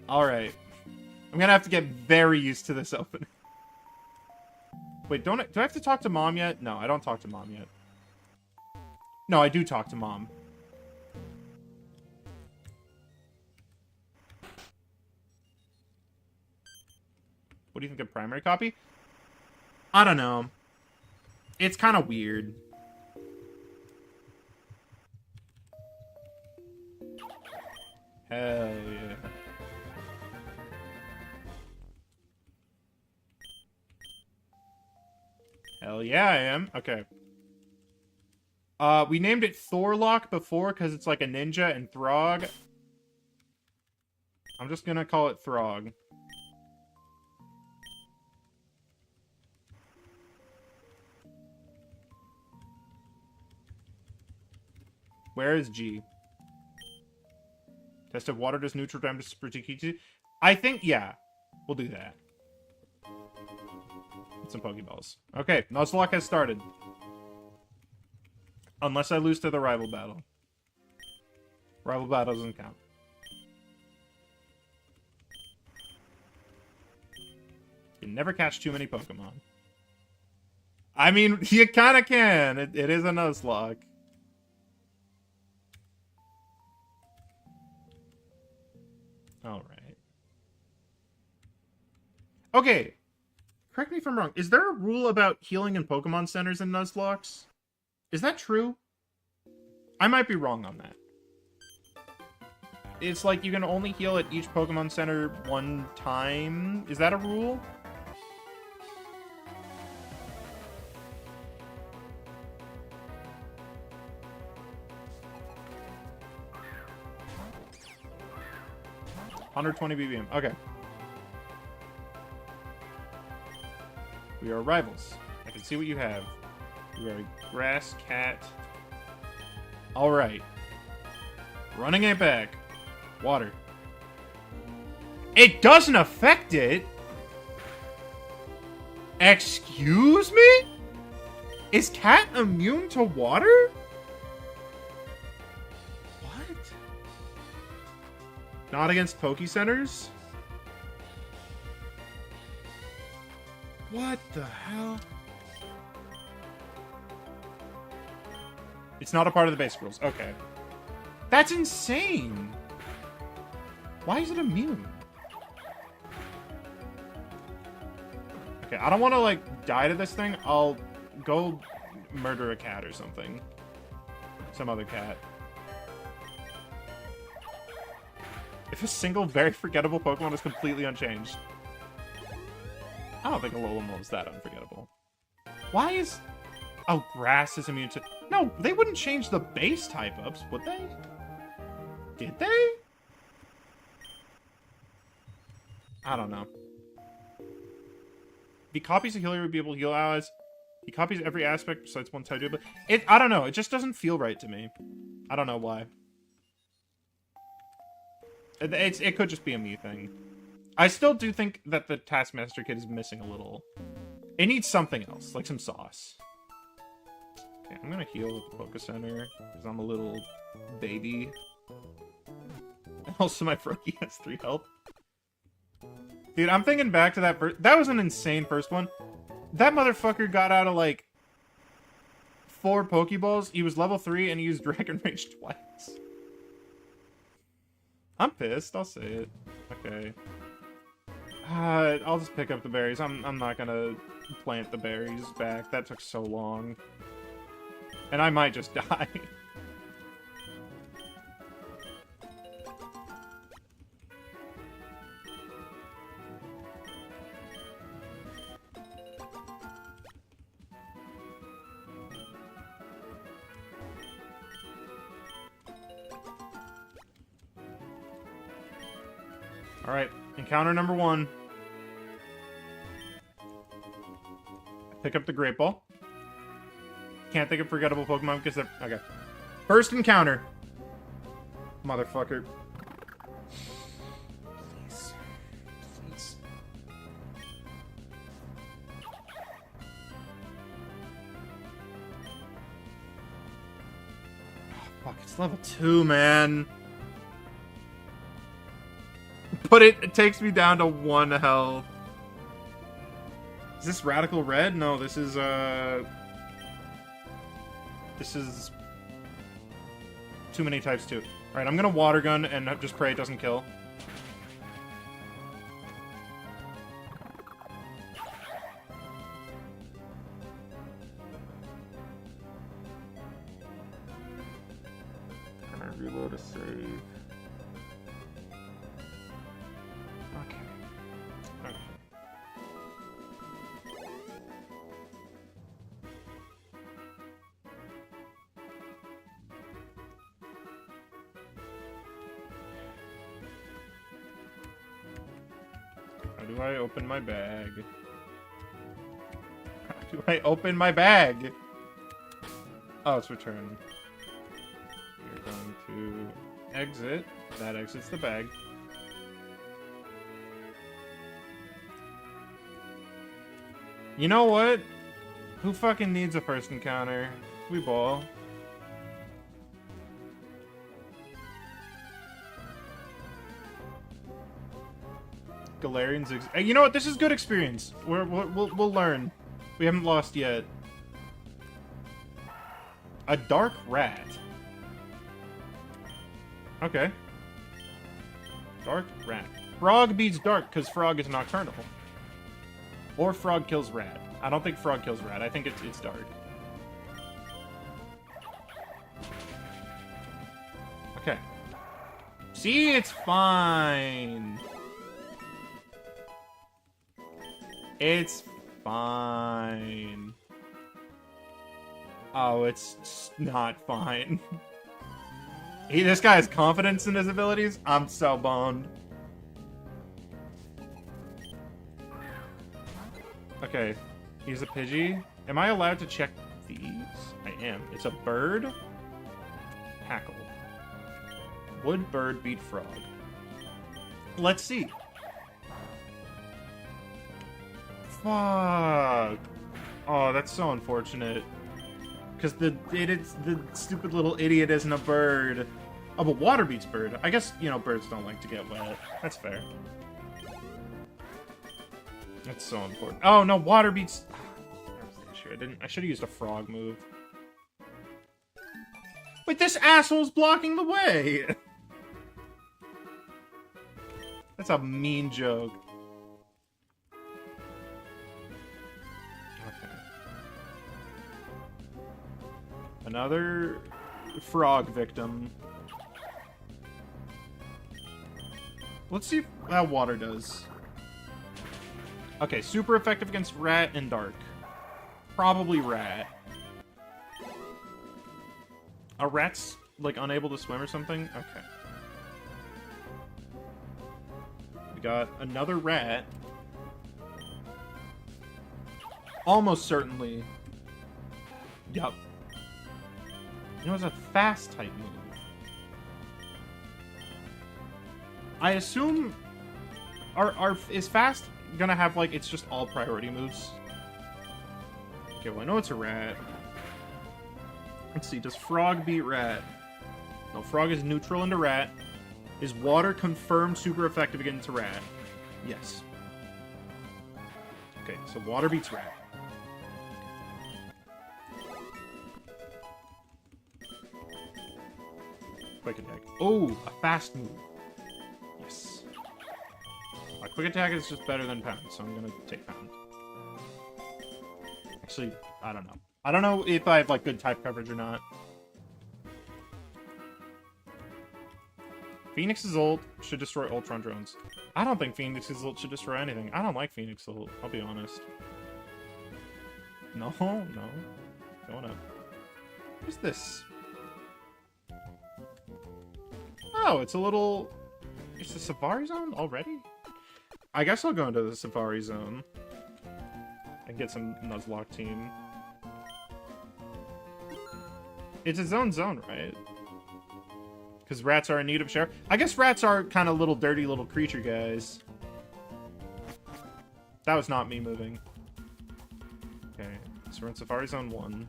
Alright. I'm gonna have to get very used to this opening. Wait, do I have to talk to Mom yet? No, I don't talk to Mom yet. No, I do talk to Mom. What do you think of primary copy? I don't know. It's kind of weird. Hell yeah. Hell yeah, I am. Okay. We named it Thorlock before because it's like a ninja and Throg. I'm just gonna call it Throg. Where is G? Test of water does neutral damage to I think, yeah. We'll do that. Get some Pokeballs. Okay, Nuzlocke has started. Unless I lose to the rival battle. Rival battle doesn't count. You can never catch too many Pokemon. I mean, you kind of can. It is a Nuzlocke. Alright. Okay. Correct me if I'm wrong. Is there a rule about healing in Pokemon centers in Nuzlocks? Is that true? I might be wrong on that. It's like you can only heal at each Pokemon Center one time. Is that a rule? $120 BBM. Okay. We are rivals. I can see what you have. You are a grass cat. Alright. Running it back. Water. It doesn't affect it? Excuse me? Is cat immune to water? What? Not against Poke Centers? What the hell? It's not a part of the basic rules. Okay. That's insane. Why is it immune? Okay, I don't want to, like, die to this thing. I'll go murder a cat or something. Some other cat. If a single very forgettable Pokemon is completely unchanged. I don't think Alolan was that unforgettable. Why is... Oh, grass is immune to... No, they wouldn't change the base type-ups, would they? Did they? I don't know. He copies a healer would be able to heal allies. He copies every aspect besides one type. But I don't know. It just doesn't feel right to me. I don't know why. It could just be a me thing. I still do think that the Taskmaster kid is missing a little. It needs something else, like some sauce. Okay, I'm gonna heal at the Poke Center because I'm a little baby. Also, my Froakie has 3 health. Dude, I'm thinking back to that first... That was an insane first one. That motherfucker got out of, like, 4 Pokeballs. He was level 3, and he used Dragon Rage twice. I'm pissed. I'll say it. Okay. I'll just pick up the berries. I'm not gonna plant the berries back. That took so long. And I might just die. Alright, encounter number 1. Pick up the Great Ball. Can't think of forgettable Pokemon because they're... Okay. First encounter. Motherfucker. Please. Please. Oh, fuck, it's level 2, man. But it takes me down to 1 health. Is this Radical Red? No, this is, This is... too many types, too. Alright, I'm gonna Water Gun and just pray it doesn't kill. Can I reload a save? Okay. Okay. How do I open my bag? How do I open my bag? Oh, it's return. We're going to exit. That exits the bag. You know what? Who fucking needs a first encounter? We ball. Galarian's hey, you know what? This is good experience. We'll learn. We haven't lost yet. A dark rat. Okay. Dark rat. Frog beats dark because frog is nocturnal. Or frog kills rat. I don't think frog kills rat. I think it's dark. Okay. See, it's fine. It's fine. Oh, it's not fine. This guy has confidence in his abilities? I'm so boned. Okay, he's a Pidgey. Am I allowed to check these? I am. It's a bird. Hackle. Would bird beat frog? Let's see. Fuck. Oh, that's so unfortunate. Because the stupid little idiot isn't a bird. Oh, but water beats bird. I guess, you know, birds don't like to get wet. That's fair. That's so important. Oh, no, water beats... That's the issue. I should have used a frog move. Wait, this asshole's blocking the way! That's a mean joke. Okay. Another frog victim. Let's see how water does. Okay, super effective against rat and dark. Probably rat. A rat's, like, unable to swim or something? Okay. We got another rat. Almost certainly. Yup. You know, it's a fast type move. I assume... is fast gonna have, like, it's just all priority moves? Okay, well, I know it's a rat. Let's see, does frog beat rat? No, frog is neutral into rat. Is water confirmed super effective against rat? Yes. Okay, so water beats rat. Quick attack. Oh, a fast move. Yes. My quick attack is just better than pound, so I'm gonna take pound. Actually, I don't know. I don't know if I have, like, good type coverage or not. Phoenix's ult should destroy Ultron drones. I don't think Phoenix's ult should destroy anything. I don't like Phoenix ult, I'll be honest. No. Going up. What is this? Oh, it's a little... It's the Safari Zone already? I guess I'll go into the Safari Zone. And get some Nuzlocke team. It's its own zone, right? Because rats are in need of share. I guess rats are kind of little dirty little creature guys. That was not me moving. Okay, so we're in Safari Zone 1.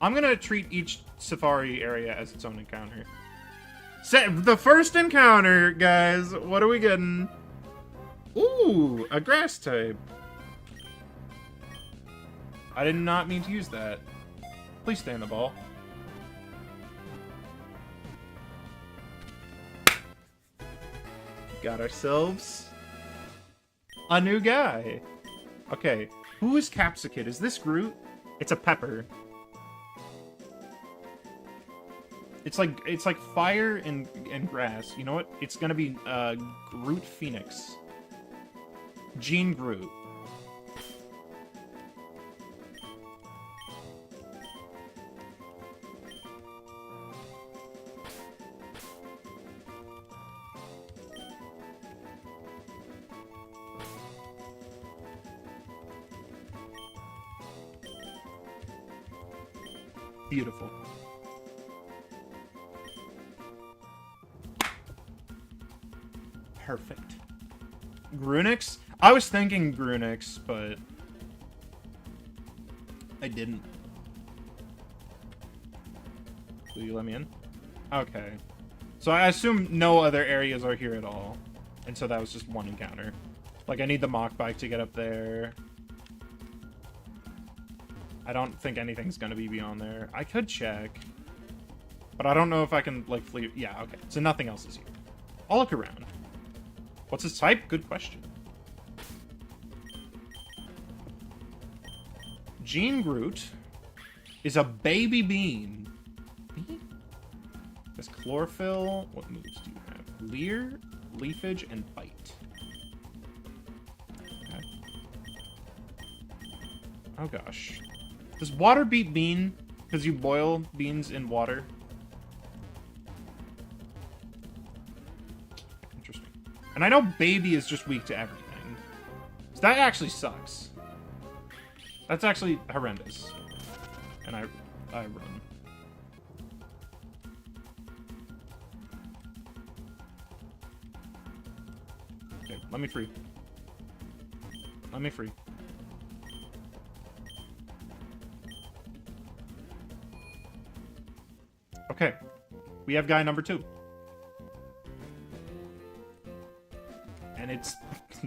I'm gonna treat each Safari area as its own encounter. The first encounter, guys! What are we getting? Ooh, a grass type. I did not mean to use that. Please stay in the ball. Got ourselves a new guy. Okay, who is Capsicid? Is this Groot? It's a pepper. It's like fire and grass. You know what? It's gonna be Groot Phoenix. Gene Groot. Beautiful. Perfect. Grunix? I was thinking Grunix, but I didn't. Will you let me in? Okay. So I assume no other areas are here at all. And so that was just one encounter. Like, I need the mock bike to get up there. I don't think anything's gonna be beyond there. I could check. But I don't know if I can, like, flee. Yeah, okay. So nothing else is here. I'll look around. What's his type? Good question. Gene Groot is a baby bean. Bean? There's chlorophyll. What moves do you have? Leer, leafage, and bite. Okay. Oh gosh. Does water beat bean? Because you boil beans in water? Interesting. And I know baby is just weak to everything. So that actually sucks. That's actually horrendous. And I run. Okay, let me free. Let me free. Okay, we have guy number 2. And it's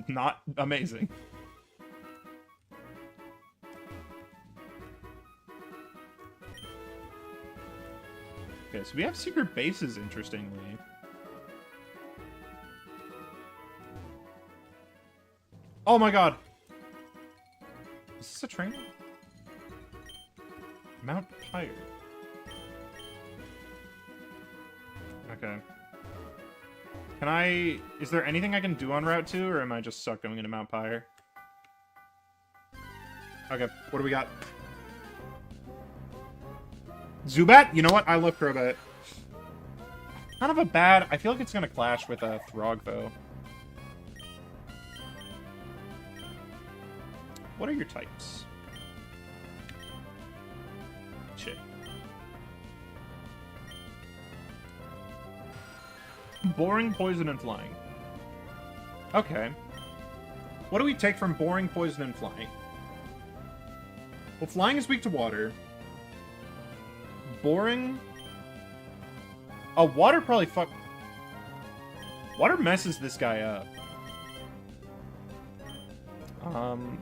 not amazing. Okay, so we have secret bases, interestingly. Oh my god! Is this a train? Mount Pyre. Okay. Can I... Is there anything I can do on Route 2, or am I just stuck going into Mount Pyre? Okay, what do we got? Zubat? You know what? I look for a bit. Kind of a bad... I feel like it's gonna clash with a Throg, though. What are your types? Shit. Boring, poison, and flying. Okay. What do we take from boring, poison, and flying? Well, flying is weak to water. Boring... Oh, water probably fuck... Water messes this guy up.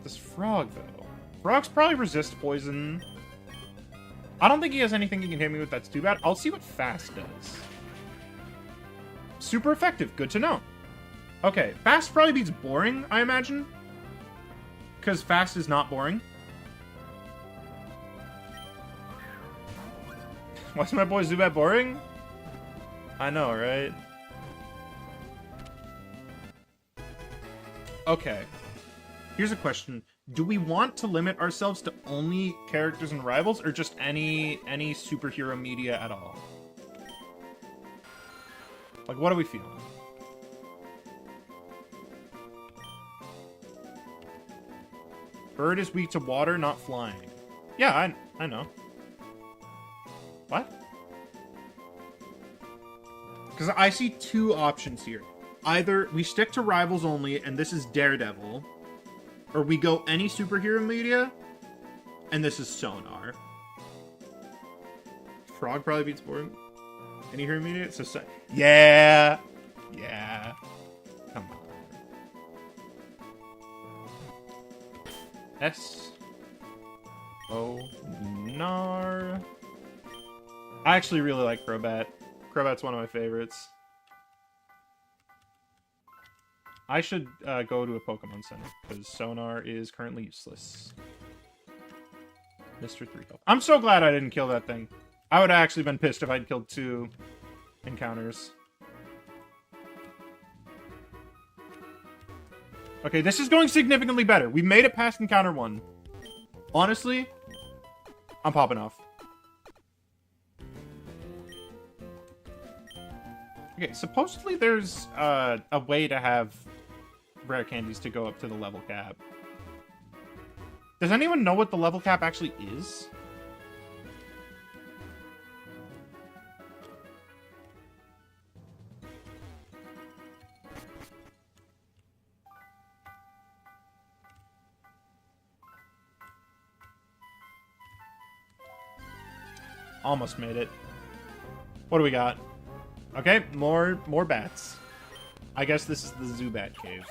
This frog, though. Frogs probably resist poison. I don't think he has anything he can hit me with that's too bad. I'll see what fast does. Super effective. Good to know. Okay, fast probably beats boring, I imagine. Because fast is not boring. Why's my boy Zubat boring? I know, right? Okay. Here's a question. Do we want to limit ourselves to only characters and rivals, or just any superhero media at all? Like, what are we feeling? Bird is weak to water, not flying. Yeah, I know. What? Because I see two options here. Either we stick to rivals only, and this is Daredevil, or we go any superhero media, and this is Sonar. Frog probably beats boring. Any hero media? So yeah! Yeah. Come on. S. Oh, nar. I actually really like Crobat. Crobat's one of my favorites. I should go to a Pokemon Center, because Sonar is currently useless. Mr. 3 health. I'm so glad I didn't kill that thing. I would have actually been pissed if I'd killed 2 encounters. Okay, this is going significantly better. We made it past encounter 1. Honestly, I'm popping off. Okay, supposedly there's a way to have rare candies to go up to the level cap. Does anyone know what the level cap actually is? Almost made it. What do we got? Okay, more bats. I guess this is the Zubat cave.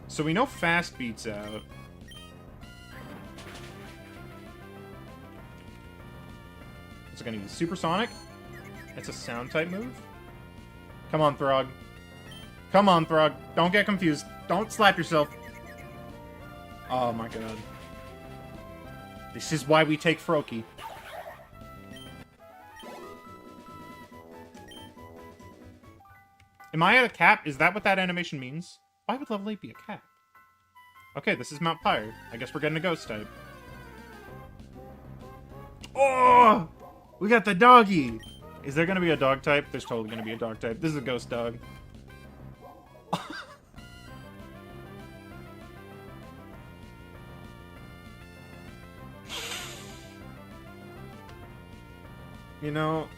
So we know fast beats out. Is it gonna use Supersonic? It's a sound type move. Come on, Throg. Come on, Throg. Don't get confused. Don't slap yourself. Oh my god. This is why we take Froakie. Am I at a cap? Is that what that animation means? Why would level 8 be a cap? Okay, this is Mount Pyre. I guess we're getting a ghost type. Oh! We got the doggy! Is there gonna be a dog type? There's totally gonna be a dog type. This is a ghost dog. You know,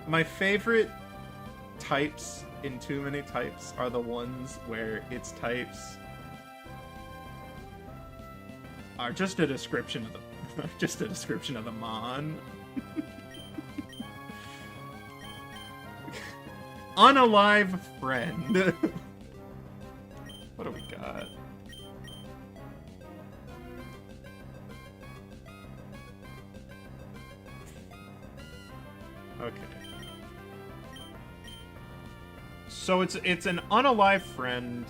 my favorite types in Too Many Types are the ones where its types are just a description of the just a description of the mon. Unalive friend. What do we got? Okay. So it's an unalive friend.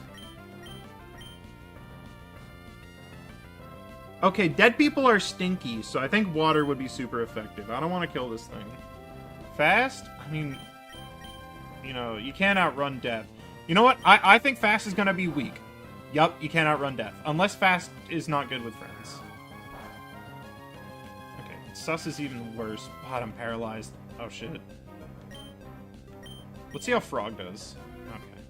Okay, dead people are stinky, so I think water would be super effective. I don't want to kill this thing. Fast? I mean, you know, you can't outrun death. You know what? I think fast is gonna be weak. Yup, you can't outrun death. Unless fast is not good with friends. Okay, sus is even worse. God, I'm paralyzed. Oh shit. Let's see how Frog does. Okay.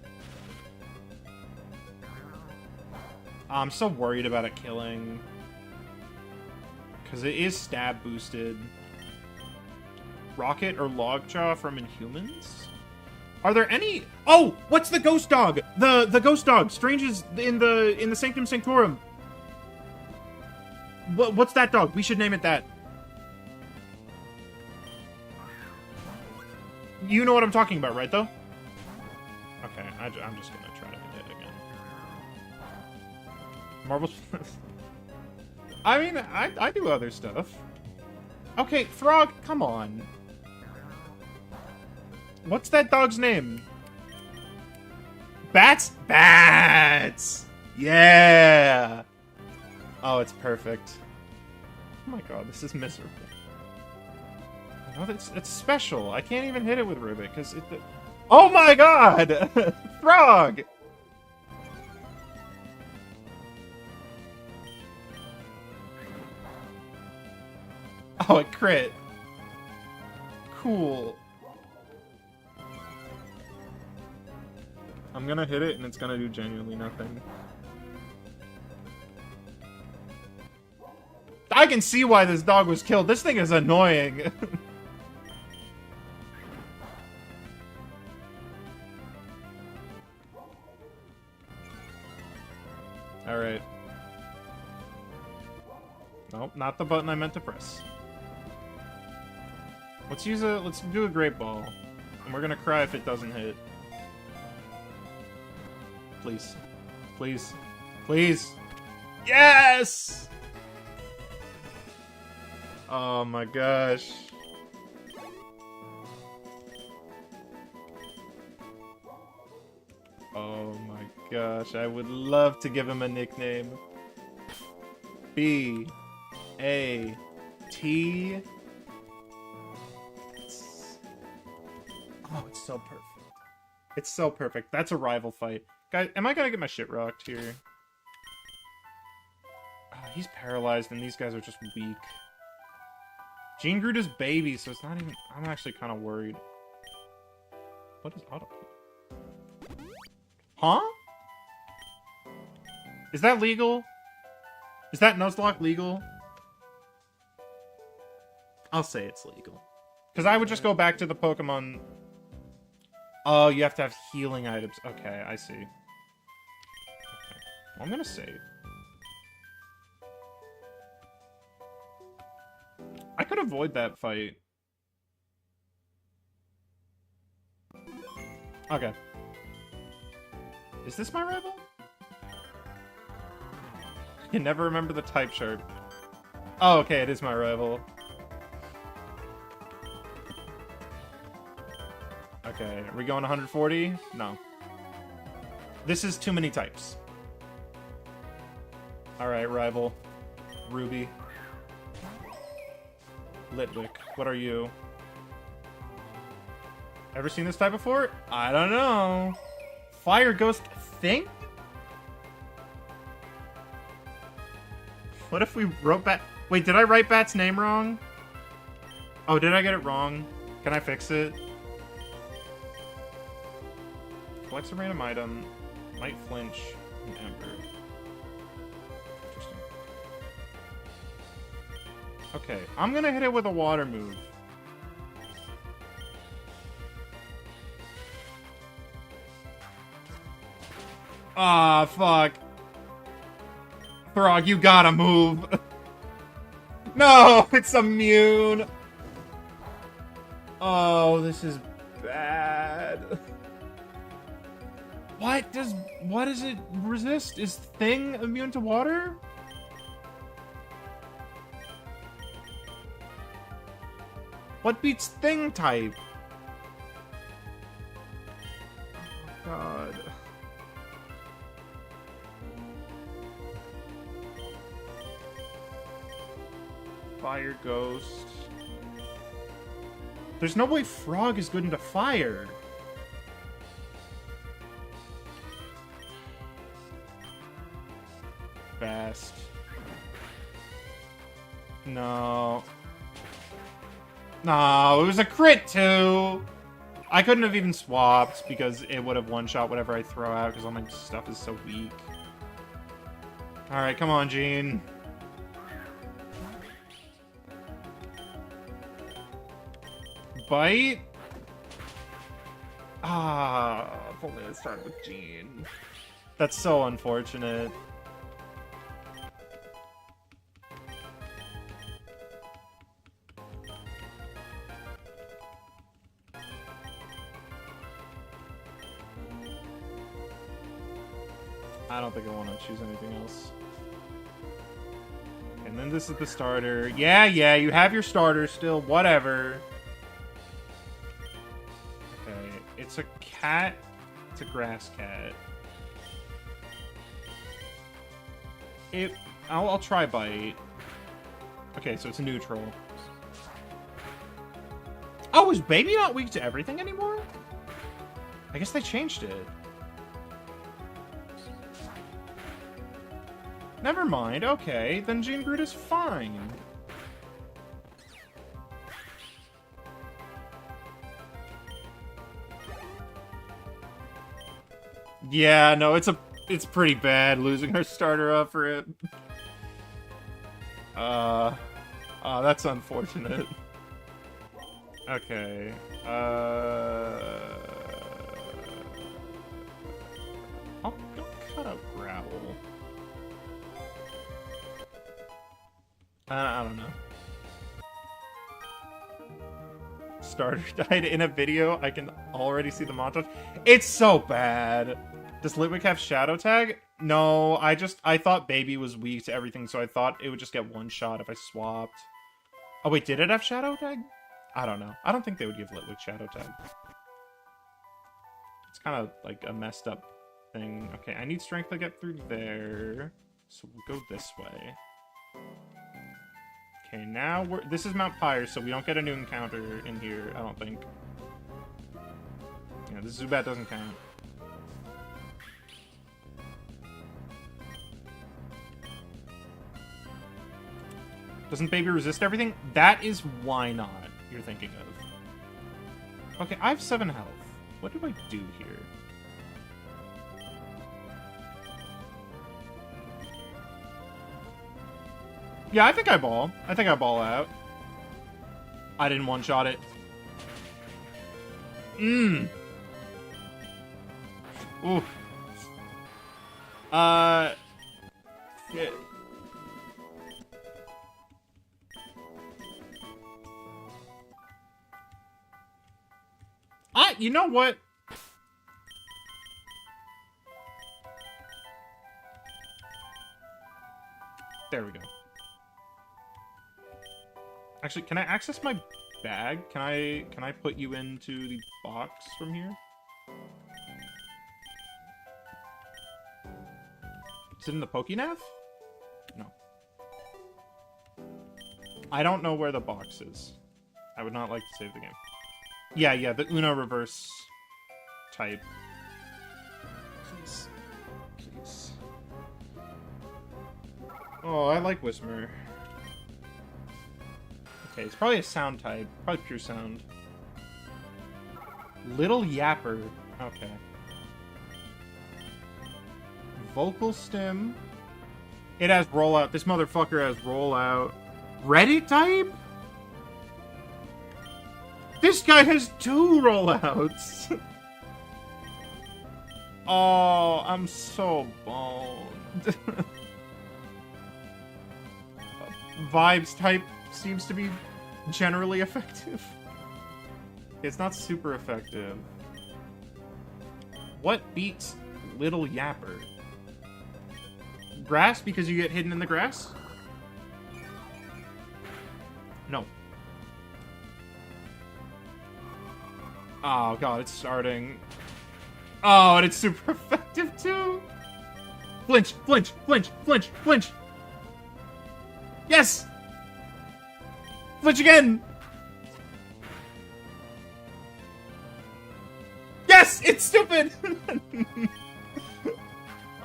I'm so worried about it killing. Because it is stab boosted. Rocket or Lockjaw from Inhumans? Are there any... Oh! What's the ghost dog? The ghost dog! Strange is in the Sanctum Sanctorum. What's that dog? We should name it that. You know what I'm talking about, right, though? Okay, I'm just gonna try to hit it again. Marble... I mean, I do other stuff. Okay, Throg, come on. What's that dog's name? Bats? Bats! Yeah! Oh, it's perfect. Oh my god, this is miserable. No, it's special. I can't even hit it with Ribbit, because it... Oh my god! Frog! Oh, it crit. Cool. I'm gonna hit it, and it's gonna do genuinely nothing. I can see why this dog was killed. This thing is annoying. Alright. Nope, not the button I meant to press. Let's do a Great Ball. And we're gonna cry if it doesn't hit. Please. Please. Please! Yes! Oh my gosh. Oh my gosh, I would love to give him a nickname. B A T. Oh, it's so perfect. It's so perfect. That's a rival fight. Guys, am I gonna get my shit rocked here? Oh, he's paralyzed and these guys are just weak. Jean Groot is baby, so it's not even... I'm actually kind of worried. What is auto? Huh? Is that legal? Is that Nuzlocke legal? I'll say it's legal. Because I would just go back to the Pokemon... Oh, you have to have healing items. Okay, I see. Okay. Well, I'm gonna save. I could avoid that fight. Okay. Is this my rival? You never remember the type chart. Oh, okay, it is my rival. Okay, are we going 140? No. This is too many types. Alright, rival. Ruby. Litwick, what are you? Ever seen this type before? I don't know. Fire Ghost thing? What if we wrote Bat... Wait, did I write Bat's name wrong? Oh, did I get it wrong? Can I fix it? Collects a random item. Might flinch. An Ember. Interesting. Okay, I'm gonna hit it with a water move. Ah, fuck. Frog, you gotta move. No, it's immune. Oh, this is bad. What does it resist? Is Thing immune to water? What beats Thing type? Oh, God. Fire Ghost. There's no way Frog is good into fire. Fast. No. No, it was a crit too. I couldn't have even swapped because it would have one-shot whatever I throw out because all my stuff is so weak. Alright, come on, Gene. Bite? Ah, if only I started with Gene. That's so unfortunate. I don't think I want to choose anything else. And then this is the starter. Yeah, you have your starter still. Whatever. Okay, it's a cat. It's a grass cat. I'll try bite. Okay, so it's neutral. Oh, is Baby not weak to everything anymore? I guess they changed it. Never mind, okay. Then Jean Groot is fine. Yeah, no, it's pretty bad losing her starter up for it. Oh, that's unfortunate. Okay. I'll cut out Growl. I don't know. Starter died in a video. I can already see the montage. It's so bad. Does Litwick have Shadow Tag? No, I thought Baby was weak to everything, so I thought it would just get one shot if I swapped. Oh, wait, did it have Shadow Tag? I don't know. I don't think they would give Litwick Shadow Tag. It's kind of like a messed up thing. Okay, I need strength to get through there. So we'll go this way. Okay, now this is Mount Pyre, so we don't get a new encounter in here, I don't think. Yeah, this Zubat doesn't count. Doesn't Baby resist everything? That is why not, you're thinking of. Okay, I have 7 health. What do I do here? Yeah, I think I ball. I think I ball out. I didn't one-shot it. Mmm. Oof. Shit. You know what? There we go. Actually, can I access my bag? Can I put you into the box from here? Is it in the Pokénav? No. I don't know where the box is. I would not like to save the game. Yeah, the Uno reverse type. Please. Please. Oh, I like Whismer. Okay, it's probably a sound type. Probably pure sound. Little Yapper. Okay. Vocal stem. It has rollout. This motherfucker has rollout. Reddit type? This guy has 2 rollouts. Oh, I'm so boned. Vibes type seems to be generally effective. It's not super effective. What beats Little Yapper? Grass because you get hidden in the grass? No. Oh god, it's starting. Oh, and it's super effective too. Flinch, flinch, flinch, flinch, flinch. Yes! Flinch again! Yes! It's stupid!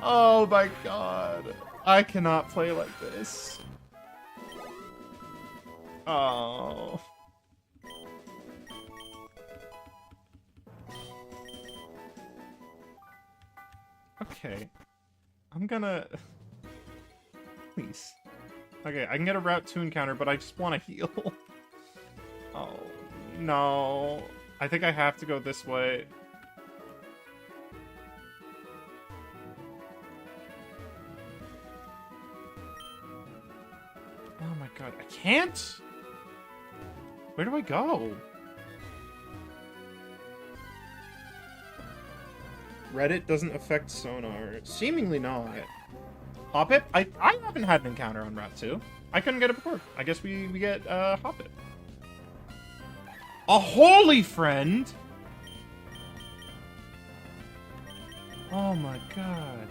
Oh my god. I cannot play like this. Oh. Okay. I'm gonna... Please. Okay, I can get a Route 2 encounter, but I just want to heal. Oh, no. I think I have to go this way. Oh my god, I can't? Where do I go? Reddit doesn't affect sonar. Seemingly not. Hoppip? I haven't had an encounter on Route 2. I couldn't get it before. I guess we get Hoppip. A holy friend? Oh my god.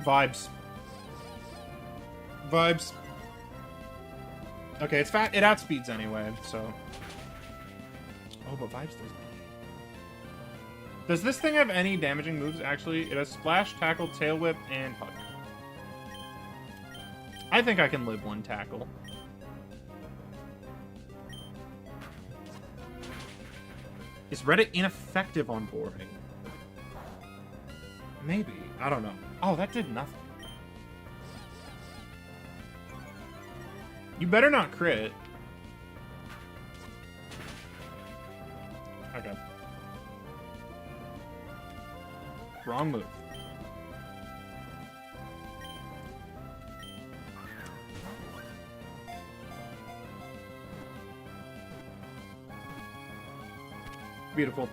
Vibes. Vibes. Okay, it's fat. It outspeeds anyway, so. Oh, but Vibes doesn't. Does this thing have any damaging moves, actually? It has Splash, Tackle, Tail Whip, and Puck. I think I can live 1 tackle. Is Reddit ineffective on boarding? Maybe. I don't know. Oh, that did nothing. You better not crit. Okay. Wrong move. Beautiful.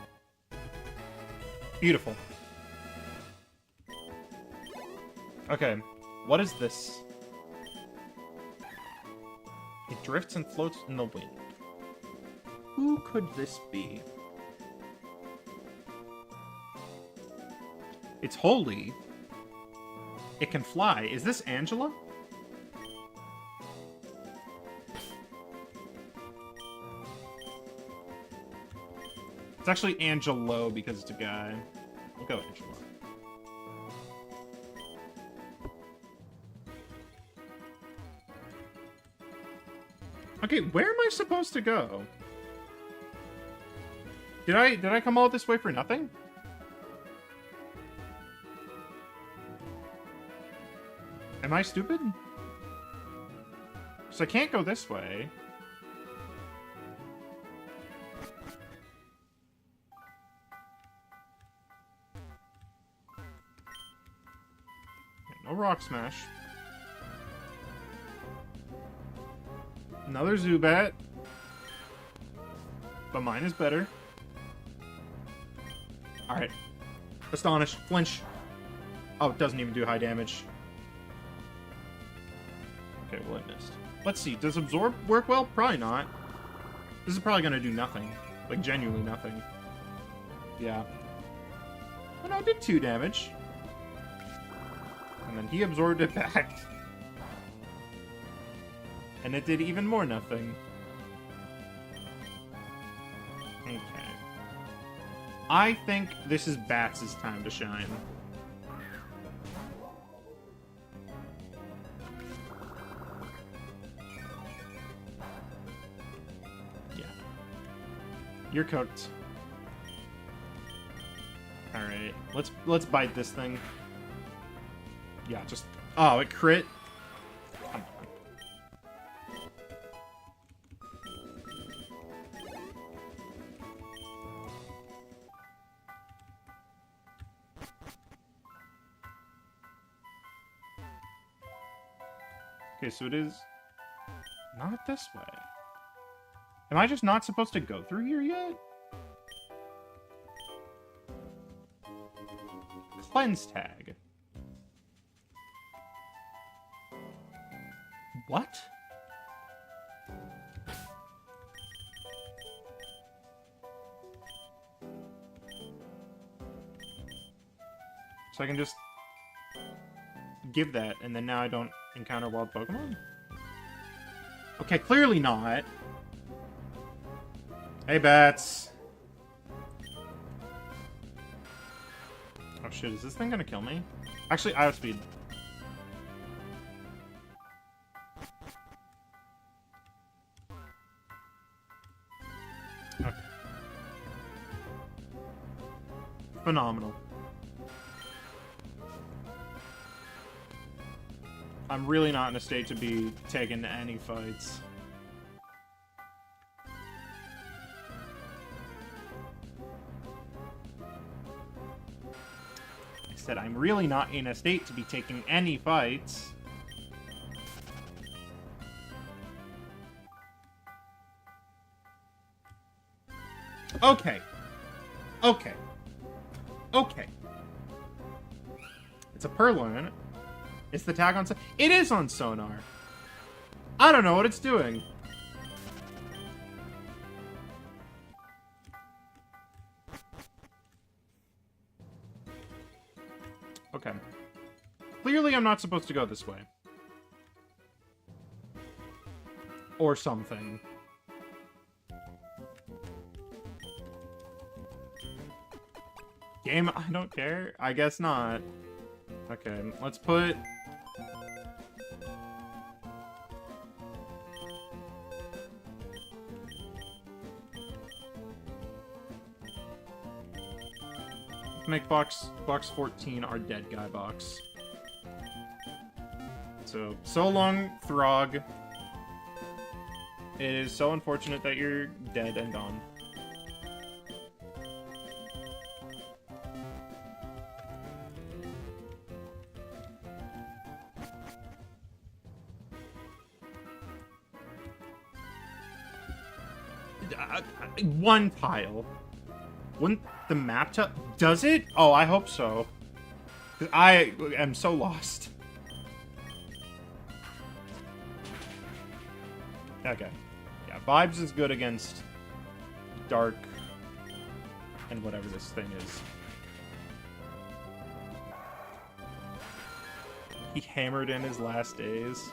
Beautiful. Okay. What is this? drifts and floats in the wind. Who could this be? It's holy. It can fly. Is this Angela? It's actually Angelo because it's a guy. We'll go Angelo. Okay, where am I supposed to go? Did I come all this way for nothing? Am I stupid? So I can't go this way. No rock smash. Another Zubat. But mine is better. Alright. Astonish. Flinch. Oh, it doesn't even do high damage. Okay, well, I missed. Let's see. Does Absorb work well? Probably not. This is probably going to do nothing. Like, genuinely nothing. Yeah. Oh, no, it did 2 damage. And then he absorbed it back. And it did even more nothing. Okay. I think this is Bats' time to shine. Yeah. You're cooked. Alright. Let's bite this thing. Yeah, just... Oh, it crit? Come on. Okay, so it is not this way. Am I just not supposed to go through here yet? Cleanse tag. What? So I can just give that, and then now I don't encounter wild Pokemon? Okay, clearly not. Hey, Bats. Oh shit, is this thing gonna kill me? Actually, I have speed. Okay. Phenomenal. I'm really not in a state to be taking any fights. I said I'm really not in a state to be taking any fights. Okay. Okay. Okay. It's a Purloin. Is the tag on... It is on Sonar. I don't know what it's doing. Okay. Clearly I'm not supposed to go this way. Or something. Game, I don't care. I guess not. Okay, let's put... make box 14 our dead guy box. So long, Throg. It is so unfortunate that you're dead and gone. One tile. Wouldn't the map tell? Does it? Oh, I hope so. I am so lost. Okay. Yeah, vibes is good against dark and whatever this thing is. He hammered in his last days.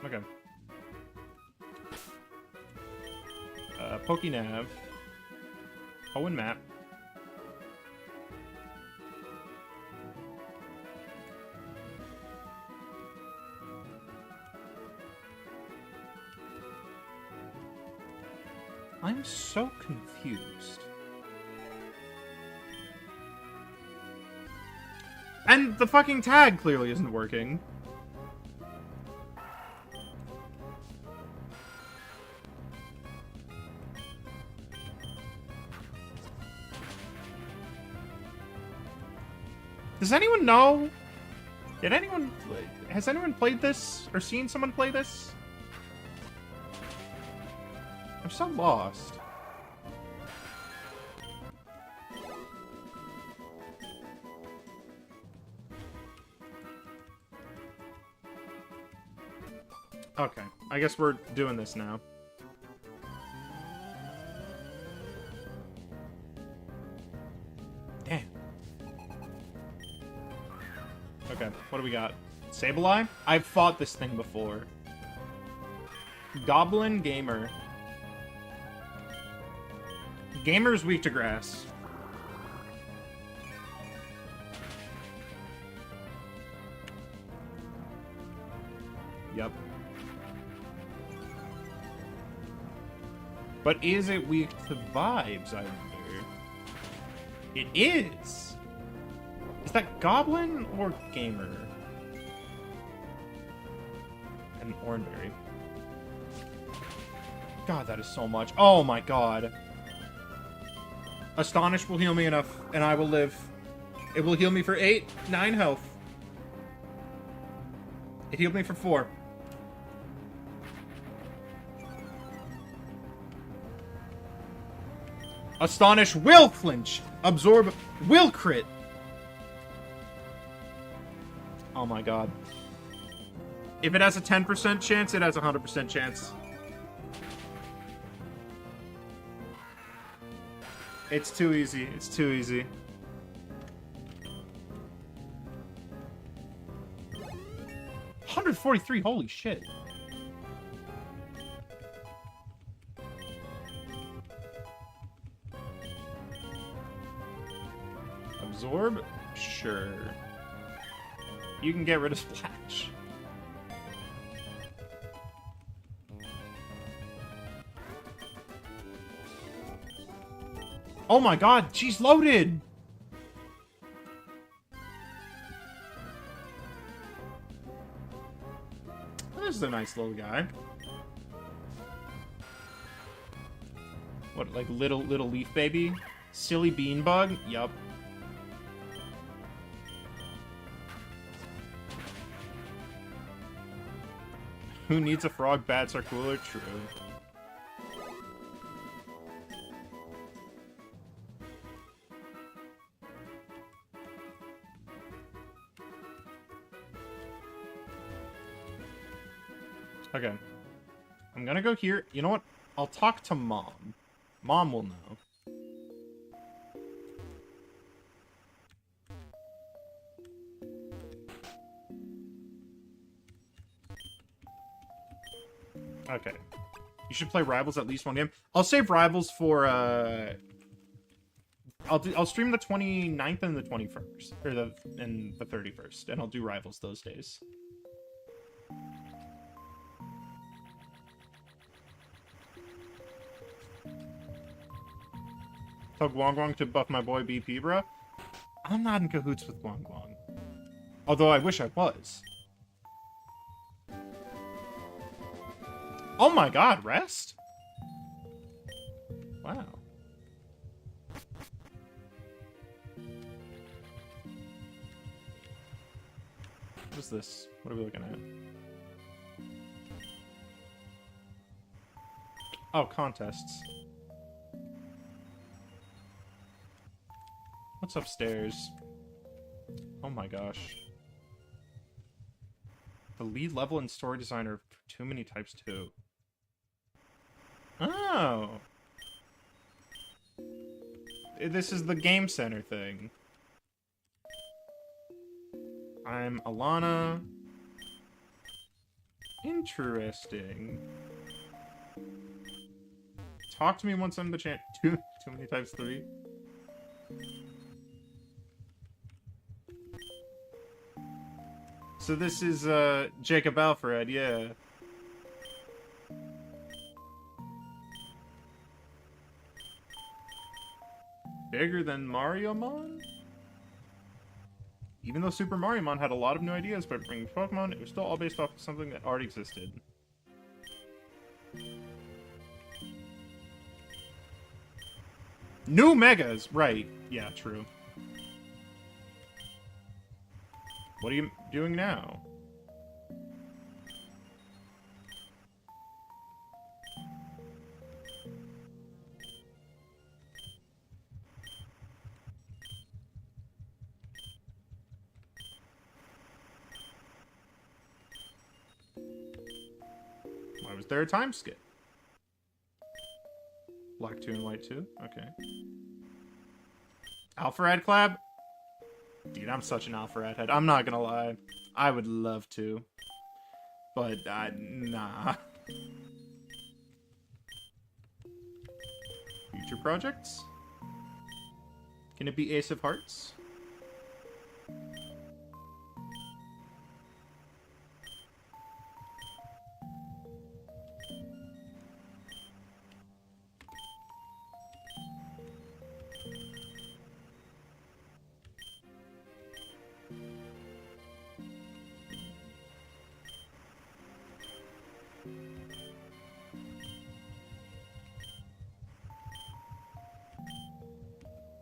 Okay. Pokenav. Owen map. I'm so confused. And the fucking tag clearly isn't working. Does anyone know? Has anyone played this or seen someone play this? I'm so lost. Okay, I guess we're doing this now. Damn. Okay, what do we got? Sableye? I've fought this thing before. Goblin Gamer. Gamer's weak to grass. Yep. But is it weak to vibes, I wonder? It is! Is that Goblin or Gamer? And Oranberry. God, that is so much. Oh my god. Astonish will heal me enough, and I will live. It will heal me for 8, 9 health. It healed me for 4. Astonish will flinch. Absorb will crit. Oh my god. If it has a 10% chance, it has a 100% chance. It's too easy. It's too easy. $143, holy shit. Absorb? Sure. You can get rid of Splash. Oh my god, she's loaded! This is a nice little guy. What, like little leaf baby? Silly bean bug? Yup. Who needs a frog? Bats are cooler? True. Okay. I'm gonna go here. You know what? I'll talk to Mom. Mom will know. Okay. You should play Rivals at least one game. I'll save Rivals for, I'll stream the 29th and the 21st. Or the 31st. And I'll do Rivals those days. Tell Guang Guang to buff my boy BP, bro. I'm not in cahoots with Guang Guang. Although I wish I was. Oh my god, rest? Wow. What is this? What are we looking at? Oh, contests. What's upstairs? Oh my gosh. The lead level and story designer for Too Many Types 2. Oh. This is the Game Center thing. I'm Alana. Interesting. Talk to me once I'm the chance. Too Many Types 3. So this is Jacob Alfred, yeah. Bigger than Mario Mon? Even though Super Mario Mon had a lot of new ideas by bringing Pokemon, it was still all based off of something that already existed. New Megas! Right. Yeah, true. What are you doing now? Why was there a time skip? Black 2 and White 2? Okay. Alpharad Collab? Dude, I'm such an Alpharad head. I'm not gonna lie. I would love to. But, nah. Future projects? Can it be Ace of Hearts?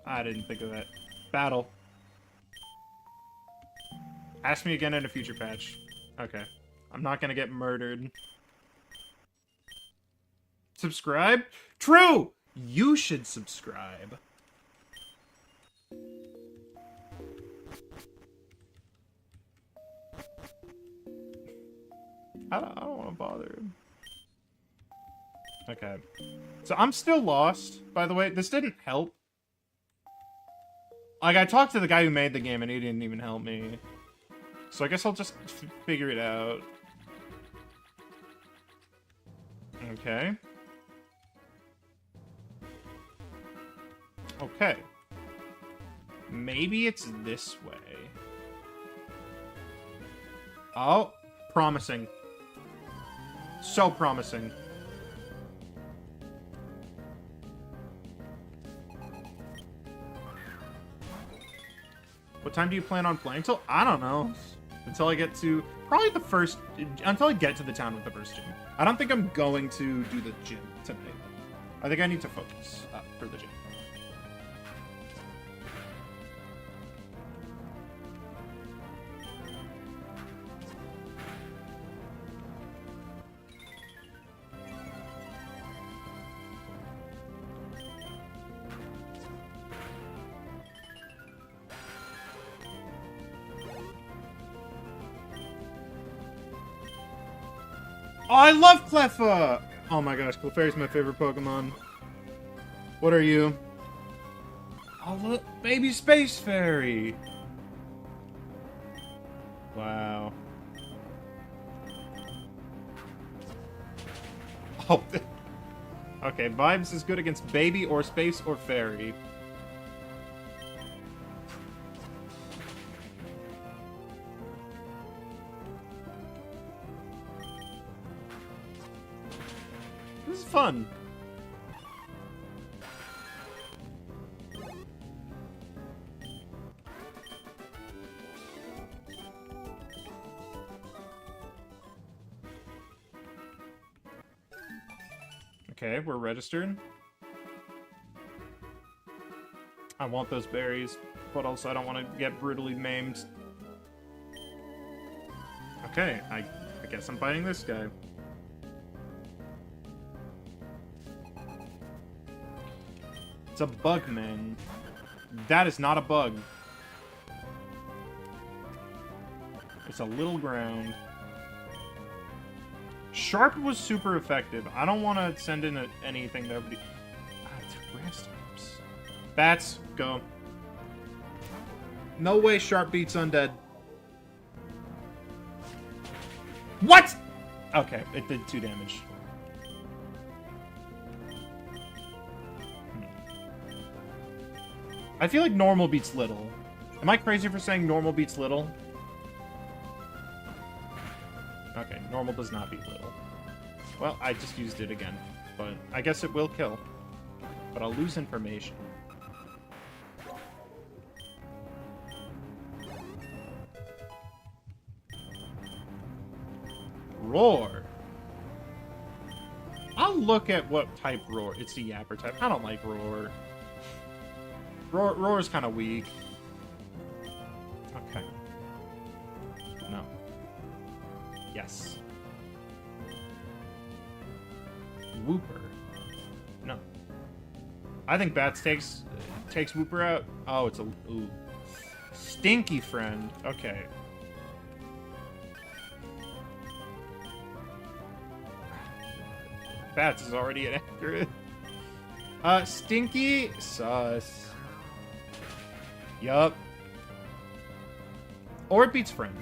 I didn't think of that. Battle. Ask me again in a future patch. Okay. I'm not gonna get murdered. Subscribe? True! You should subscribe. I don't want to bother him. Okay. So I'm still lost, by the way. This didn't help. Like, I talked to the guy who made the game and he didn't even help me. So I guess I'll just figure it out. Okay. Okay. Maybe it's this way. Oh, promising. So promising. What time do you plan on playing till? I don't know. Until I get to probably the first. Until I get to the town with the first gym. I don't think I'm going to do the gym tonight. I think I need to focus for the gym. Oh, I love Cleffa! Oh my gosh, Clefairy's my favorite Pokemon. What are you? Oh, look, baby Space Fairy! Wow. Oh, okay, Vibes is good against Baby or Space or Fairy. This is fun. Okay, we're registered. I want those berries, but also I don't want to get brutally maimed. Okay, I guess I'm fighting this guy. It's a bug, man. That is not a bug. It's a little ground. Sharp was super effective. I don't want to send in anything that would be... it's grass types. Bats, go. No way Sharp beats Undead. What?! Okay, it did 2 damage. I feel like normal beats little. Am I crazy for saying normal beats little? Okay, normal does not beat little. Well, I just used it again. But I guess it will kill. But I'll lose information. Roar. I'll look at what type roar. It's the yapper type. I don't like roar. Roar is kind of weak. Okay. No. Yes. Whooper. No. I think Bats takes Whooper out. Oh, it's a... Ooh. Stinky friend. Okay. Bats is already inaccurate. Stinky? Sus. Yup. Or it beats friend.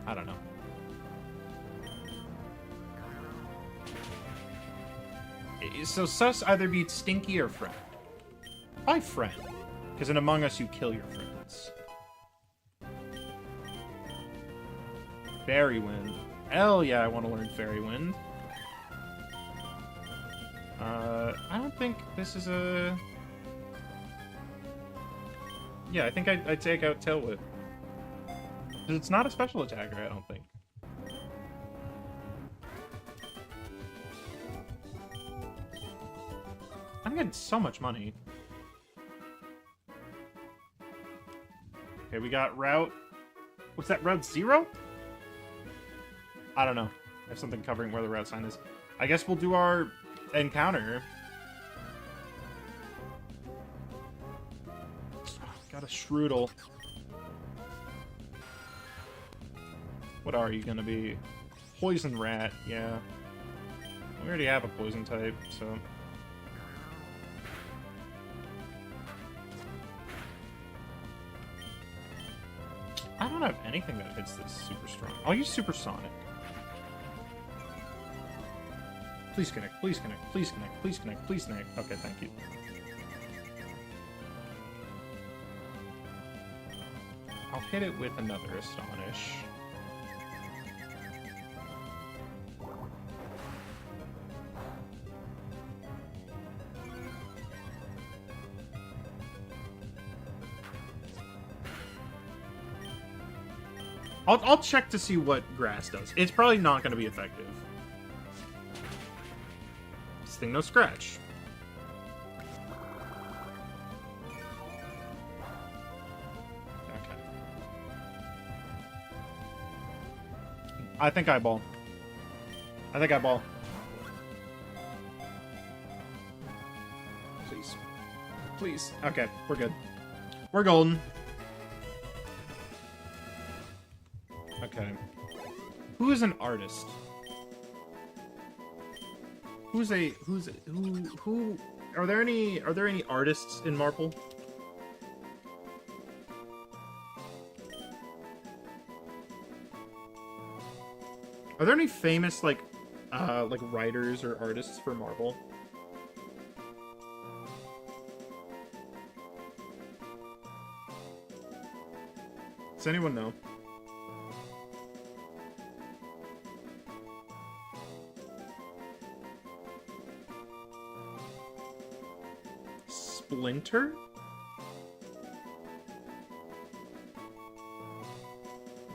I don't know. So sus either beats Stinky or friend. Why friend? Because in Among Us you kill your friends. Fairy Wind. Hell yeah, I want to learn Fairy Wind. I don't think this is a... Yeah, I think I'd take out Tail Whip. Because it's not a special attacker, I don't think. I'm getting so much money. Okay, we got Route... What's that, Route 0? I don't know. I have something covering where the route sign is. I guess we'll do our encounter. Oh, got a Shroodle. What are you gonna be? Poison Rat, yeah. We already have a poison type, so... I don't have anything that hits this super strong. I'll use Supersonic. Please connect, please connect, please connect, please connect, please connect. Okay, thank you. I'll hit it with another Astonish. I'll check to see what Grass does. It's probably not going to be effective. This thing, no scratch. Okay. I think Eyeball. Please. Please. Okay, we're good. We're golden. Okay. Who is an artist? Who are there any artists in Marple? Are there any famous like writers or artists for Marple? Does anyone know? Splinter?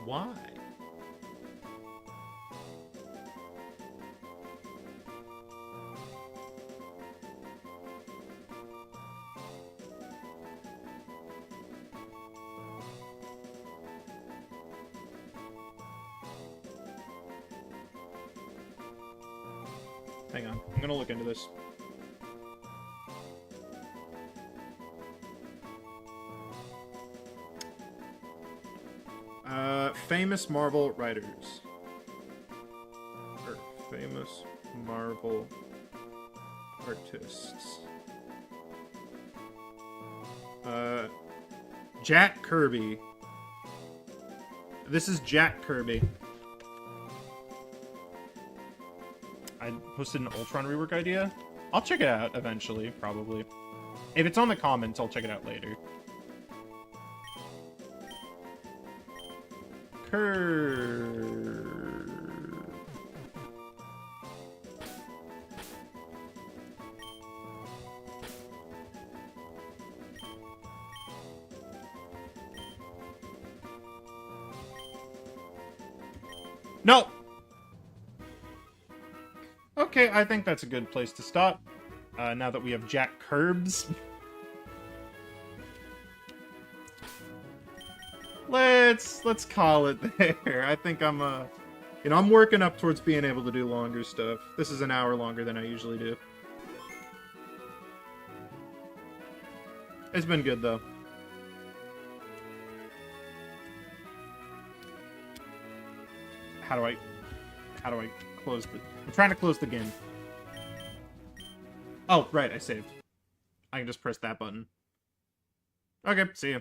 Why? Hang on, I'm gonna look into this. Famous Marvel writers. famous Marvel artists. Jack Kirby. This is Jack Kirby. I posted an Ultron rework idea. I'll check it out eventually, probably. If it's on the comments, I'll check it out later. No! Okay, I think that's a good place to stop. Now that we have Jack Curbs. Let's call it there. I think I'm I'm working up towards being able to do longer stuff. This is an hour longer than I usually do. It's been good though. How do I close the... I'm trying to close the game. Oh, right, I saved. I can just press that button. Okay, see ya.